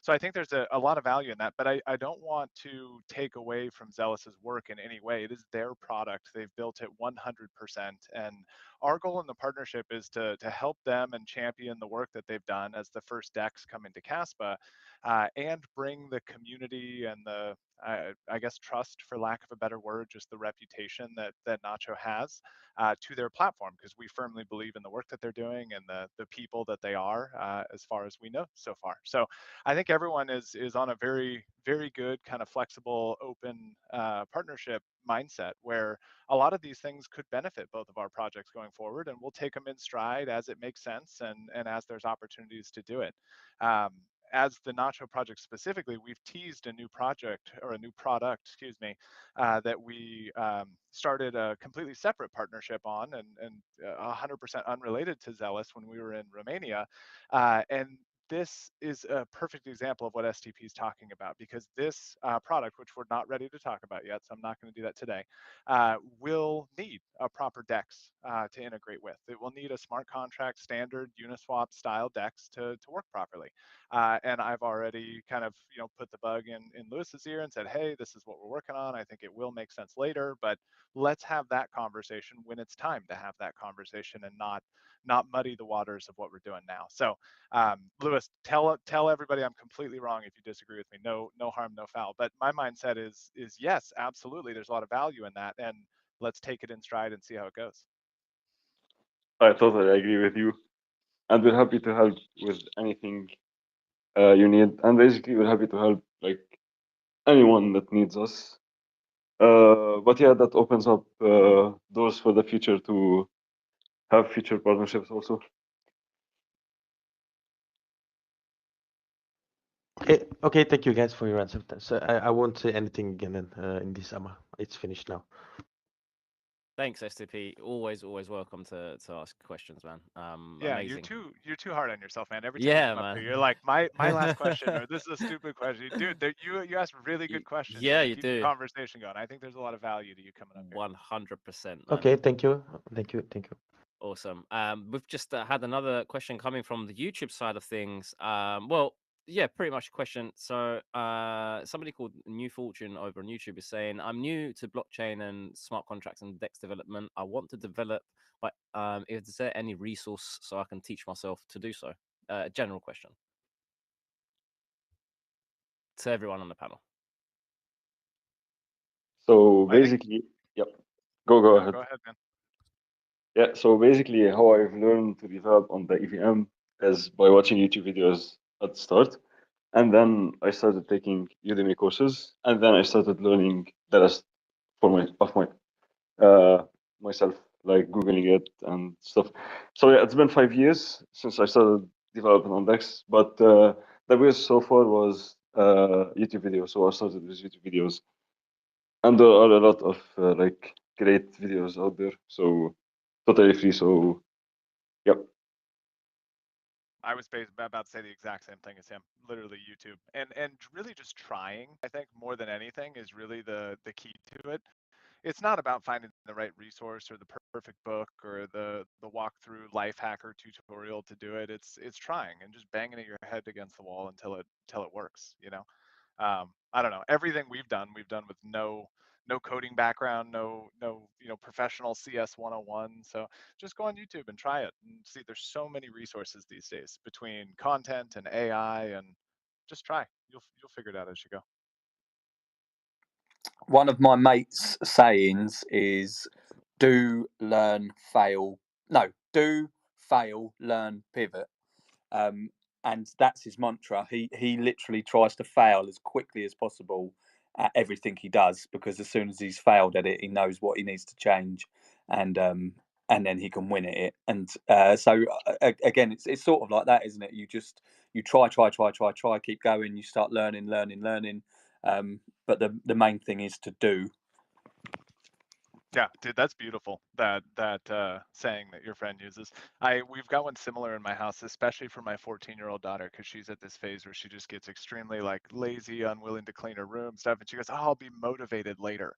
So I think there's a lot of value in that, but I don't want to take away from Zealous's work in any way. It is their product. They've built it 100%. And our goal in the partnership is to help them and champion the work that they've done as the first DEX coming to Kaspa, and bring the community and the, I guess, trust, for lack of a better word, just the reputation that Nacho has to their platform, because we firmly believe in the work that they're doing and the people that they are, as far as we know so far. So I think everyone is on a very, very good kind of flexible, open partnership mindset where a lot of these things could benefit both of our projects going forward, and we'll take them in stride as it makes sense and as there's opportunities to do it. As the Nacho project specifically, we've teased a new project, or a new product, excuse me, that we started a completely separate partnership on, and 100% unrelated to Zealous when we were in Romania. And this is a perfect example of what STP is talking about, because this product, which we're not ready to talk about yet, so I'm not going to do that today, will need a proper DEX to integrate with. It will need a smart contract standard Uniswap style DEX to work properly. And I've already kind of put the bug in Lewis's ear and said, hey, this is what we're working on. I think it will make sense later, but let's have that conversation when it's time to have that conversation, and not muddy the waters of what we're doing now. So Lewis, tell everybody I'm completely wrong if you disagree with me. No harm, no foul. But my mindset is yes, absolutely. There's a lot of value in that, and let's take it in stride and see how it goes. I totally agree with you, and we're happy to help with anything you need. And basically, we're happy to help like anyone that needs us. But yeah, that opens up doors for the future to have future partnerships also. Okay, thank you guys for your answer. So I won't say anything again in this summer. It's finished now. Thanks, STP. Always welcome to ask questions, man. Yeah, Amazing. you're too hard on yourself, man. Every time Yeah, you come up man. here, you're like, my last question, or this is a stupid question. Dude, you ask really good questions. Yeah, and you keep do. the conversation going. I think there's a lot of value to you coming up here. 100%. Okay, thank you. Awesome. We've just had another question coming from the YouTube side of things. Well, yeah, pretty much a question. So somebody called New Fortune over on YouTube is saying, I'm new to blockchain and smart contracts and DEX development. I want to develop, but is there any resource so I can teach myself to do so? General question to everyone on the panel. So basically, yep. Go ahead. Go ahead, man. Yeah, so basically how I've learned to develop on the EVM is by watching YouTube videos at the start. And then I started taking Udemy courses, and then I started learning the rest myself, like Googling it and stuff. So yeah, it's been 5 years since I started developing on DEX, but the best so far was YouTube videos. So I started with YouTube videos, and there are a lot of like great videos out there. So totally free. So yep. I was about to say the exact same thing as him. Literally YouTube, and really just trying. I think more than anything is really the key to it. It's not about finding the right resource or the perfect book or the walkthrough life hacker tutorial to do it. It's trying and just banging your head against the wall until it works. I don't know. Everything we've done with no coding background, no professional CS 101. So just go on YouTube and try it and see. There's so many resources these days between content and AI, and just try. You'll figure it out as you go. One of my mates' sayings is do, learn, fail. No, do, fail, learn, pivot. And that's his mantra. He literally tries to fail as quickly as possible at everything he does, because as soon as he's failed at it, he knows what he needs to change, and then he can win at it. And so again, it's sort of like that, isn't it? You try, keep going. You start learning, But the main thing is to do. Yeah, dude, that's beautiful. That saying that your friend uses. We've got one similar in my house, especially for my 14-year-old daughter, because she's at this phase where she just gets extremely like lazy, unwilling to clean her room, stuff, and she goes, "Oh, I'll be motivated later."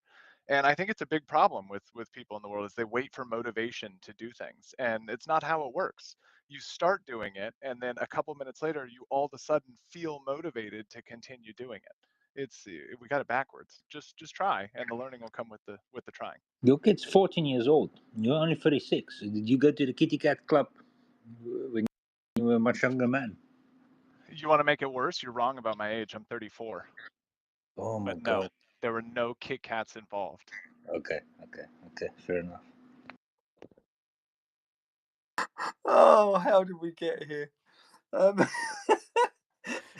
And I think it's a big problem with people in the world is they wait for motivation to do things, and it's not how it works. You start doing it, and then a couple minutes later, you all of a sudden feel motivated to continue doing it. We got it backwards. Just try, and the learning will come with the trying. Your kid's 14 years old. You're only 36. Did you go to the kitty cat club when you were a much younger man? You want to make it worse? You're wrong about my age. I'm 34. Oh my But no, god. there were no Kit Kats involved. Okay. Fair enough. Oh, how did we get here?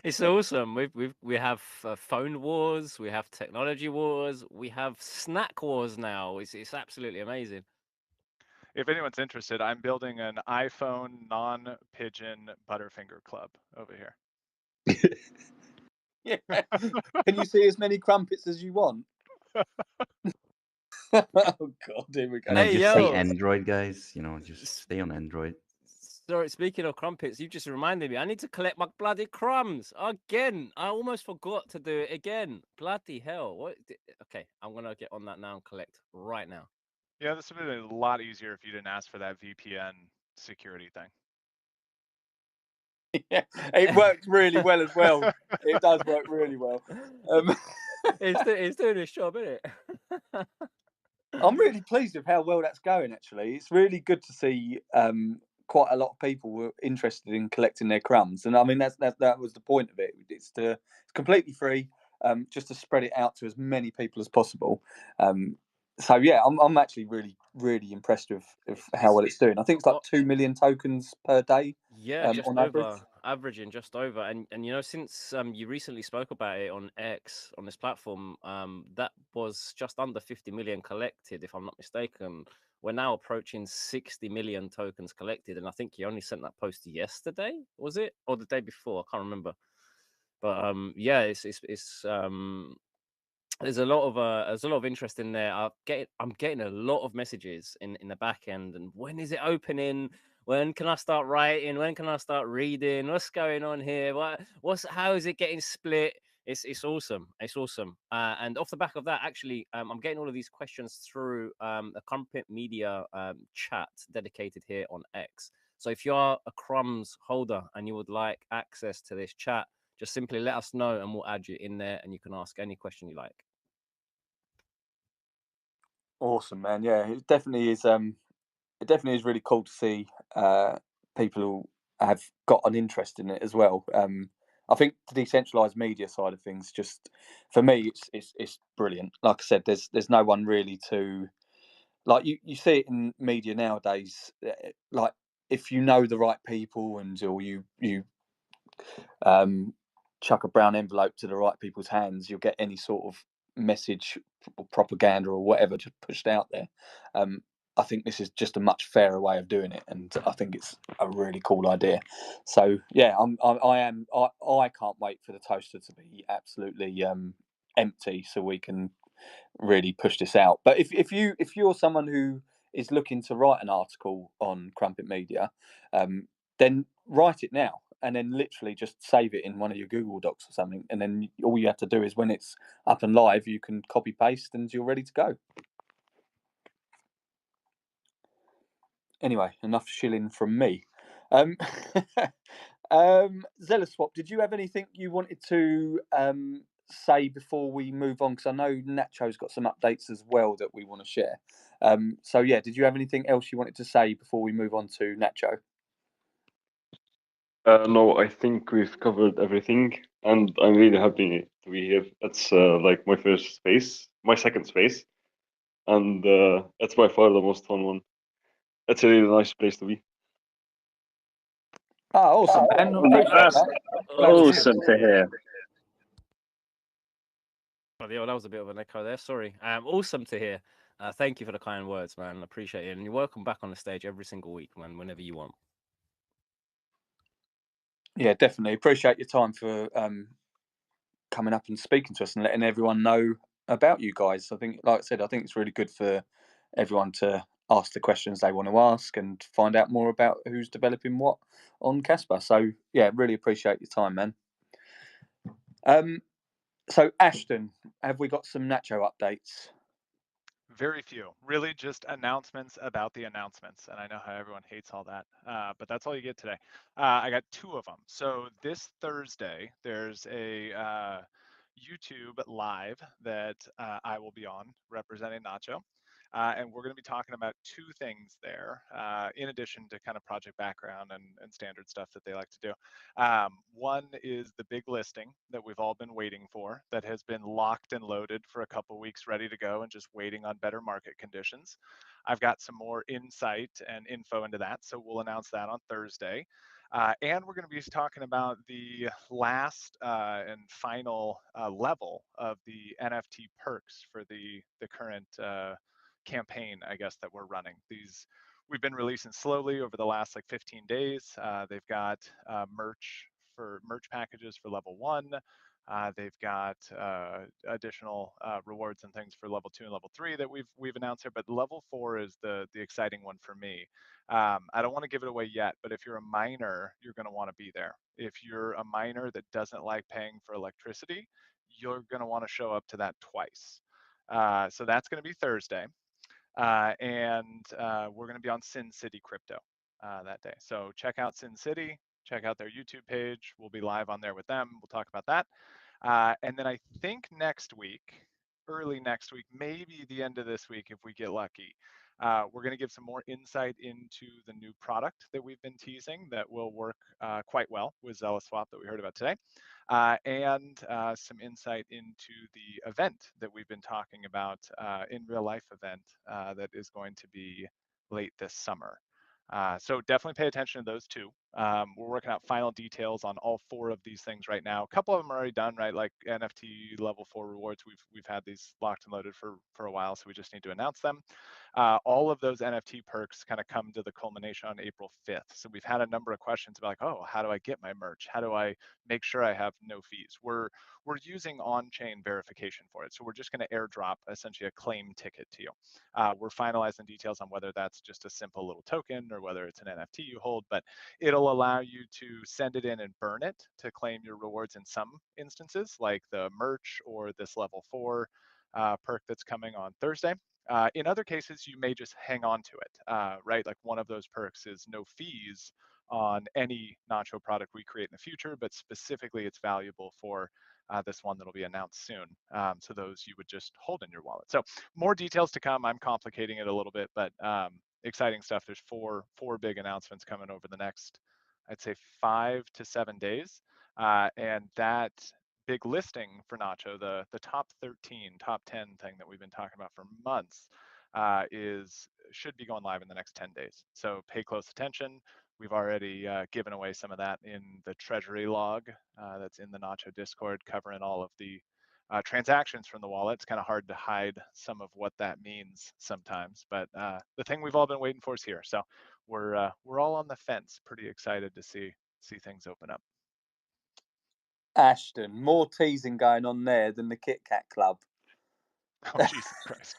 It's awesome. We have phone wars, we have technology wars, we have snack wars now. It's absolutely amazing. If anyone's interested, I'm building an iPhone non-pigeon Butterfinger club over here. Yeah. Can you see as many crumpets as you want? Oh god, here we go. And then Hey, just say yo. Android, guys. Just stay on Android. Sorry, speaking of crumpets, you just reminded me. I need to collect my bloody crumbs again. I almost forgot to do it again. Bloody hell! What? Okay, I'm gonna get on that now and collect right now. Yeah, this would be a lot easier if you didn't ask for that VPN security thing. Yeah, it works really well as well. It does work really well. It's doing its job, isn't it? I'm really pleased with how well that's going. Actually, it's really good to see quite a lot of people were interested in collecting their crumbs, and I mean that was the point of it. It's completely free, just to spread it out to as many people as possible. So yeah, I'm actually really impressed with how well it's doing. I think it's like 2 million tokens per day. Yeah, just on over, average. averaging just over. And since you recently spoke about it on X, on this platform, that was just under 50 million collected, if I'm not mistaken. We're now approaching 60 million tokens collected, and I think you only sent that post yesterday, was it, or the day before? I can't remember. But yeah, it's there's a lot of interest in there. I'm getting a lot of messages in the back end, and when is it opening? When can I start writing? When can I start reading? What's going on here? How is it getting split? It's awesome. It's awesome. And off the back of that, actually, I'm getting all of these questions through a Crumpet Media chat dedicated here on X. So if you're a crumbs holder and you would like access to this chat, just simply let us know and we'll add you in there, and you can ask any question you like. Awesome, man. Yeah, it definitely is. It definitely is really cool to see people who have got an interest in it as well. I think the decentralized media side of things, just for me, it's brilliant. Like I said, there's no one really to like. You see it in media nowadays. Like if you know the right people or you chuck a brown envelope to the right people's hands, you'll get any sort of message or propaganda or whatever just pushed out there. I think this is just a much fairer way of doing it, and I think it's a really cool idea. So yeah, I can't wait for the toaster to be absolutely empty so we can really push this out. But if you're someone who is looking to write an article on Crumpet Media, then write it now, and then literally just save it in one of your Google Docs or something, and then all you have to do is when it's up and live, you can copy paste and you're ready to go. Anyway, enough shilling from me. Zealous Swap, did you have anything you wanted to say before we move on? Because I know Nacho's got some updates as well that we want to share. So yeah, did you have anything else you wanted to say before we move on to Nacho? No, I think we've covered everything, and I'm really happy to be here. It's like my first space, my second space, and it's by far the most fun one. It's a really nice place to be. Oh, awesome, man. Appreciate that. Awesome to hear. Oh, yeah, that was a bit of an echo there. Sorry. Awesome to hear. Thank you for the kind words, man. I appreciate it. And you're welcome back on the stage every single week, man, whenever you want. Yeah, definitely. Appreciate your time for coming up and speaking to us and letting everyone know about you guys. I think, like I said, I think it's really good for everyone to ask the questions they want to ask and find out more about who's developing what on Kaspa. So yeah, really appreciate your time, man. So Ashton, have we got some Nacho updates? Very few. Really just announcements about the announcements. And I know how everyone hates all that, but that's all you get today. I got 2 of them. So this Thursday, there's a YouTube live that I will be on representing Nacho. And we're going to be talking about 2 things there, in addition to kind of project background and standard stuff that they like to do. One is the big listing that we've all been waiting for, that has been locked and loaded for a couple weeks, ready to go, and just waiting on better market conditions. I've got some more insight and info into that, so we'll announce that on Thursday. And we're going to be talking about the last and final level of the NFT perks for the current campaign, I guess, that we're running. These we've been releasing slowly over the last like 15 days. They've got merch packages for level 1. They've got additional rewards and things for level 2 and level 3 that we've announced here, but level 4 is the exciting one for me. I don't want to give it away yet, but if you're a miner, you're going to want to be there. If you're a miner that doesn't like paying for electricity, you're going to want to show up to that twice. So that's going to be Thursday. And we're going to be on Sin City Crypto that day. So check out Sin City, check out their YouTube page. We'll be live on there with them. We'll talk about that. And then I think next week, early next week, maybe the end of this week if we get lucky, we're going to give some more insight into the new product that we've been teasing that will work quite well with Zealous Swap that we heard about today, and some insight into the event that we've been talking about, in real life event that is going to be late this summer. So definitely pay attention to those 2. We're working out final details on all 4 of these things right now. A couple of them are already done, right? Like NFT level 4 rewards. We've had these locked and loaded for a while, so we just need to announce them. All of those NFT perks kind of come to the culmination on April 5th. So we've had a number of questions about like, oh, how do I get my merch? How do I make sure I have no fees? We're using on-chain verification for it. So we're just going to airdrop essentially a claim ticket to you. We're finalizing details on whether that's just a simple little token or whether it's an NFT you hold, but it'll allow you to send it in and burn it to claim your rewards in some instances, like the merch or this level 4 perk that's coming on Thursday. In other cases, you may just hang on to it, right? Like one of those perks is no fees on any Nacho product we create in the future, but specifically it's valuable for this one that'll be announced soon. So those you would just hold in your wallet. So more details to come. I'm complicating it a little bit, but exciting stuff. There's four big announcements coming over the next, I'd say 5 to 7 days. And that big listing for Nacho, the top 13, top 10 thing that we've been talking about for months, should be going live in the next 10 days. So pay close attention. We've already given away some of that in the treasury log that's in the Nacho Discord, covering all of the transactions from the wallet. It's kind of hard to hide some of what that means sometimes, but the thing we've all been waiting for is here. So we're all on the fence, pretty excited to see things open up. Ashton, more teasing going on there than the Kit Kat Club. Oh, Jesus Christ.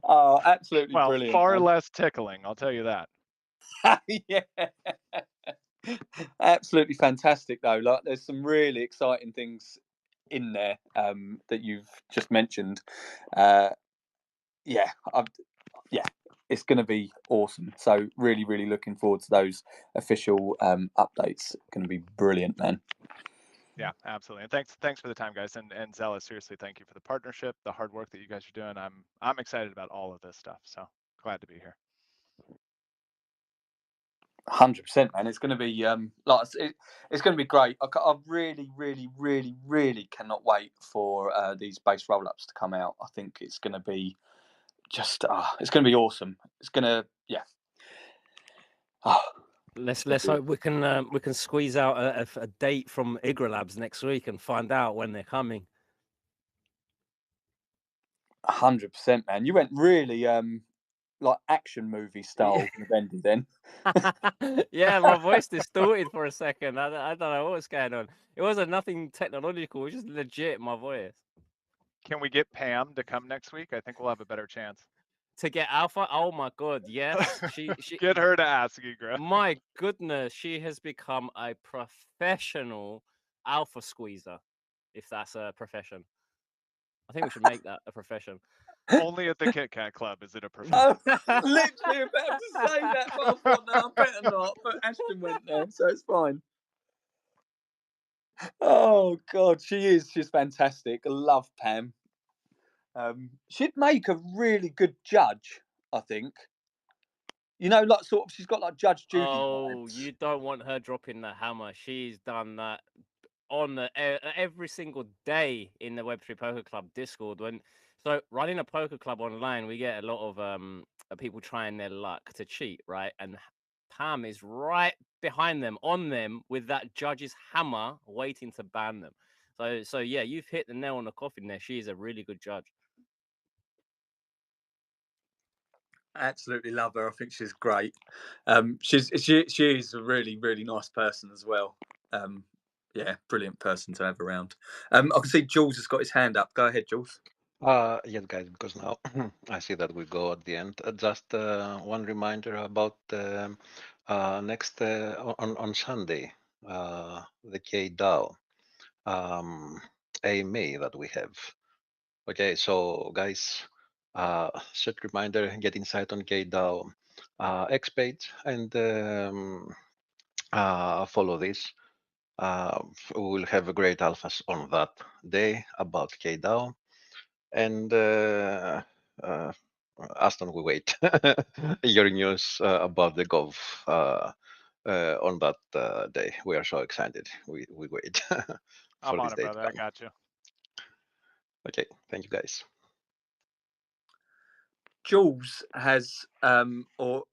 Oh, absolutely well, brilliant. Far man. less tickling, I'll tell you that. Yeah. Absolutely fantastic though. Like there's some really exciting things in there that you've just mentioned. Yeah, it's going to be awesome. So really looking forward to those official updates. Going to be brilliant, man. Yeah, absolutely. And thanks for the time, guys. And Zealous, seriously, thank you for the partnership, the hard work that you guys are doing. I'm excited about all of this stuff. So glad to be here. 100%, man. It's going to be it's going to be great. I really cannot wait for these base roll-ups to come out. I think it's going to be just it's going to be awesome. It's going to Let's hope we can squeeze out a date from Igra Labs next week and find out when they're coming. 100%, man. You went really like action movie style Levendi then. Yeah, my voice distorted for a second. I don't know what was going on. It wasn't nothing technological. It was just legit my voice. Can we get Pam to come next week? I think we'll have a better chance. To get Alpha? Oh my god, yes. She Get her to ask Igra. My goodness, she has become a professional alpha squeezer, if that's a profession. I think we should make that a profession. Only at the Kit Kat Club is it a profession. I was literally about to say that, but I thought, no, I better not. But Ashton went there, so it's fine. Oh God, she's fantastic. I love Pam. She'd make a really good judge, I think. You know, like sort of, she's got like Judge Judy Oh, vibes. you don't want her dropping the hammer. She's done that on every single day in the Web3 Poker Club Discord. So running a poker club online, we get a lot of people trying their luck to cheat, right? And Pam is right behind them, on them, with that judge's hammer, waiting to ban them. So yeah, you've hit the nail on the coffin there. She is a really good judge. Absolutely love her. I think she's great. She is a really, really nice person as well. Yeah, brilliant person to have around. I can see Jules has got his hand up. Go ahead, Jules. Yes, guys, because now I see that we go at the end. Just one reminder about next on Sunday, the KDAO AMA that we have. Okay, so guys, set reminder, get insight on KDAO X page and follow this. We will have a great alphas on that day about KDAO. And Aston, we wait your news about the Gov on that day. We are so excited. We wait for I'm on this it, day brother. to I come. got you. Okay, thank you, guys. Jules has, or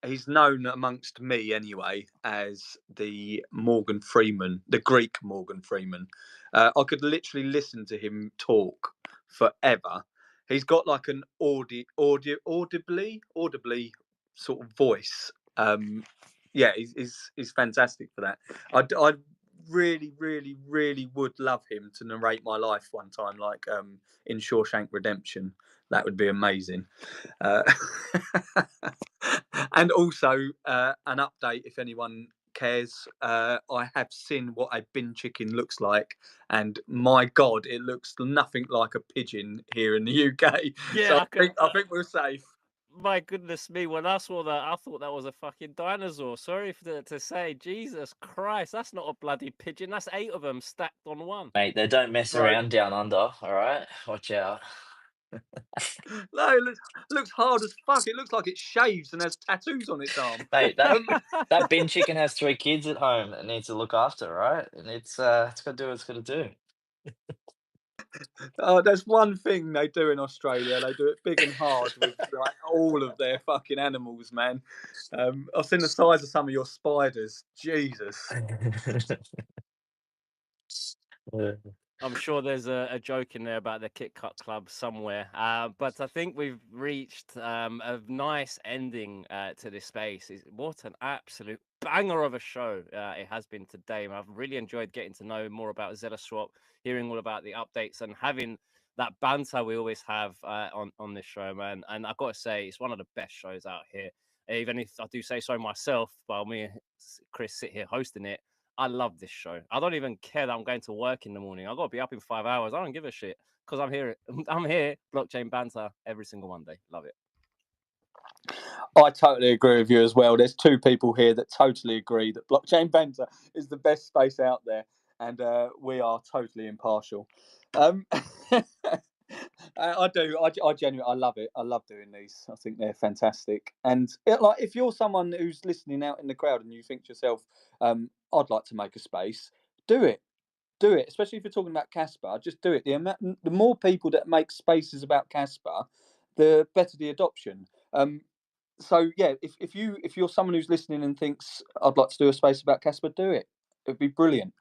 he's known amongst me anyway, as the Morgan Freeman, the Greek Morgan Freeman. I could literally listen to him talk forever. He's got like an audibly sort of voice. Yeah, he's fantastic for that. I really, really, really would love him to narrate my life one time, like in Shawshank Redemption. That would be amazing. And also an update if anyone cares. I have seen what a bin chicken looks like, and my God, it looks nothing like a pigeon here in the UK. Yeah, so I think we're safe. My goodness me, when I saw that, I thought that was a fucking dinosaur. Sorry to say, Jesus Christ, that's not a bloody pigeon. That's 8 of them stacked on one. Mate, they don't mess Right. around down under, all right? Watch out. No, it looks hard as fuck. It looks like it shaves and has tattoos on its arm. Mate, that bin chicken has 3 kids at home that needs to look after, right? And it's got to do what it's got to do. There's one thing they do in Australia. They do it big and hard with like all of their fucking animals, man. I've seen the size of some of your spiders. Jesus. I'm sure there's a joke in there about the Kit Kat Club somewhere. But I think we've reached a nice ending to this space. What an absolute banger of a show it has been today. I've really enjoyed getting to know more about Zealous Swap, hearing all about the updates, and having that banter we always have on this show, man. And I've got to say, it's one of the best shows out here. Even if I do say so myself, while me and Chris sit here hosting it, I love this show. I don't even care that I'm going to work in the morning. I've got to be up in 5 hours. I don't give a shit because I'm here. I'm here, blockchain banter every single Monday. Love it. I totally agree with you as well. There's 2 people here that totally agree that blockchain banter is the best space out there, and we are totally impartial. I do. I genuinely, I love it. I love doing these. I think they're fantastic. And like, if you're someone who's listening out in the crowd and you think to yourself, I'd like to make a space, do it. Do it. Especially if you're talking about Kaspa, just do it. The more people that make spaces about Kaspa, the better the adoption. So yeah, if you're someone who's listening and thinks I'd like to do a space about Kaspa, do it. It'd be brilliant.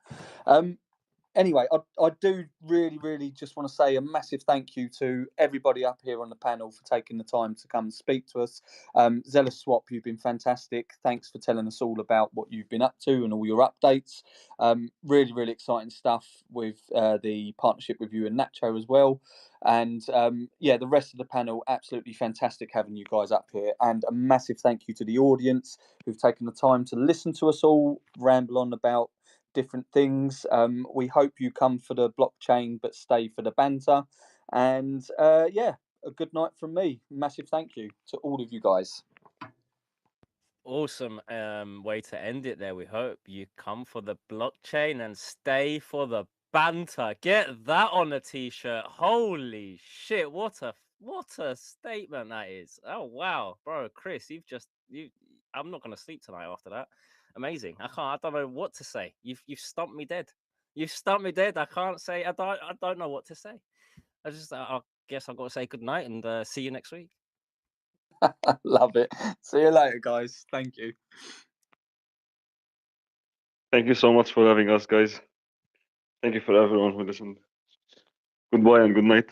anyway, I do really just want to say a massive thank you to everybody up here on the panel for taking the time to come and speak to us. Zealous Swap, you've been fantastic. Thanks for telling us all about what you've been up to and all your updates. Really exciting stuff with the partnership with you and Nacho as well. And yeah, the rest of the panel, absolutely fantastic having you guys up here. And a massive thank you to the audience who've taken the time to listen to us all ramble on about different things. We hope you come for the blockchain but stay for the banter. And yeah, a good night from me. Massive thank you to all of you guys. Awesome way to end it there. We hope you come for the blockchain and stay for the banter. Get that on a t-shirt. Holy shit, what a statement that is. Oh wow, bro, Chris, I'm not gonna sleep tonight after that. Amazing. I don't know what to say. You've stumped me dead. You've stumped me dead. I can't say. I don't know what to say. I guess I've got to say good night and see you next week. Love it. See you later, guys. Thank you. Thank you so much for having us, guys. Thank you for everyone who listened. Goodbye and good night.